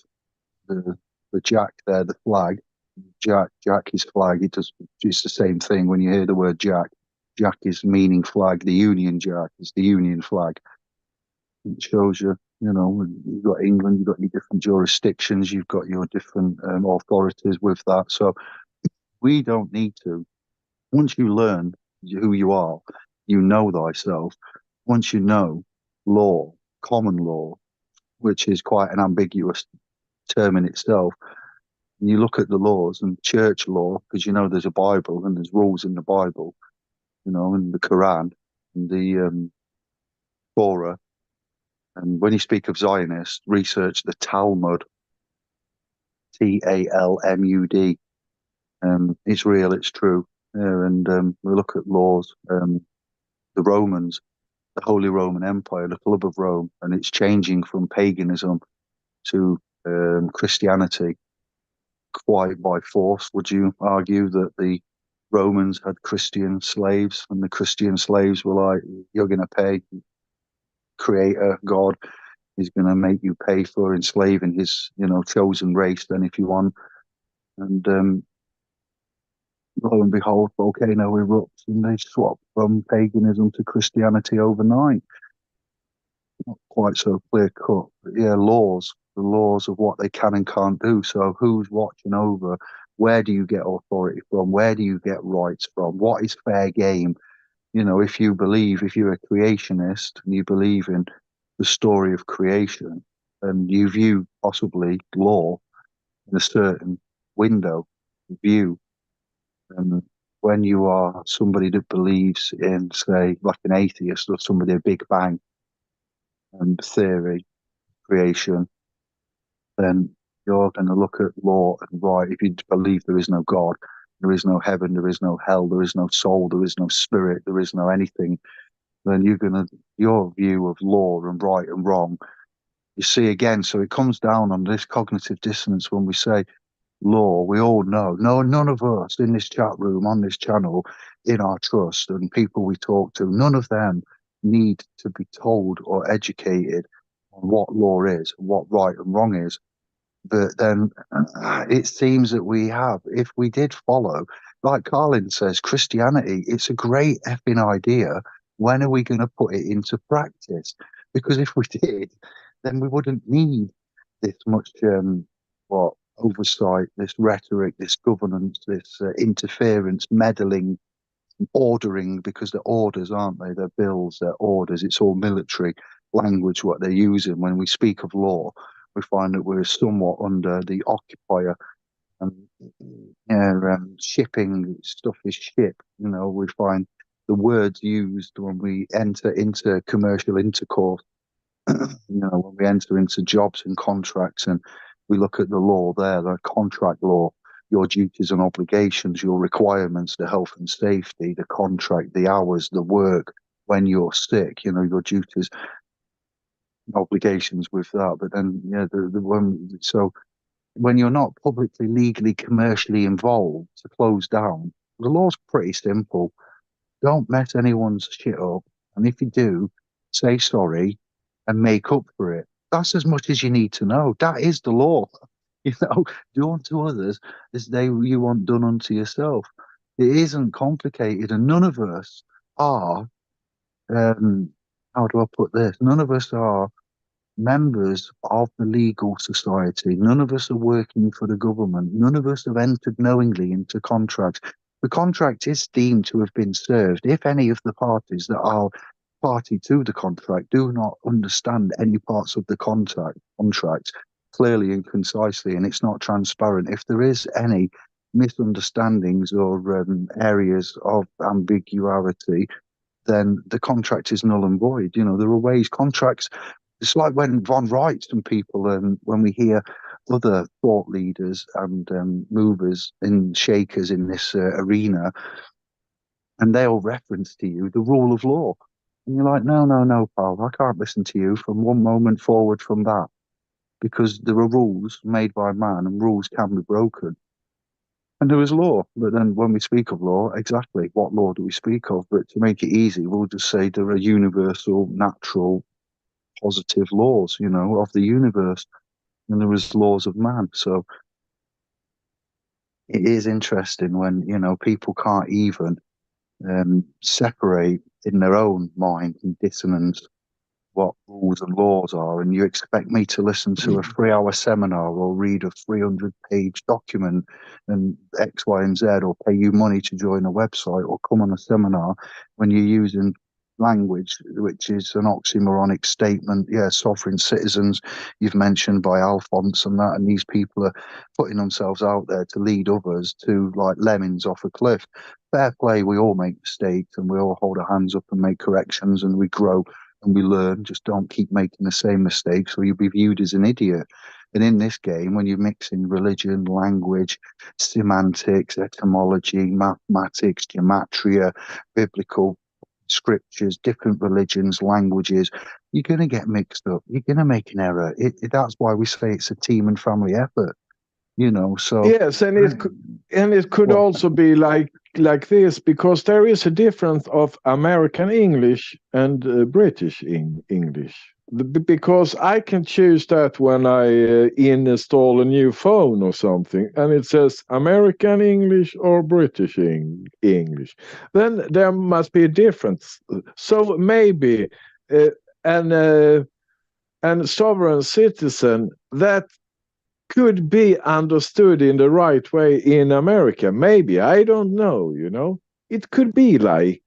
D: the Jack there, the flag. Jack is flag. It's the same thing when you hear the word Jack. Jack is meaning flag. The Union Jack is the Union flag. It shows you, you've got England, you've got your different jurisdictions, you've got your different authorities with that. So we don't need to. Once you learn who you are, you know thyself. Once you know law, common law, which is quite an ambiguous term in itself, and you look at the laws and church law, because there's a Bible and there's rules in the Bible, and the Quran and the Torah. And when you speak of Zionists, research the Talmud, Talmud. It's real, it's true. And we look at laws, the Romans, the Holy Roman Empire, the Club of Rome, and it's changing from paganism to Christianity quite by force. Would you argue that the Romans had Christian slaves and the Christian slaves were like, you're going to pay, creator, God is going to make you pay for enslaving his, chosen race then if you want. And lo and behold, volcano erupts and they swap from paganism to Christianity overnight. Not quite so clear cut, but yeah, the laws of what they can and can't do. So who's watching over? Where do you get authority from? Where do you get rights from? What is fair game? If you're a creationist and you believe in the story of creation and you view possibly law in a certain window view, and when you are somebody that believes in, say, like an atheist or somebody, a Big Bang theory, creation, then you're going to look at law and right. If you believe there is no God, there is no heaven, there is no hell, there is no soul, there is no spirit, there is no anything, then your view of law and right and wrong, you see again. So it comes down on this cognitive dissonance when we say law. We all know, no, none of us in this chat room, on this channel, in our trust, and people we talk to, none of them need to be told or educated on what law is, what right and wrong is. But then it seems that we have, if we did follow, like Carlin says, Christianity, it's a great effing idea. When are we going to put it into practice? Because if we did, then we wouldn't need this much, oversight, this rhetoric, this governance, this interference, meddling, ordering, because they're orders, aren't they? They're bills, they're orders. It's all military language, what they're using. When we speak of law, we find that we're somewhat under the occupier. Shipping stuff is ship. We find the words used when we enter into commercial intercourse, when we enter into jobs and contracts, and we look at the law there, the contract law, your duties and obligations, your requirements, the health and safety, the contract, the hours, the work, when you're sick, your duties, obligations with that. But then, the one, so when you're not publicly, legally, commercially involved to close down, the law's pretty simple. Don't mess anyone's shit up. And if you do, say sorry and make up for it. That's as much as you need to know. That is the law. Do unto others as you want done unto yourself. It isn't complicated, and none of us are. How do I put this? None of us are members of the legal society. None of us are working for the government. None of us have entered knowingly into contracts. The contract is deemed to have been served if any of the parties that are party to the contract do not understand any parts of the contract clearly and concisely, and it's not transparent. If there is any misunderstandings or areas of ambiguity, then the contract is null and void. You know, there are ways contracts. It's like when Von writes and people, when we hear other thought leaders and movers and shakers in this arena, and they'll reference to you the rule of law. And you're like, no, no, no, pal, I can't listen to you from one moment forward from that, because there are rules made by man and rules can be broken. And there is law. But then when we speak of law, exactly what law do we speak of? But to make it easy, we'll just say there are universal, natural, positive laws, you know, of the universe. And there is laws of man. So it is interesting when, you know, people can't even separate in their own mind and dissonance what rules and laws are, and you expect me to listen to a 3-hour seminar or read a 300-page document and X, Y, and Z, or pay you money to join a website or come on a seminar when you're using language which is an oxymoronic statement. Yeah, sovereign citizens, you've mentioned by Alphonse and that, and these people are putting themselves out there to lead others to like lemmings off a cliff. Fair play, we all make mistakes and we all hold our hands up and make corrections and we grow and we learn. Just don't keep making the same mistakes or you'll be viewed as an idiot. And in this game, when you're mixing religion, language, semantics, etymology, mathematics, gematria, biblical scriptures, different religions, languages, you're going to get mixed up. You're going to make an error. That's why we say it's a team and family effort, you know. So
C: yes, and it could
D: well,
C: also be like this, because there is a difference of American English and British English. Because I can choose that when I install a new phone or something, and it says American English or British English. Then there must be a difference. So maybe uh, an sovereign citizen that could be understood in the right way in America. Maybe, I don't know, you know. It could be like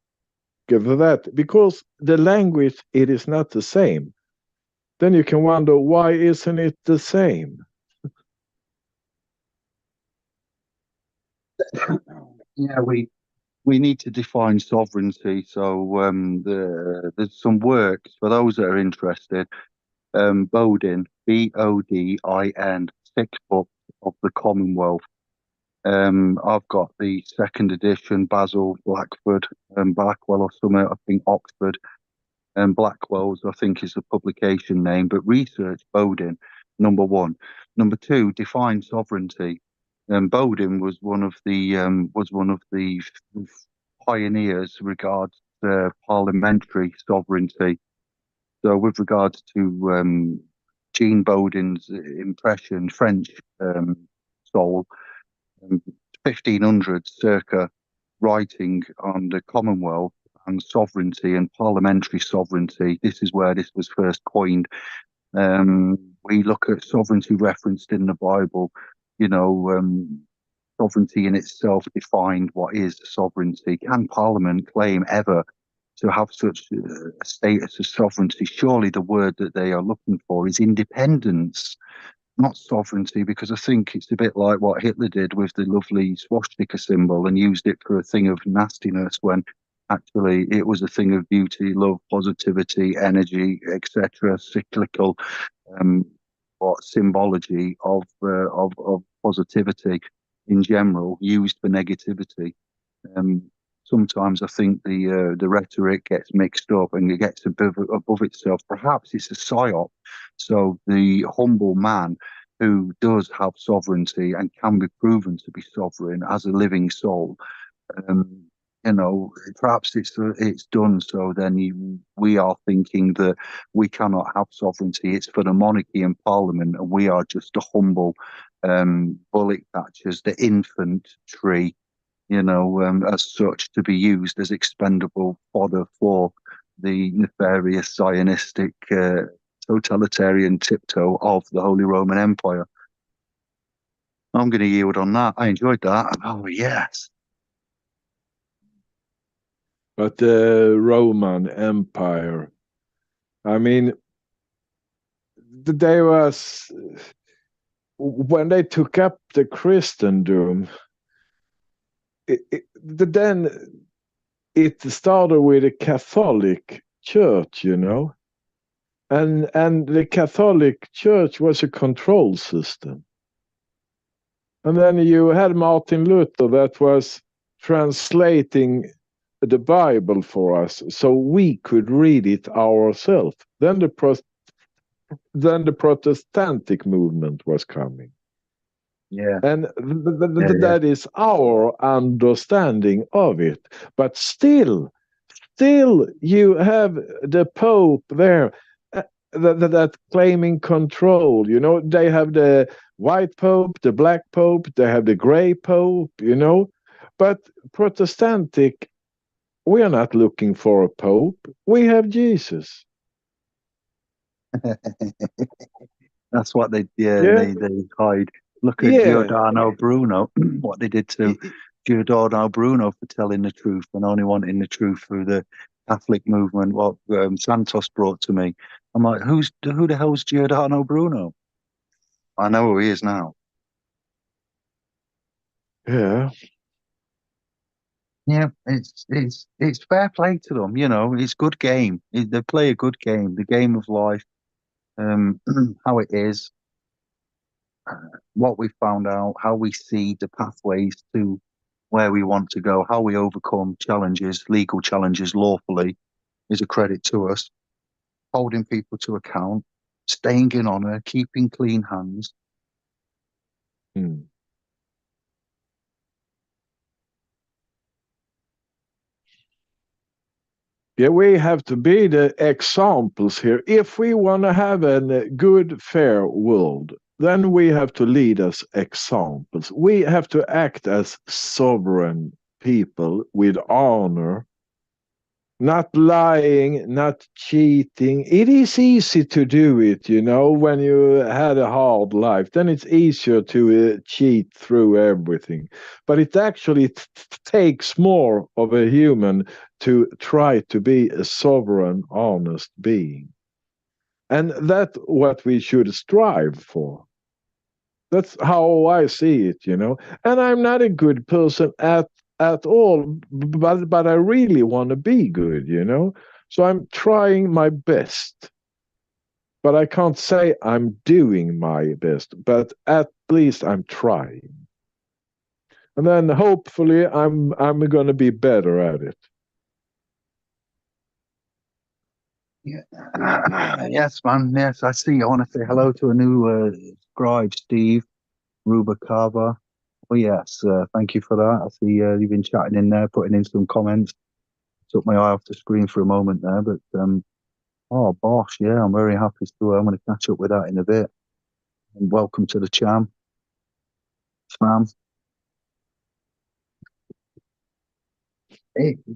C: that, because the language, it is not the same. Then you can wonder, why isn't it the same?
D: yeah, we need to define sovereignty. So there's some work for those that are interested. Bodin, Bodin, Six Books of the Commonwealth. I've got the second edition, Basil Blackford, Blackwell or somewhere, I think Oxford, and Blackwell's, I think, is the publication name. But research Bodin, number one. Number two, define sovereignty. Bodin was one of the pioneers regards parliamentary sovereignty. So, with regards to Jean Bodin's impression, French soul, 1500 circa, writing on the Commonwealth and sovereignty and parliamentary sovereignty. This is where this was first coined. We look at sovereignty referenced in the Bible. You know, sovereignty in itself defined what is sovereignty. Can Parliament claim ever to have such a status of sovereignty? Surely the word that they are looking for is independence, not sovereignty, because I think it's a bit like what Hitler did with the lovely swastika symbol and used it for a thing of nastiness when actually it was a thing of beauty, love, positivity, energy, etc., cyclical what symbology of positivity in general used for negativity. Um, Sometimes I think the rhetoric gets mixed up and it gets above itself. Perhaps it's a psyop. So the humble man who does have sovereignty and can be proven to be sovereign as a living soul, um, you know, perhaps it's done. So then we are thinking that we cannot have sovereignty. It's for the monarchy and parliament, and we are just a humble bullock catchers, the infantry as such, to be used as expendable fodder for the nefarious Zionistic totalitarian tiptoe of the Holy Roman Empire. I'm going to yield on that. I enjoyed that. Oh, yes.
C: But the Roman Empire, I mean, they was, when they took up the Christendom, then it started with a Catholic church, and the Catholic Church was a control system. And then you had Martin Luther that was translating the Bible for us so we could read it ourselves. Then the Protestantic movement was coming.
D: Yeah.
C: And that is our understanding of it. But still you have the Pope there that claiming control. They have the white Pope, the black Pope, they have the gray Pope, But Protestantic, we are not looking for a Pope. We have Jesus.
D: That's what they hide. Look at Giordano Bruno, what they did to Giordano Bruno for telling the truth and only wanting the truth through the Catholic movement. What Santos brought to me. I'm like, who the hell's Giordano Bruno? I know who he is now.
C: Yeah.
D: Yeah, it's fair play to them. It's good game. They play a good game, the game of life. How it is, what we found out, how we see the pathways to where we want to go, how we overcome challenges, legal challenges lawfully, is a credit to us. Holding people to account, staying in honor, keeping clean hands.
C: Yeah, we have to be the examples here. If we want to have a good, fair world, then we have to lead as examples. We have to act as sovereign people with honor, not lying, not cheating. It is easy to do it, when you had a hard life. Then it's easier to cheat through everything. But it actually takes more of a human to try to be a sovereign, honest being. And that's what we should strive for. That's how I see it, And I'm not a good person at all, but I really want to be good, So I'm trying my best. But I can't say I'm doing my best, but at least I'm trying. And then hopefully I'm going to be better at it.
D: Yeah. Yes, man. Yes, I see. I want to say hello to a new scribe, Steve Rubacava. Oh, yes. Thank you for that. I see you've been chatting in there, putting in some comments. Took my eye off the screen for a moment there, but oh, bosh, yeah, I'm very happy to. I'm going to catch up with that in a bit. And welcome to the cham.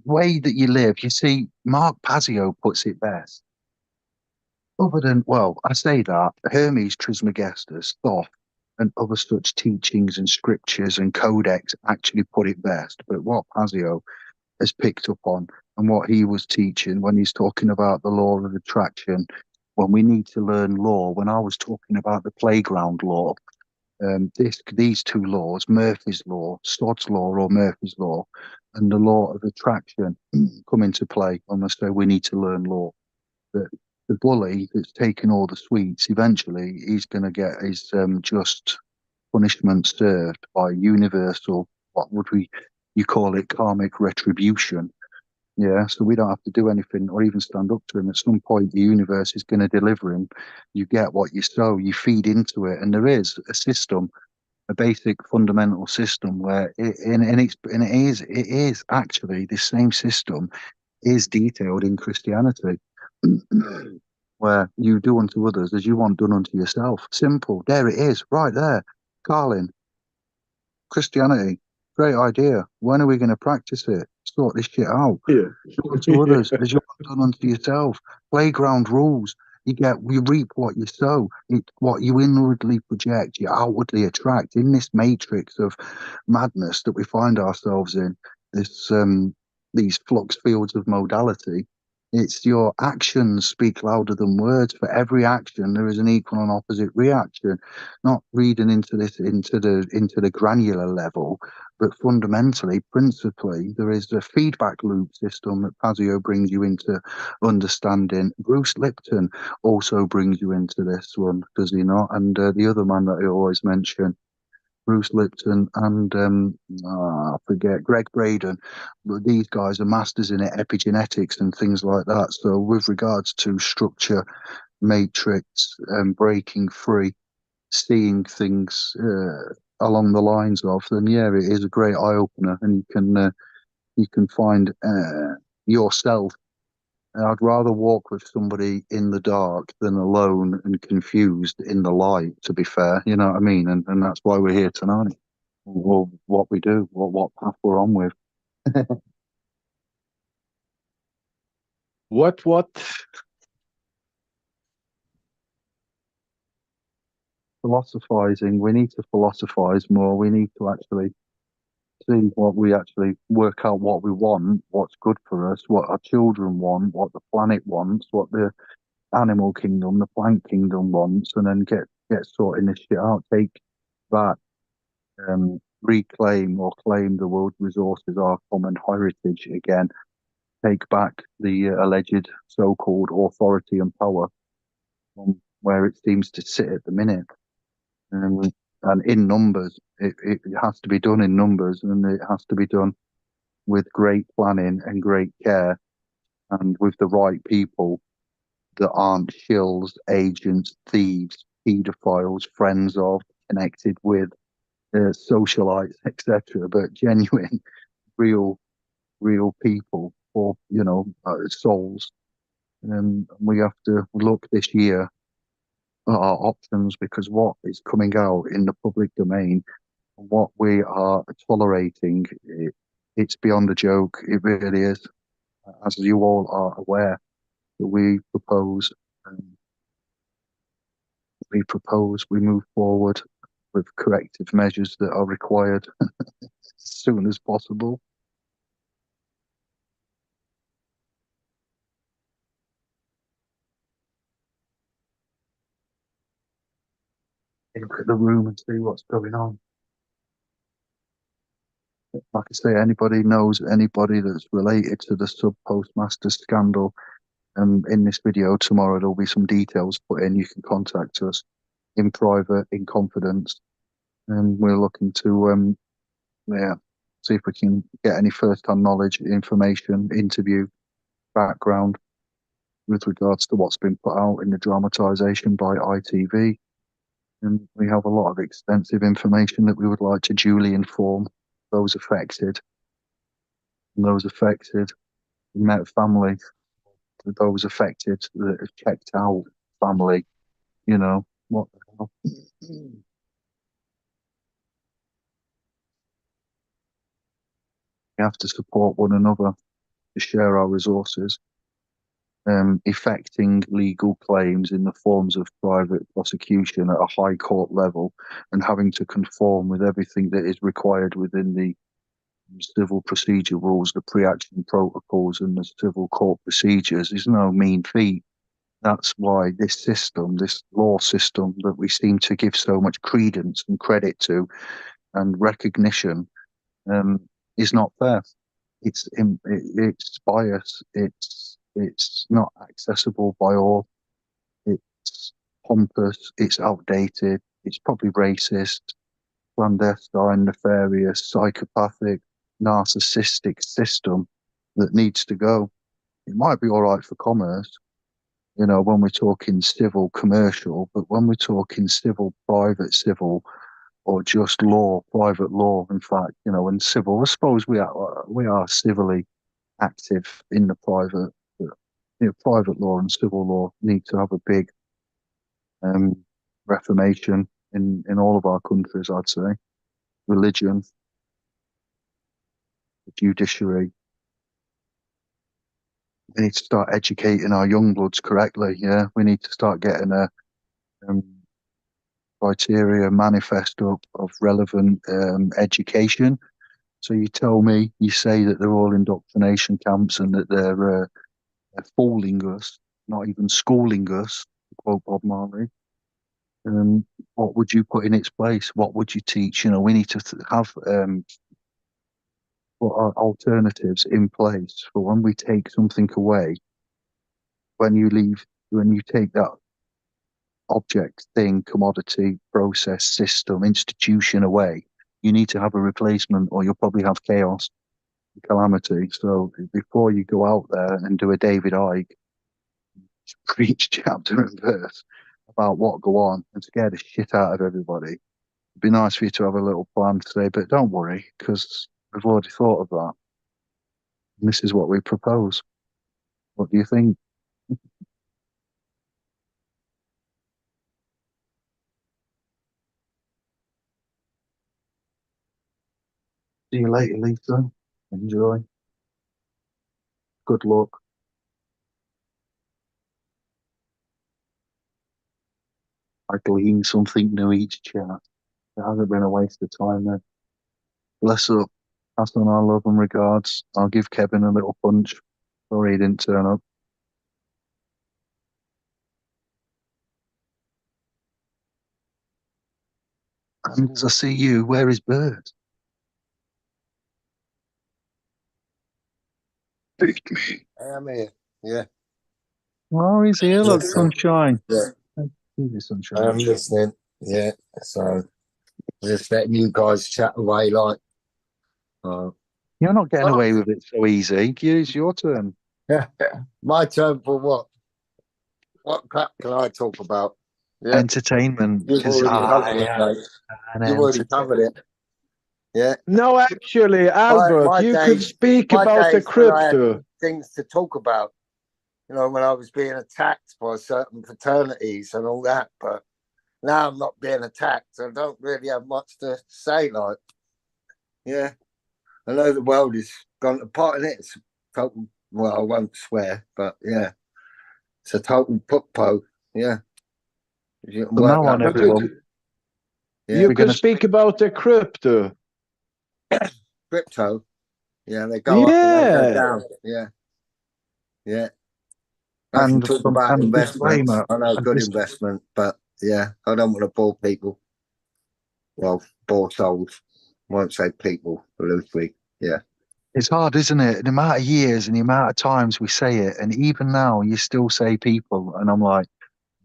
D: Way that you live. You see, Mark Pazio puts it best. Other than, well, I say that Hermes Trismegistus, Thoth, and other such teachings and scriptures and codex actually put it best. But what Pazio has picked up on and what he was teaching when he's talking about the law of attraction, when we need to learn law, when I was talking about the playground law, these two laws, Murphy's law, Sod's law or Murphy's law, and the law of attraction come into play when I say we need to learn law. That the bully that's taking all the sweets, eventually he's going to get his just punishment served by universal, what would you call it, karmic retribution. Yeah, so we don't have to do anything or even stand up to him. At some point, the universe is going to deliver him. You get what you sow, you feed into it, and there is a system, a basic fundamental system where it is actually the same system is detailed in Christianity, where you do unto others as you want done unto yourself. Simple. There it is, right there. Carlin, Christianity, great idea. When are we going to practice it? Sort this shit out.
C: Yeah.
D: Show it to others as you have done unto yourself. Playground rules. You reap what you sow. What you inwardly project, you outwardly attract. In this matrix of madness that we find ourselves in, these flux fields of modality, it's your actions speak louder than words. For every action, there is an equal and opposite reaction. Not reading into the granular level, but fundamentally, principally, there is a feedback loop system that Pazio brings you into understanding. Bruce Lipton also brings you into this one, does he not? And the other man that I always mention, Bruce Lipton and I forget, Greg Braden. These guys are masters in it, epigenetics and things like that. So with regards to structure, matrix, breaking free, seeing things along the lines of, then yeah, it is a great eye opener, and you can find yourself. I'd rather walk with somebody in the dark than alone and confused in the light, to be fair. You know what I mean? And that's why we're here tonight. Well, what we do, what path we're on with.
C: What?
D: Philosophizing. We need to philosophize more. We need to actually see what we actually work out what we want, what's good for us, what our children want, what the planet wants, what the animal kingdom, the plant kingdom wants, and then get sorting this shit out. Take that, reclaim or claim the world resources, our common heritage again. Take back the alleged so-called authority and power from where it seems to sit at the minute. And in numbers, it has to be done in numbers, and it has to be done with great planning and great care, and with the right people that aren't shills, agents, thieves, paedophiles, friends of, connected with, socialites, etc., but genuine, real people, or souls. And we have to look this year at our options, because what is coming out in the public domain, what we are tolerating, it's beyond a joke. It really is. As you all are aware, that we move forward with corrective measures that are required as soon as possible. Look at the room and see what's going on. Like I say, anybody knows anybody that's related to the sub-postmasters scandal, in this video tomorrow there'll be some details put in. You can contact us in private, in confidence, and we're looking to see if we can get any first-hand knowledge, information, interview, background with regards to what's been put out in the dramatisation by ITV. And we have a lot of extensive information that we would like to duly inform those affected. And those affected, we met family, those affected that have checked out family, what the hell. We have to support one another to share our resources. Effecting legal claims in the forms of private prosecution at a high court level, and having to conform with everything that is required within the civil procedure rules, the pre-action protocols, and the civil court procedures is no mean feat. That's why this system, this law system that we seem to give so much credence and credit to and recognition, is not fair. It's biased. It's not accessible by all. It's pompous. It's outdated. It's probably racist, clandestine, nefarious, psychopathic, narcissistic system that needs to go. It might be all right for commerce, when we're talking civil, commercial, but when we're talking civil, private, civil, or just law, private law, in fact, and civil, I suppose we are civilly active in the private. Private law and civil law need to have a big reformation in all of our countries, I'd say. Religion, the judiciary. We need to start educating our young bloods correctly. Yeah, we need to start getting a criteria manifesto of relevant education. So you tell me, you say that they're all indoctrination camps and that they're fooling us, not even schooling us, to quote Bob Marley. What would you put in its place? What would you teach? You know, we need to have what are alternatives in place for when we take something away. When you take that object, thing, commodity, process, system, institution away, you need to have a replacement, or you'll probably have chaos, calamity. So before you go out there and do a David Icke, preach chapter and verse about what go on and scare the shit out of everybody, it'd be nice for you to have a little plan today, but don't worry, because we've already thought of that. And this is what we propose. What do you think? See you later, Lisa. Enjoy. Good luck. I glean something new each chat. It hasn't been a waste of time then. Bless up. Pass on our love and regards. I'll give Kevin a little punch. Sorry he didn't turn up. And as I see you, where is Bert? Pick me.
A: I am here. Yeah.
D: Oh, he's here. Look,
A: Listen.
D: sunshine.
A: Yeah.
D: Easy,
A: I
D: sunshine.
A: am listening. Yeah. So just letting you guys chat away like.
D: You're not getting
A: Oh.
D: away with it so easy. It's your turn.
A: Yeah. My turn for what? What crap can I talk about? Yeah.
D: Entertainment.
A: You've already covered it, mate. You've already covered it. Yeah.
C: No, actually, Albert,
A: my
C: you
A: days-
C: could speak
A: my
C: about the
A: days when I had
C: crypto.
A: things to talk about. You know, when I was being attacked by certain fraternities and all that, but now I'm not being attacked. I don't really have much to say. Like, yeah, I know the world has gone apart in it. It's total. Well, I won't swear, but yeah, it's a total put-po. Yeah. You can
D: From
A: work
D: now on,
A: that
C: But
A: out.
D: everyone,
A: Yeah.
C: you
D: we're
C: could
D: gonna
C: speak about the crypto.
A: Crypto. Yeah, they go up and they go
C: Yeah.
A: down. Yeah. Yeah. I can
D: and
A: talk about
D: and
A: investments.
D: disclaimer.
A: I know
D: And
A: good investment, but yeah, I don't want to bore people. Well, bore souls. Won't say people loosely. Yeah.
D: It's hard, isn't it? The amount of years and the amount of times we say it, and even now you still say people, and I'm like,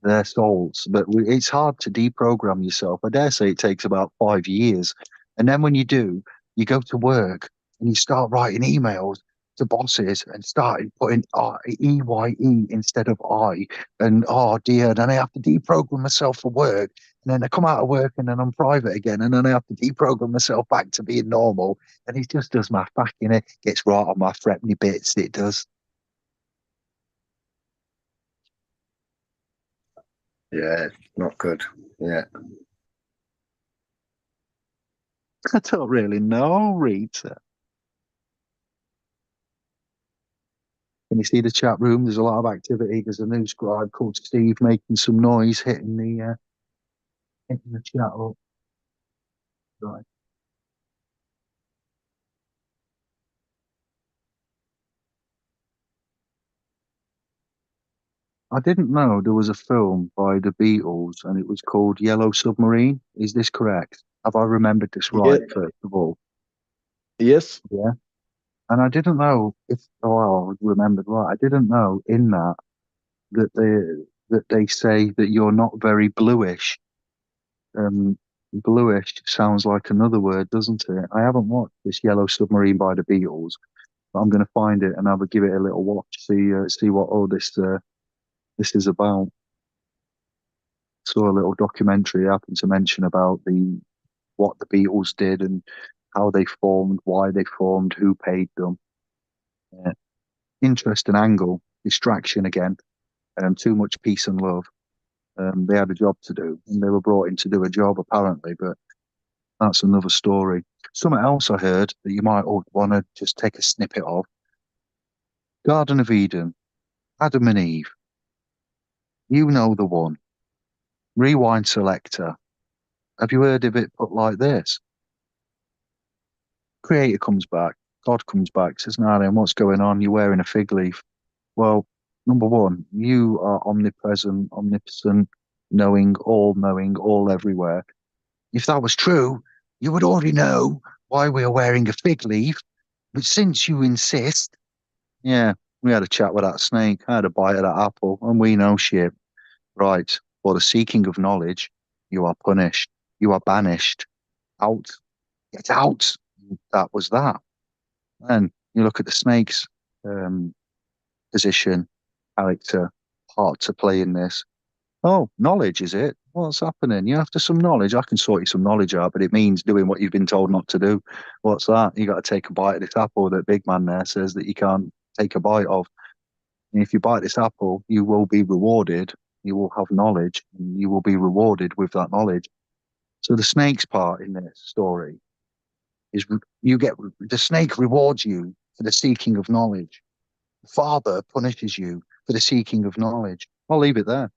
D: they're souls. But it's hard to deprogram yourself. I dare say it takes about 5 years, and then when you do, you go to work and you start writing emails to bosses and start putting EYE instead of I, and oh dear, then I have to deprogram myself for work, and then I come out of work and then I'm private again, and then I have to deprogram myself back to being normal, and it just does my back in it, gets right on my threatening bits. It does.
A: Yeah, not good. Yeah.
D: I don't really know, Rita. Can you see the chat room? There's a lot of activity. There's a new scribe called Steve making some noise, hitting the chat up. Right. I didn't know there was a film by the Beatles and it was called Yellow Submarine. Is this correct? Have I remembered this
C: Yeah.
D: right, first of all?
C: Yes.
D: Yeah. And I didn't know I remembered right. I didn't know in that they say that you're not very bluish. Bluish sounds like another word, doesn't it? I haven't watched this Yellow Submarine by the Beatles, but I'm going to find it and give it a little watch, see what all this is about. Saw a little documentary I happened to mention about what the Beatles did and how they formed, why they formed, who paid them. Interesting angle, distraction again, too much peace and love. They had a job to do, and they were brought in to do a job apparently, but That's another story. Something else I heard that you might want to just take a snippet of. Garden of Eden, Adam and Eve. You know the one. Rewind selector. Have you heard of it put like this? Creator comes back. God comes back, says, "Now then, what's going on? You're wearing a fig leaf." Well, number one, you are omnipresent, omnipotent, knowing, all everywhere. If that was true, you would already know why we are wearing a fig leaf. But since you insist, yeah, we had a chat with that snake. I had a bite of that apple, and we know shit. Right. For the seeking of knowledge, you are punished. You are banished. Out. Get out. That was that. And you look at the snake's position, character, part to play in this. Oh, knowledge, is it? What's happening? You're after some knowledge. I can sort you some knowledge out, but it means doing what you've been told not to do. What's that? You got to take a bite of this apple that big man there says that you can't take a bite of. And if you bite this apple, you will be rewarded. You will have knowledge, and you will be rewarded with that knowledge. So the snake's part in this story is you get the snake rewards you for the seeking of knowledge. The father punishes you for the seeking of knowledge. I'll leave it there.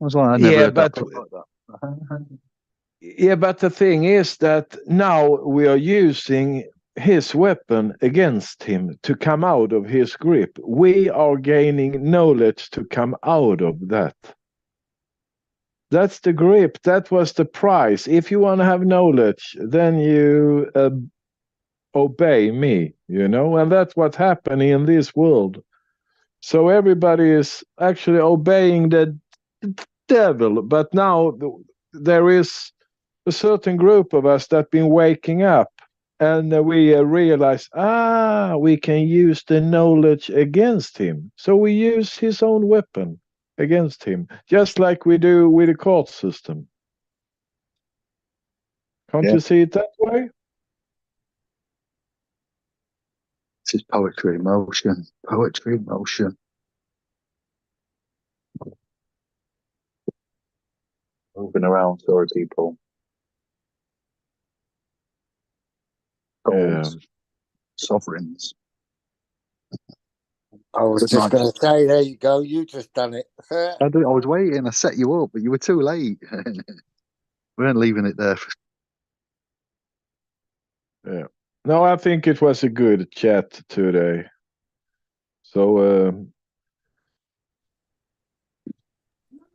D: I was like, I never
C: Yeah,
D: heard that
C: but
D: put like that.
C: yeah, but the thing is that now we are using his weapon against him to come out of his grip. We are gaining knowledge to come out of that. That's the grip. That was the price. If you want to have knowledge, then you obey me, and that's what happened in this world. So everybody is actually obeying the devil, but now there is a certain group of us that been waking up, and we realize, we can use the knowledge against him. So we use his own weapon against him, just like we do with the court system. Can't
D: Yeah.
C: you see it that way?
D: This is poetry in motion. Poetry in motion. Moving around, sorry, people. Goals. Sovereigns.
A: I was
D: Good
A: just
D: night.
A: going to say, there you go. You just done it.
D: I was waiting. I set you up, but you were too late. We weren't leaving it there.
C: Yeah. No, I think it was a good chat today. So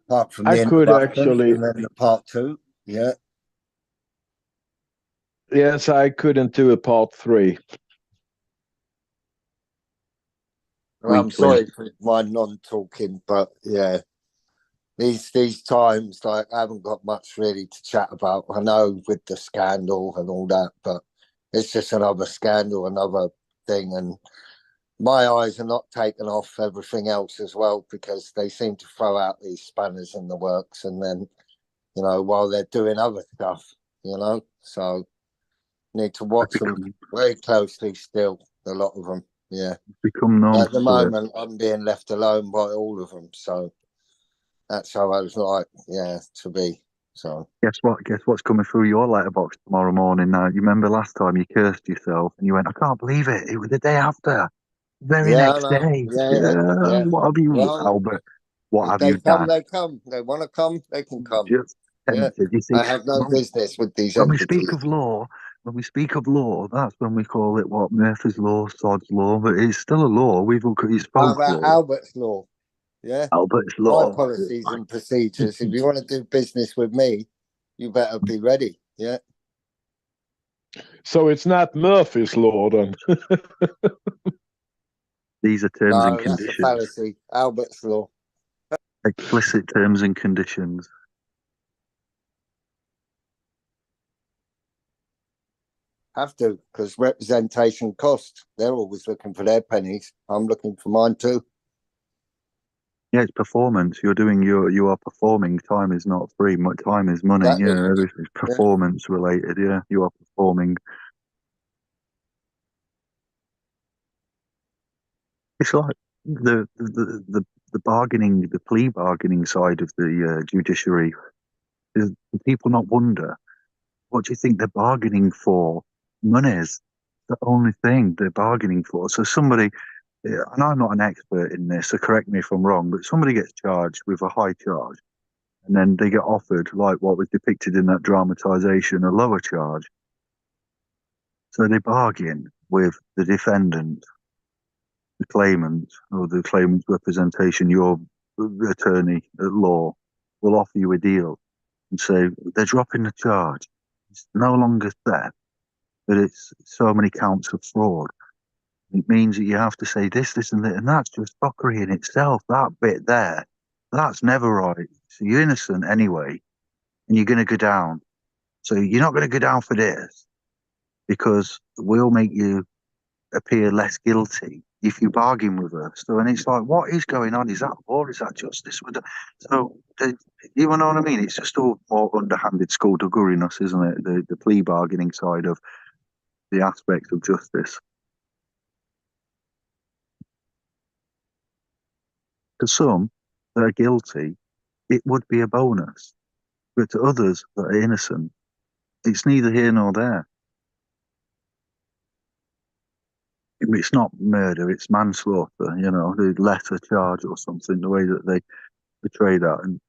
A: Apart from
C: I
A: the
C: could
A: introduction
C: actually,
A: and then the part two. Yeah.
C: yes, I couldn't do a part 3.
A: Well, I'm
D: Weekly.
A: sorry for my non-talking, but yeah, these times, like, I haven't got much really to chat about. I know with the scandal and all that, but it's just another scandal, another thing, and my eyes are not taken off everything else as well, because they seem to throw out these spanners in the works, and then, while they're doing other stuff, so need to watch them very closely still, a lot of them. Yeah.
D: Become known
A: At the
D: for it.
A: moment, I'm being left alone by all of them, so that's how I was like, to be. So
D: Guess what? Guess what's coming through your letterbox tomorrow morning now? You remember last time you cursed yourself and you went, "I can't believe it. It was the day after. The very
A: yeah, I
D: next
A: know.
D: day."
A: Yeah.
D: What have you,
A: Well,
D: Albert? What
A: if
D: have
A: they
D: you
A: come,
D: done?
A: they come. They want to come, they can come.
D: Just
A: Yeah,
D: tempted. You see,
A: I have no business with these
D: when we speak
A: entities.
D: of law, that's when we call it what, Murphy's law, Sod's law, but it's still a law. It's
A: How
D: folk
A: about
D: law.
A: Albert's law? Yeah,
D: Albert's
A: my
D: law.
A: policies and procedures. If you want to do business with me, you better be ready. Yeah.
C: So it's not Murphy's law then.
D: These are terms and
A: No, that's a
D: conditions.
A: fallacy. Albert's law.
D: Explicit terms and conditions.
A: Have to, because representation costs. They're always looking for their pennies. I'm looking for mine too.
D: Yeah, it's performance. You are performing. Time is not free. Time is money.
A: Exactly.
D: Yeah, everything's performance related. Yeah, you are performing. It's like the bargaining, the plea bargaining side of the judiciary. Is people not wonder What do you think they're bargaining for? Money's the only thing they're bargaining for. So somebody, and I'm not an expert in this, so correct me if I'm wrong, but somebody gets charged with a high charge, and then they get offered, like what was depicted in that dramatization, a lower charge. So they bargain with the defendant, the claimant, or the claimant's representation, your attorney at law will offer you a deal and say they're dropping the charge. It's no longer theft, but it's so many counts of fraud. It means that you have to say this, and that, and that's just fuckery in itself. That bit there, that's never right. So you're innocent anyway, and you're going to go down. So you're not going to go down for this because we'll make you appear less guilty if you bargain with us. So, and it's like, what is going on? Is that law? Is that justice? So, you know what I mean? It's just all more underhanded skullduggery-ness, isn't it? The plea bargaining side of the aspects of justice. To some that are guilty, it would be a bonus. But to others that are innocent, it's neither here nor there. It's not murder, it's manslaughter, the lesser charge or something, the way that they portray that. And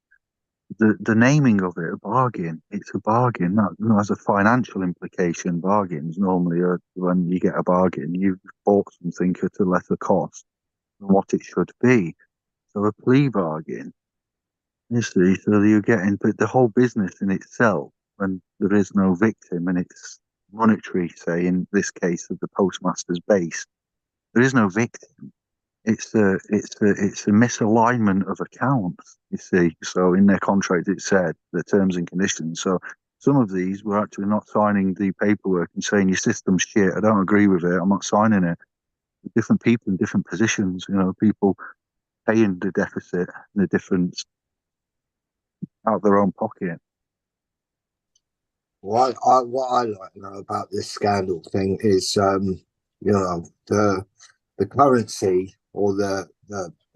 D: the naming of it, a bargain, it's a bargain. That has a financial implication. Bargains normally are when you get a bargain, you've bought something at a lesser cost than what it should be. So a plea bargain, you see, so you're getting the whole business in itself when there is no victim and it's monetary, say in this case of the postmaster's base, there is no victim. It's a misalignment of accounts, you see. So in their contract it said the terms and conditions. So some of these were actually not signing the paperwork and saying your system's shit. I don't agree with it. I'm not signing it. Different people in different positions, people paying the deficit and the difference out of their own pocket.
A: What I like to know about this scandal thing is, the currency or the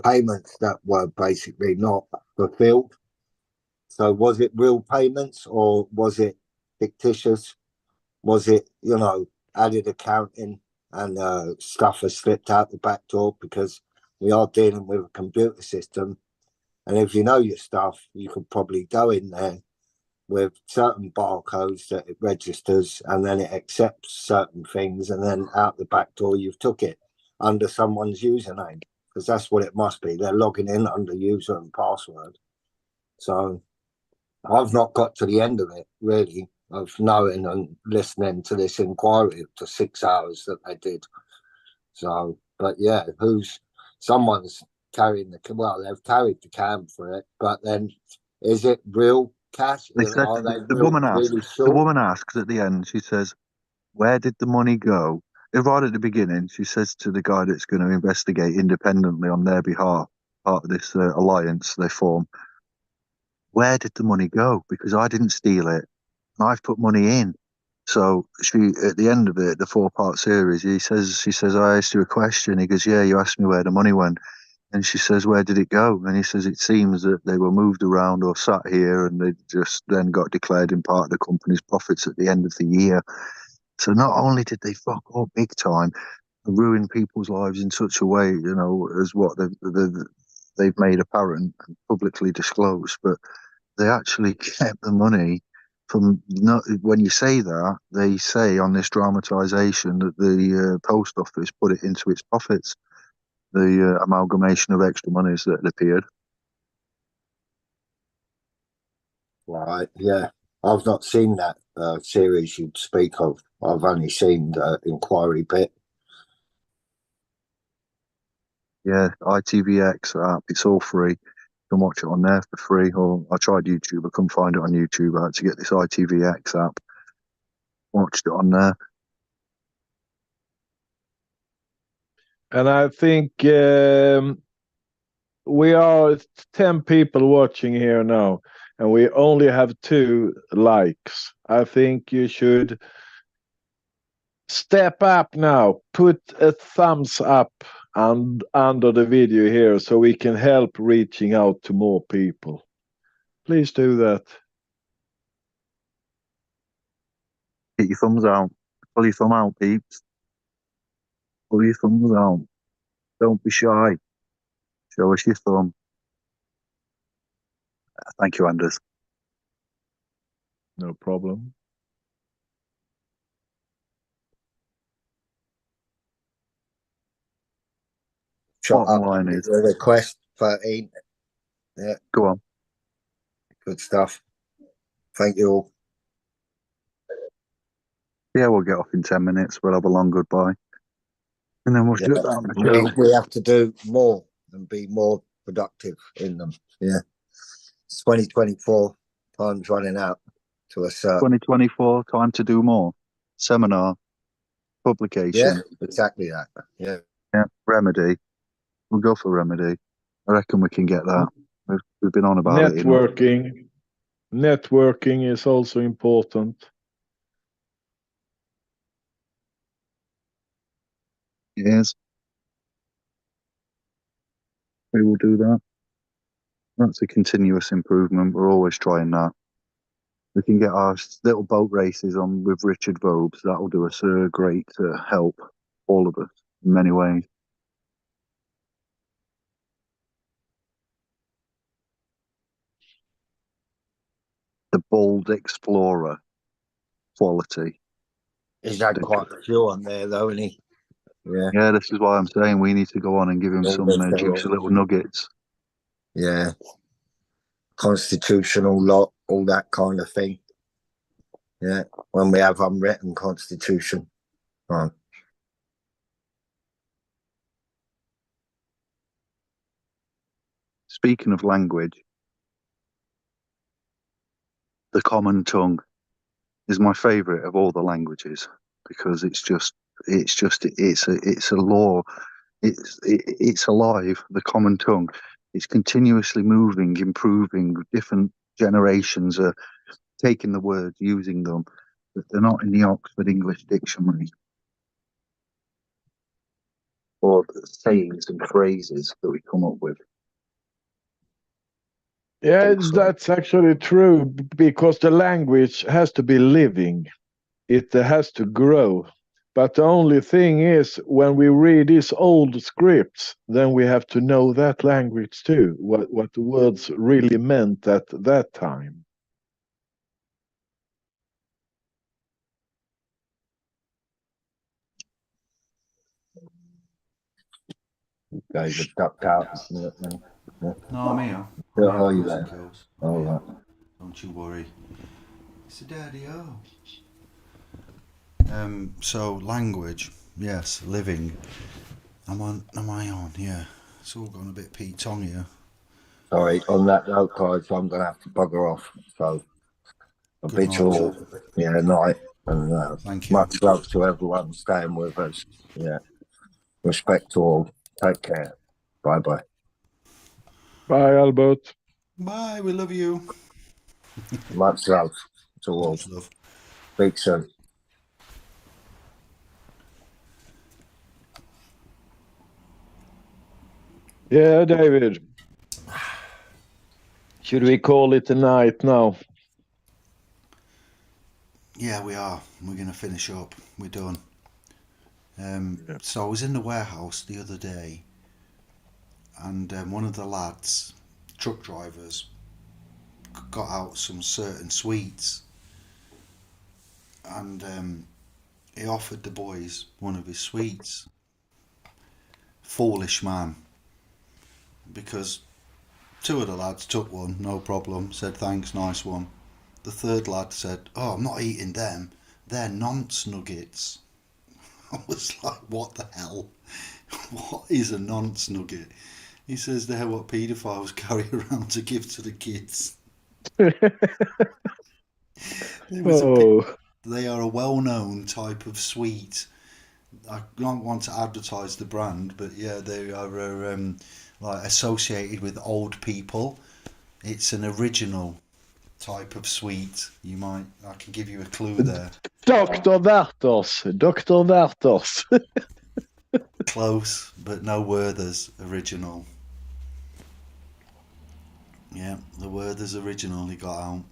A: payments that were basically not fulfilled. So was it real payments or was it fictitious? Was it, added accounting and stuff has slipped out the back door? Because we are dealing with a computer system. And if you know your stuff, you could probably go in there with certain barcodes that it registers and then it accepts certain things. And then out the back door, you've took it under someone's username, because that's what it must be. They're logging in under user and password. So I've not got to the end of it, really, of knowing and listening to this inquiry to 6 hours that they did. So, but yeah, someone's carrying they've carried the cam for it, but then is it real cash?
D: They said the woman asks at the end, she says, where did the money go? Right at the beginning, she says to the guy that's going to investigate independently on their behalf, part of this alliance they form, where did the money go? Because I didn't steal it. And I've put money in. So she, at the end of it, the 4-part series, she says, I asked you a question. He goes, yeah, you asked me where the money went. And she says, where did it go? And he says, it seems that they were moved around or sat here and they just then got declared in part of the company's profits at the end of the year. So not only did they fuck up big time and ruin people's lives in such a way, as what they've made apparent and publicly disclosed, but they actually kept the money from, when you say that, they say on this dramatization that the post office put it into its profits, the amalgamation of extra monies that appeared.
A: Right, yeah. I've not seen that series you'd speak of. I've only seen the inquiry bit.
D: Yeah, ITVX app, it's all free. You can watch it on there for free. Or I tried YouTube, I couldn't find it on YouTube. I had to get this ITVX app. Watched it on there.
C: And I think we are 10 people watching here now, and we only have 2 likes. I think you should step up now. Put a thumbs up under the video here so we can help reaching out to more people. Please do that.
D: Get your thumbs out. Pull your thumb out, peeps. Pull your thumbs out. Don't be shy. Show us your thumb. Thank you, Anders.
C: No problem.
A: Shut
D: Bottom
A: up.
D: line is,
A: The request 13. Yeah,
D: go on.
A: good stuff. Thank you all.
D: Yeah, we'll get off in 10 minutes. We'll have a long goodbye. And then we'll shut down the show.
A: We have to do more and be more productive in them. Yeah. It's 2024. Time's running out to a certain.
D: 2024, time to do more. Seminar, publication.
A: Yeah, exactly that. Yeah.
D: Yeah, remedy. We'll go for remedy. I reckon we can get that. We've been on about it.
C: Networking is also important.
D: Yes. We will do that. That's a continuous improvement. We're always trying that. We can get our little boat races on with Richard Vobes. That'll do us a great help, all of us, in many ways. The Bold Explorer quality.
A: He's had quite a few on there, though, isn't he? Yeah.
D: Yeah, this is why I'm saying we need to go on and give him some juicy little nuggets.
A: Yeah. Constitutional lot, all that kind of thing. Yeah. When we have unwritten constitution. Right.
D: Speaking of language, the common tongue is my favourite of all the languages because it's a law. It's alive. The common tongue. It's continuously moving, improving. Different generations are taking the words, using them, but they're not in the Oxford English Dictionary or the sayings and phrases that we come up with.
C: Yeah,
D: Also,
C: that's actually true because the language has to be living. It has to grow. But the only thing is, when we read these old scripts, then we have to know that language too, what the words really meant at that time.
A: Guys have ducked out.
B: No, I'm here.
A: Where are you then?
B: Oh,
A: Right.
B: Don't you worry. It's a daddy-o. So language, yes, living. Am I on? Yeah. It's all gone a bit Pete Tong here.
A: Sorry, on that note, guys, I'm going to have to bugger off. So, a bit all, night. And
B: Thank you.
A: much love to everyone staying with us. Yeah. Respect to all. Take care. Bye-bye.
C: Bye, Albert.
B: Bye, we love you.
A: Much love to all.
B: Much love.
A: Speak soon.
C: Yeah, David. Should we call it a night now?
B: Yeah, we are. We're going to finish up. We're done. So I was in the warehouse the other day, and one of the lads, truck drivers, got out some certain sweets, and he offered the boys one of his sweets. Foolish man, because two of the lads took one, no problem, said thanks, nice one. The third lad said, "Oh, I'm not eating them, they're nonce nuggets." I was like, what the hell? What is a nonce nugget? He says they're what paedophiles carry around to give to the kids. They are a well-known type of sweet. I don't want to advertise the brand, but yeah, they are like associated with old people. It's an original type of sweet. I can give you a clue there.
C: Dr. Werthers.
B: Close, but no Werther's original. Yeah, the Werther's original he got out.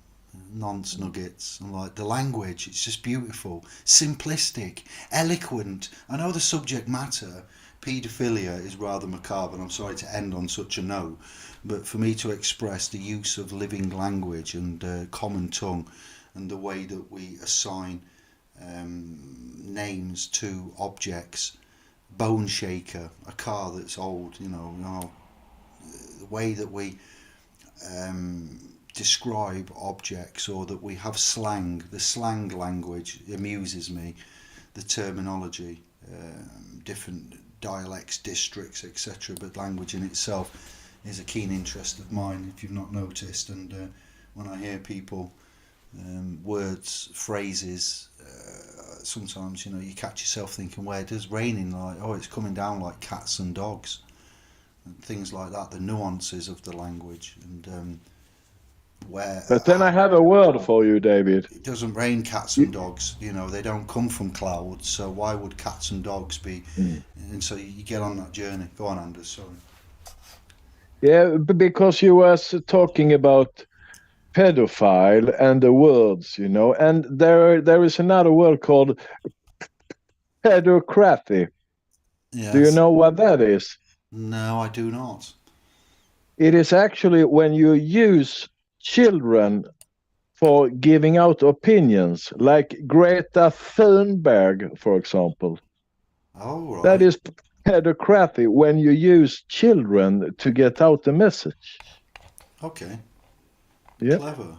B: nonce nuggets. And like the language, it's just beautiful, simplistic, eloquent. I know the subject matter, paedophilia, is rather macabre, and I'm sorry to end on such a note, but for me to express the use of living language and common tongue, and the way that we assign names to objects, bone shaker, a car that's old, the way that we describe objects, or that we have slang. The slang language amuses me, the terminology, different dialects, districts, etc. But language in itself is a keen interest of mine, if you've not noticed. And when I hear people, words, phrases, sometimes you catch yourself thinking, where does raining, like, oh, it's coming down like cats and dogs, and things like that, the nuances of the language. And where
C: But then I have a word for you, David.
B: it doesn't rain cats and dogs, they don't come from clouds, so why would cats and dogs be? And so you get on that journey. Go on, Anders, sorry.
C: Yeah, because you was talking about pedophile and the words, and there is another word called pedocracy.
B: Yes.
C: Do you know what that is?
B: No, I do not.
C: It is actually when you use children for giving out opinions, like Greta Thunberg, for example.
B: Oh, right.
C: That is pedocracy, when you use children to get out the message.
B: Okay.
C: Yeah.
B: Clever.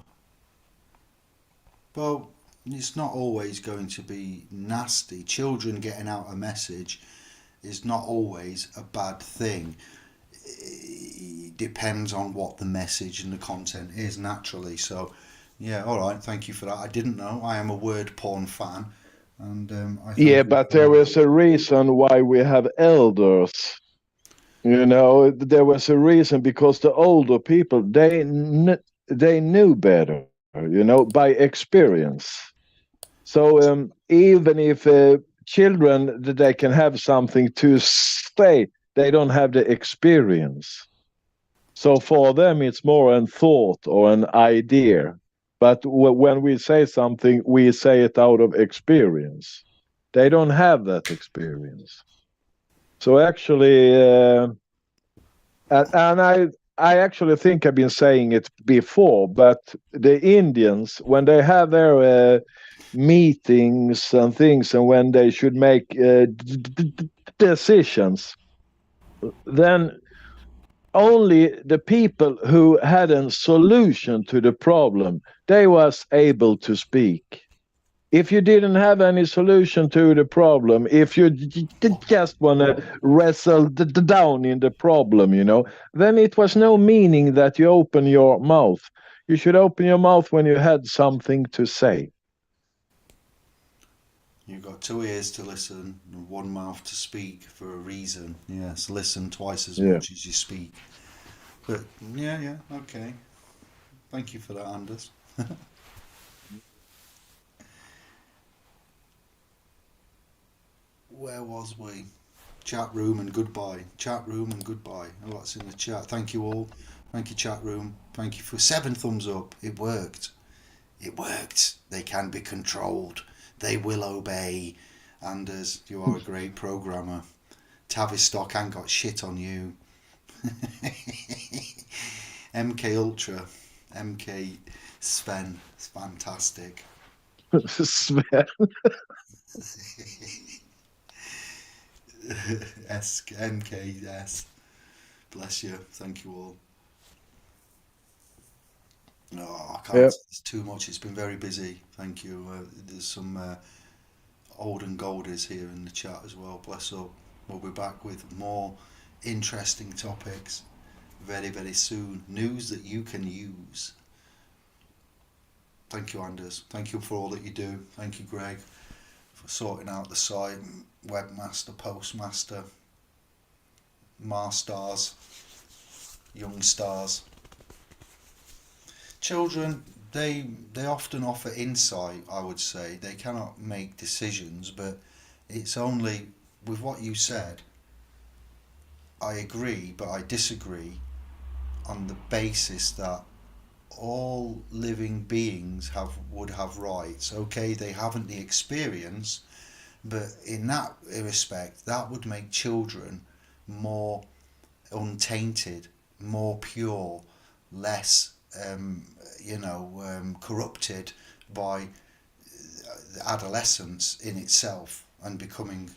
B: Well, it's not always going to be nasty. Children getting out a message is not always a bad thing. It depends on what the message and the content is, naturally. So, yeah, all right, thank you for that. I didn't know. I am a word porn fan. And I thank
C: Yeah,
B: you
C: but
B: for
C: there
B: that.
C: is a reason why we have elders. There was a reason, because the older people, they knew better, by experience. So even if children, they can have something to say, they don't have the experience. So for them, it's more a thought or an idea. But when we say something, we say it out of experience. They don't have that experience. So actually, and I actually think I've been saying it before, but the Indians, when they have their meetings and things, and when they should make decisions, then only the people who had a solution to the problem, they was able to speak. If you didn't have any solution to the problem, if you just want to wrestle down in the problem, then it was no meaning that you open your mouth. You should open your mouth when you had something to say.
B: You've got 2 ears to listen and 1 mouth to speak for a reason. Yes, listen twice as much as you speak. But yeah, okay. Thank you for that, Anders. Where was we? Chat room and goodbye. Chat room and goodbye. Oh, that's in the chat. Thank you all. Thank you, chat room. Thank you for 7 thumbs up. It worked. It worked. They can be controlled. They will obey. Anders, you are a great programmer. Tavistock ain't got shit on you. MK Ultra. MK Sven. It's fantastic.
C: Sven.
B: MKS. Bless you. Thank you all. No, I can't.
C: Yep.
B: It's too much. It's been very busy. Thank you. There's some old and goldies here in the chat as well. Bless up. We'll be back with more interesting topics very, very soon. News that you can use. Thank you, Anders. Thank you for all that you do. Thank you, Greg, for sorting out the site. Webmaster, postmaster, Marstars, young stars. Children, they often offer insight, I would say. They cannot make decisions, but it's only with what you said. I agree, but I disagree on the basis that all living beings would have rights. Okay, they haven't the experience, but in that respect, that would make children more untainted, more pure, less, corrupted by adolescence in itself and becoming,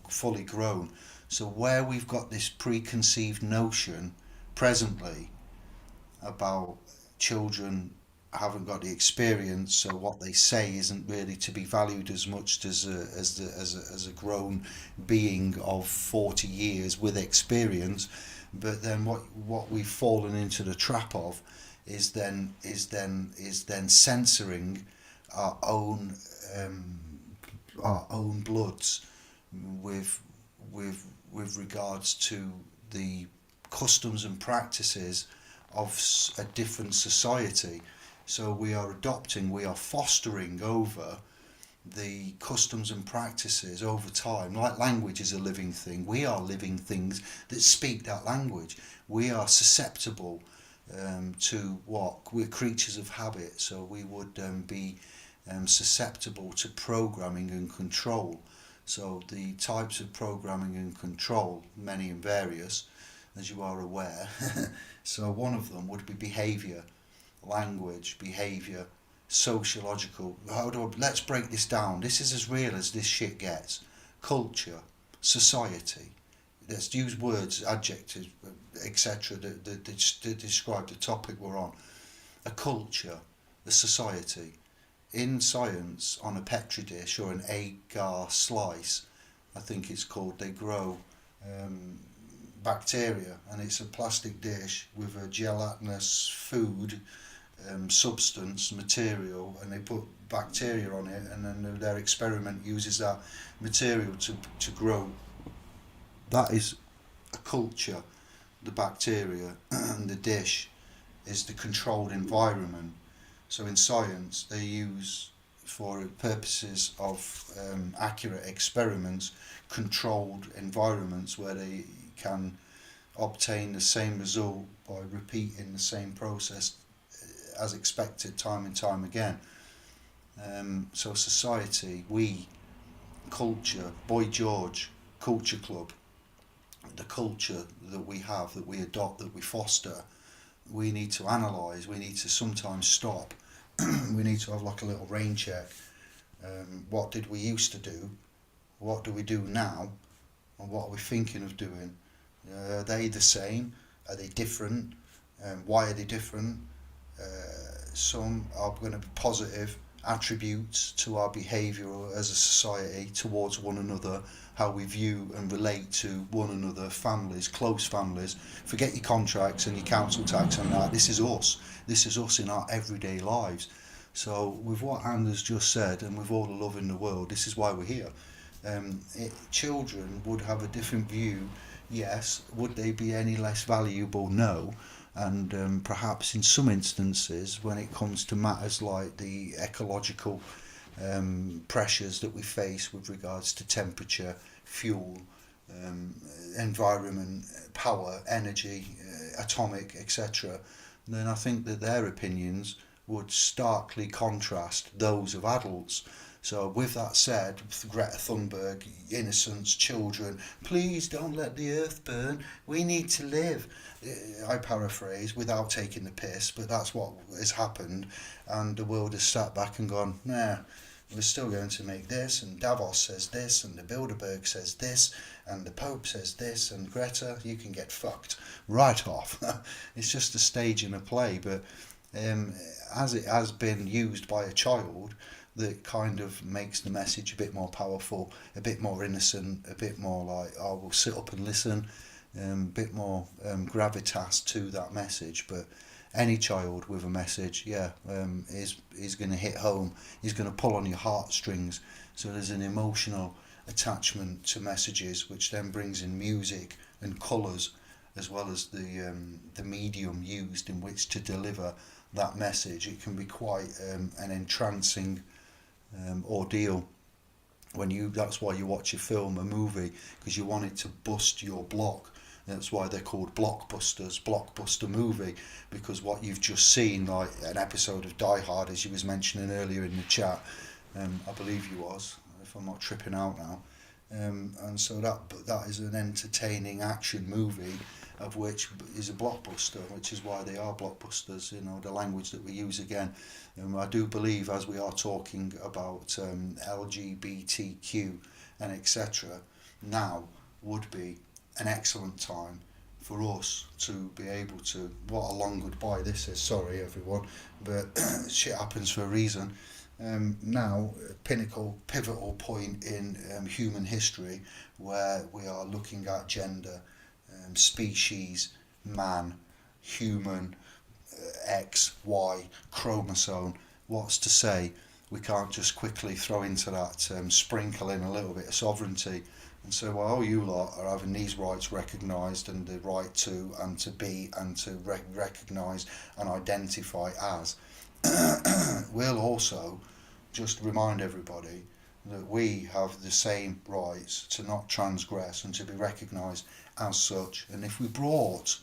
B: fully grown. So where we've got this preconceived notion presently about children haven't got the experience, so what they say isn't really to be valued as much as a grown being of 40 years with experience. But then what we've fallen into the trap of is then censoring our own bloods with regards to the customs and practices of a different society. So we are fostering over the customs and practices over time. Like language is a living thing. We are living things that speak that language. We are susceptible to what? We're creatures of habit, so we would be susceptible to programming and control. So the types of programming and control, many and various, as you are aware. So one of them would be behaviour, language, behaviour, sociological. Let's break this down. This is as real as this shit gets. Culture, society. Let's use words, adjectives, etc. that describe the topic we're on. A culture, a society. In science, on a petri dish or an agar slice, I think it's called, they grow bacteria, and it's a plastic dish with a gelatinous food substance material, and they put bacteria on it, and then their experiment uses that material to grow. That is a culture. The bacteria and the dish is the controlled environment. So in science they use, for purposes of accurate experiments, controlled environments where they can obtain the same result by repeating the same process as expected time and time again. So society, we, culture, Boy George, Culture Club, the culture that we have, that we adopt, that we foster, we need to analyse, we need to sometimes stop, we need to have like a little rain check. What did we used to do? What do we do now? And what are we thinking of doing? Are they the same? Are they different? Why are they different? Some are going to be positive attributes to our behaviour as a society towards one another, how we view and relate to one another, families, close families. Forget your contracts and your council tax and that. This is us in our everyday lives. So with what Anders just said, and with all the love in the world, this is why we're here. Children would have a different view, yes. Would they be any less valuable? No. And perhaps in some instances, when it comes to matters like the ecological pressures that we face with regards to temperature, fuel, environment, power, energy, atomic, etc., then I think that their opinions would starkly contrast those of adults. So with that said, Greta Thunberg, innocence, children, please don't let the earth burn, we need to live. I paraphrase without taking the piss, but that's what has happened, and the world has sat back and gone, nah, we're still going to make this, and Davos says this, and the Bilderberg says this, and the Pope says this, and Greta, you can get fucked right off. It's just a stage and a play, but as it has been used by a child, that kind of makes the message a bit more powerful, a bit more innocent, a bit more like, oh, we'll sit up and listen, a bit more gravitas to that message. But any child with a message, is going to hit home. He's going to pull on your heartstrings. So there's an emotional attachment to messages, which then brings in music and colours, as well as the medium used in which to deliver that message. It can be quite an entrancing ordeal when that's why you watch a film, a movie, because you want it to bust your block That's why they're called blockbusters, blockbuster movie, because what you've just seen, like an episode of Die Hard, as you was mentioning earlier in the chat, I believe you was, if I'm not tripping out now. And so that is an entertaining action movie, of which is a blockbuster, which is why they are blockbusters. You know, the language that we use again. I do believe, as we are talking about LGBTQ and etc., now would be an excellent time for us to be able to. What a long goodbye this is. Sorry, everyone, but shit happens for a reason. Now, pivotal point in human history, where we are looking at gender, species, man, human, X, Y, chromosome. What's to say we can't just quickly throw into that, sprinkle in a little bit of sovereignty and say, well, you lot are having these rights recognised, and the right to and to be and to recognise and identify as. We'll also just remind everybody that we have the same rights to not transgress and to be recognised as such. And if we brought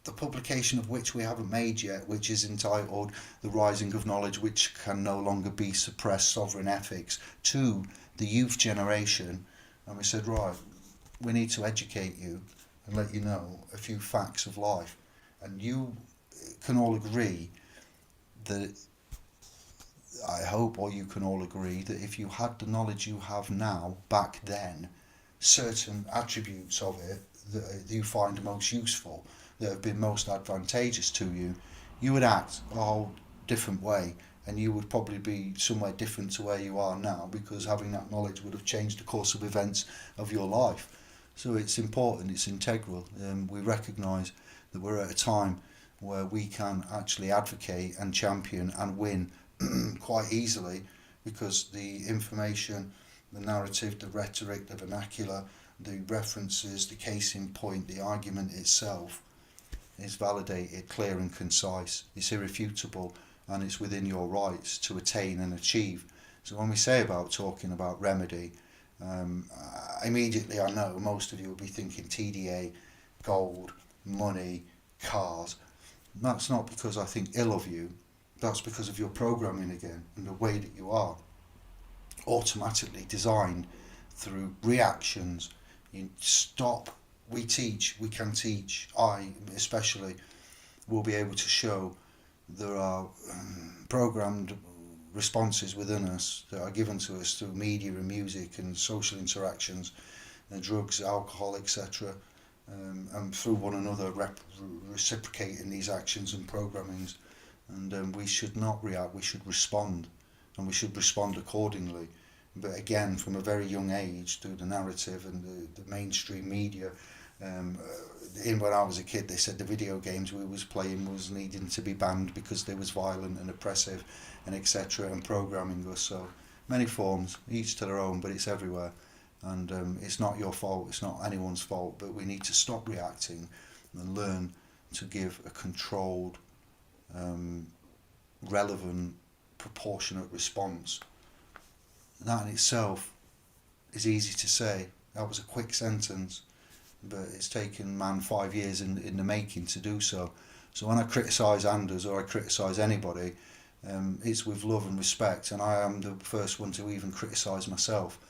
B: the publication of which we haven't made yet, which is entitled The Rising of Knowledge Which Can No Longer Be Suppressed, Sovereign Ethics, to the youth generation, and we said, right, we need to educate you and let you know a few facts of life. And you can all agree that, I hope, or you can all agree that if you had the knowledge you have now, back then, certain attributes of it that you find most useful, that have been most advantageous to you, you would act a whole different way, and you would probably be somewhere different to where you are now, because having that knowledge would have changed the course of events of your life. So it's important, it's integral. We recognise that we're at a time where we can actually advocate and champion and win quite easily, because the information, the narrative, the rhetoric, the vernacular, the references, the case in point, the argument itself is validated, clear and concise. It's irrefutable, and it's within your rights to attain and achieve. So when we say about talking about remedy, immediately I know most of you will be thinking TDA, gold, money, cars. That's not because I think ill of you. That's because of your programming again, and the way that you are automatically designed through reactions. You stop. We teach, we can teach. I especially will be able to show there are programmed responses within us that are given to us through media and music and social interactions, and drugs, alcohol, etc., and through one another reciprocating these actions and programmings. And we should not react, we should respond, and we should respond accordingly. But again, from a very young age, through the narrative and the mainstream media, when I was a kid, they said the video games we was playing was needing to be banned because they was violent and oppressive and etc., and programming us. So many forms, each to their own, but it's everywhere. And it's not your fault, it's not anyone's fault, but we need to stop reacting and learn to give a controlled, relevant, proportionate response. And that in itself is easy to say. That was a quick sentence, but it's taken man 5 years in the making to do so. So when I criticise Anders or I criticise anybody, it's with love and respect, and I am the first one to even criticise myself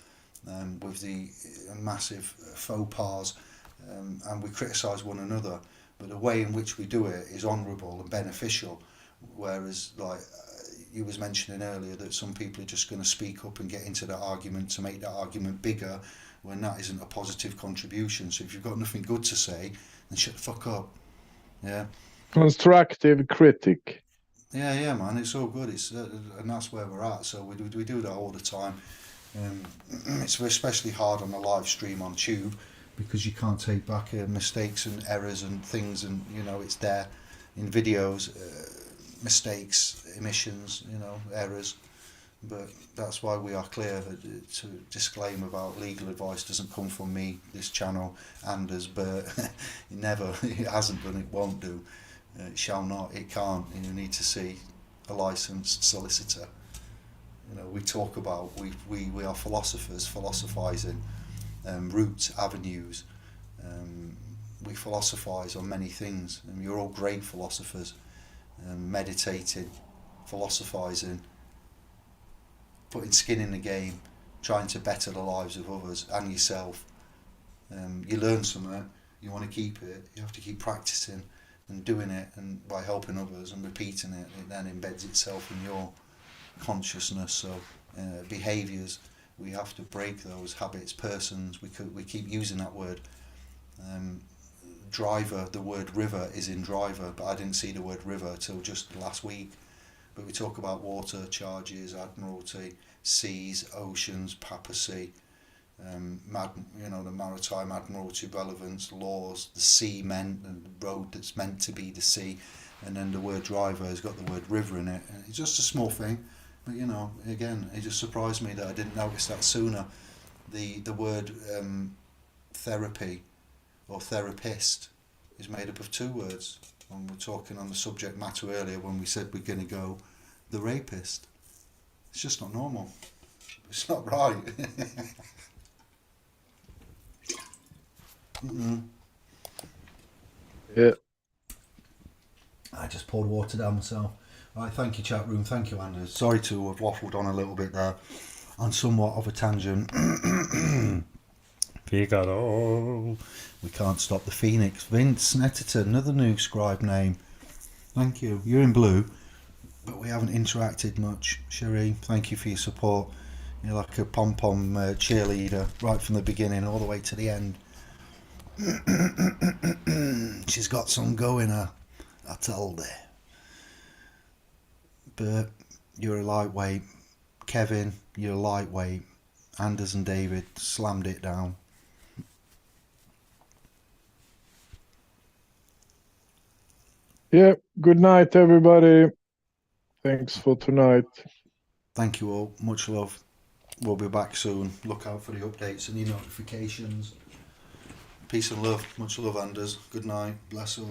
B: with the massive faux pas, and we criticise one another, but the way in which we do it is honourable and beneficial, whereas like you was mentioning earlier that some people are just going to speak up and get into that argument to make that argument bigger, when that isn't a positive contribution. So if you've got nothing good to say, then shut the fuck up. Yeah.
C: Constructive critic.
B: Yeah, man. It's all good. It's and that's where we're at. So we do that all the time. It's especially hard on a live stream on Tube, because you can't take back mistakes and errors and things, and you know it's there in videos, mistakes, emissions, you know, errors. But that's why we are clear to disclaim about legal advice doesn't come from me, this channel, Anders, but it hasn't done, it won't do, it shall not, it can't. And you need to see a licensed solicitor. You know, we talk about, we are philosophers, philosophizing, routes, avenues. We philosophise on many things, and you're all great philosophers, meditating, philosophising, putting skin in the game, trying to better the lives of others and yourself. You learn something, you want to keep it, you have to keep practicing and doing it, and by helping others and repeating it, it then embeds itself in your consciousness. So behaviours, we have to break those habits. Persons, we keep using that word. Driver, the word river is in driver, but I didn't see the word river till just last week. But we talk about water, charges, admiralty, seas, oceans, papacy, the maritime admiralty relevance, laws, the sea meant, and the road that's meant to be the sea, and then the word driver has got the word river in it. And it's just a small thing, but again, it just surprised me that I didn't notice that sooner. The word therapy or therapist is made up of two words. And we're talking on the subject matter earlier when we said we're going to go the rapist. It's just not normal. It's not right.
C: Yeah.
B: I just poured water down myself. Right, thank you, chat room. Thank you, Anders. Sorry to have waffled on a little bit there, on somewhat of a tangent. Figaro. We can't stop the Phoenix. Vince Netterton, another new scribe name. Thank you. You're in blue, but we haven't interacted much. Cherie, thank you for your support. You're like a pom-pom cheerleader right from the beginning all the way to the end. She's got some going, I told her. But you're a lightweight. Kevin, you're a lightweight. Anders and David slammed it down.
C: Yeah. Good night, everybody. Thanks for tonight.
B: Thank you all. Much love. We'll be back soon. Look out for the updates and your notifications. Peace and love. Much love, Anders. Good night. Bless up.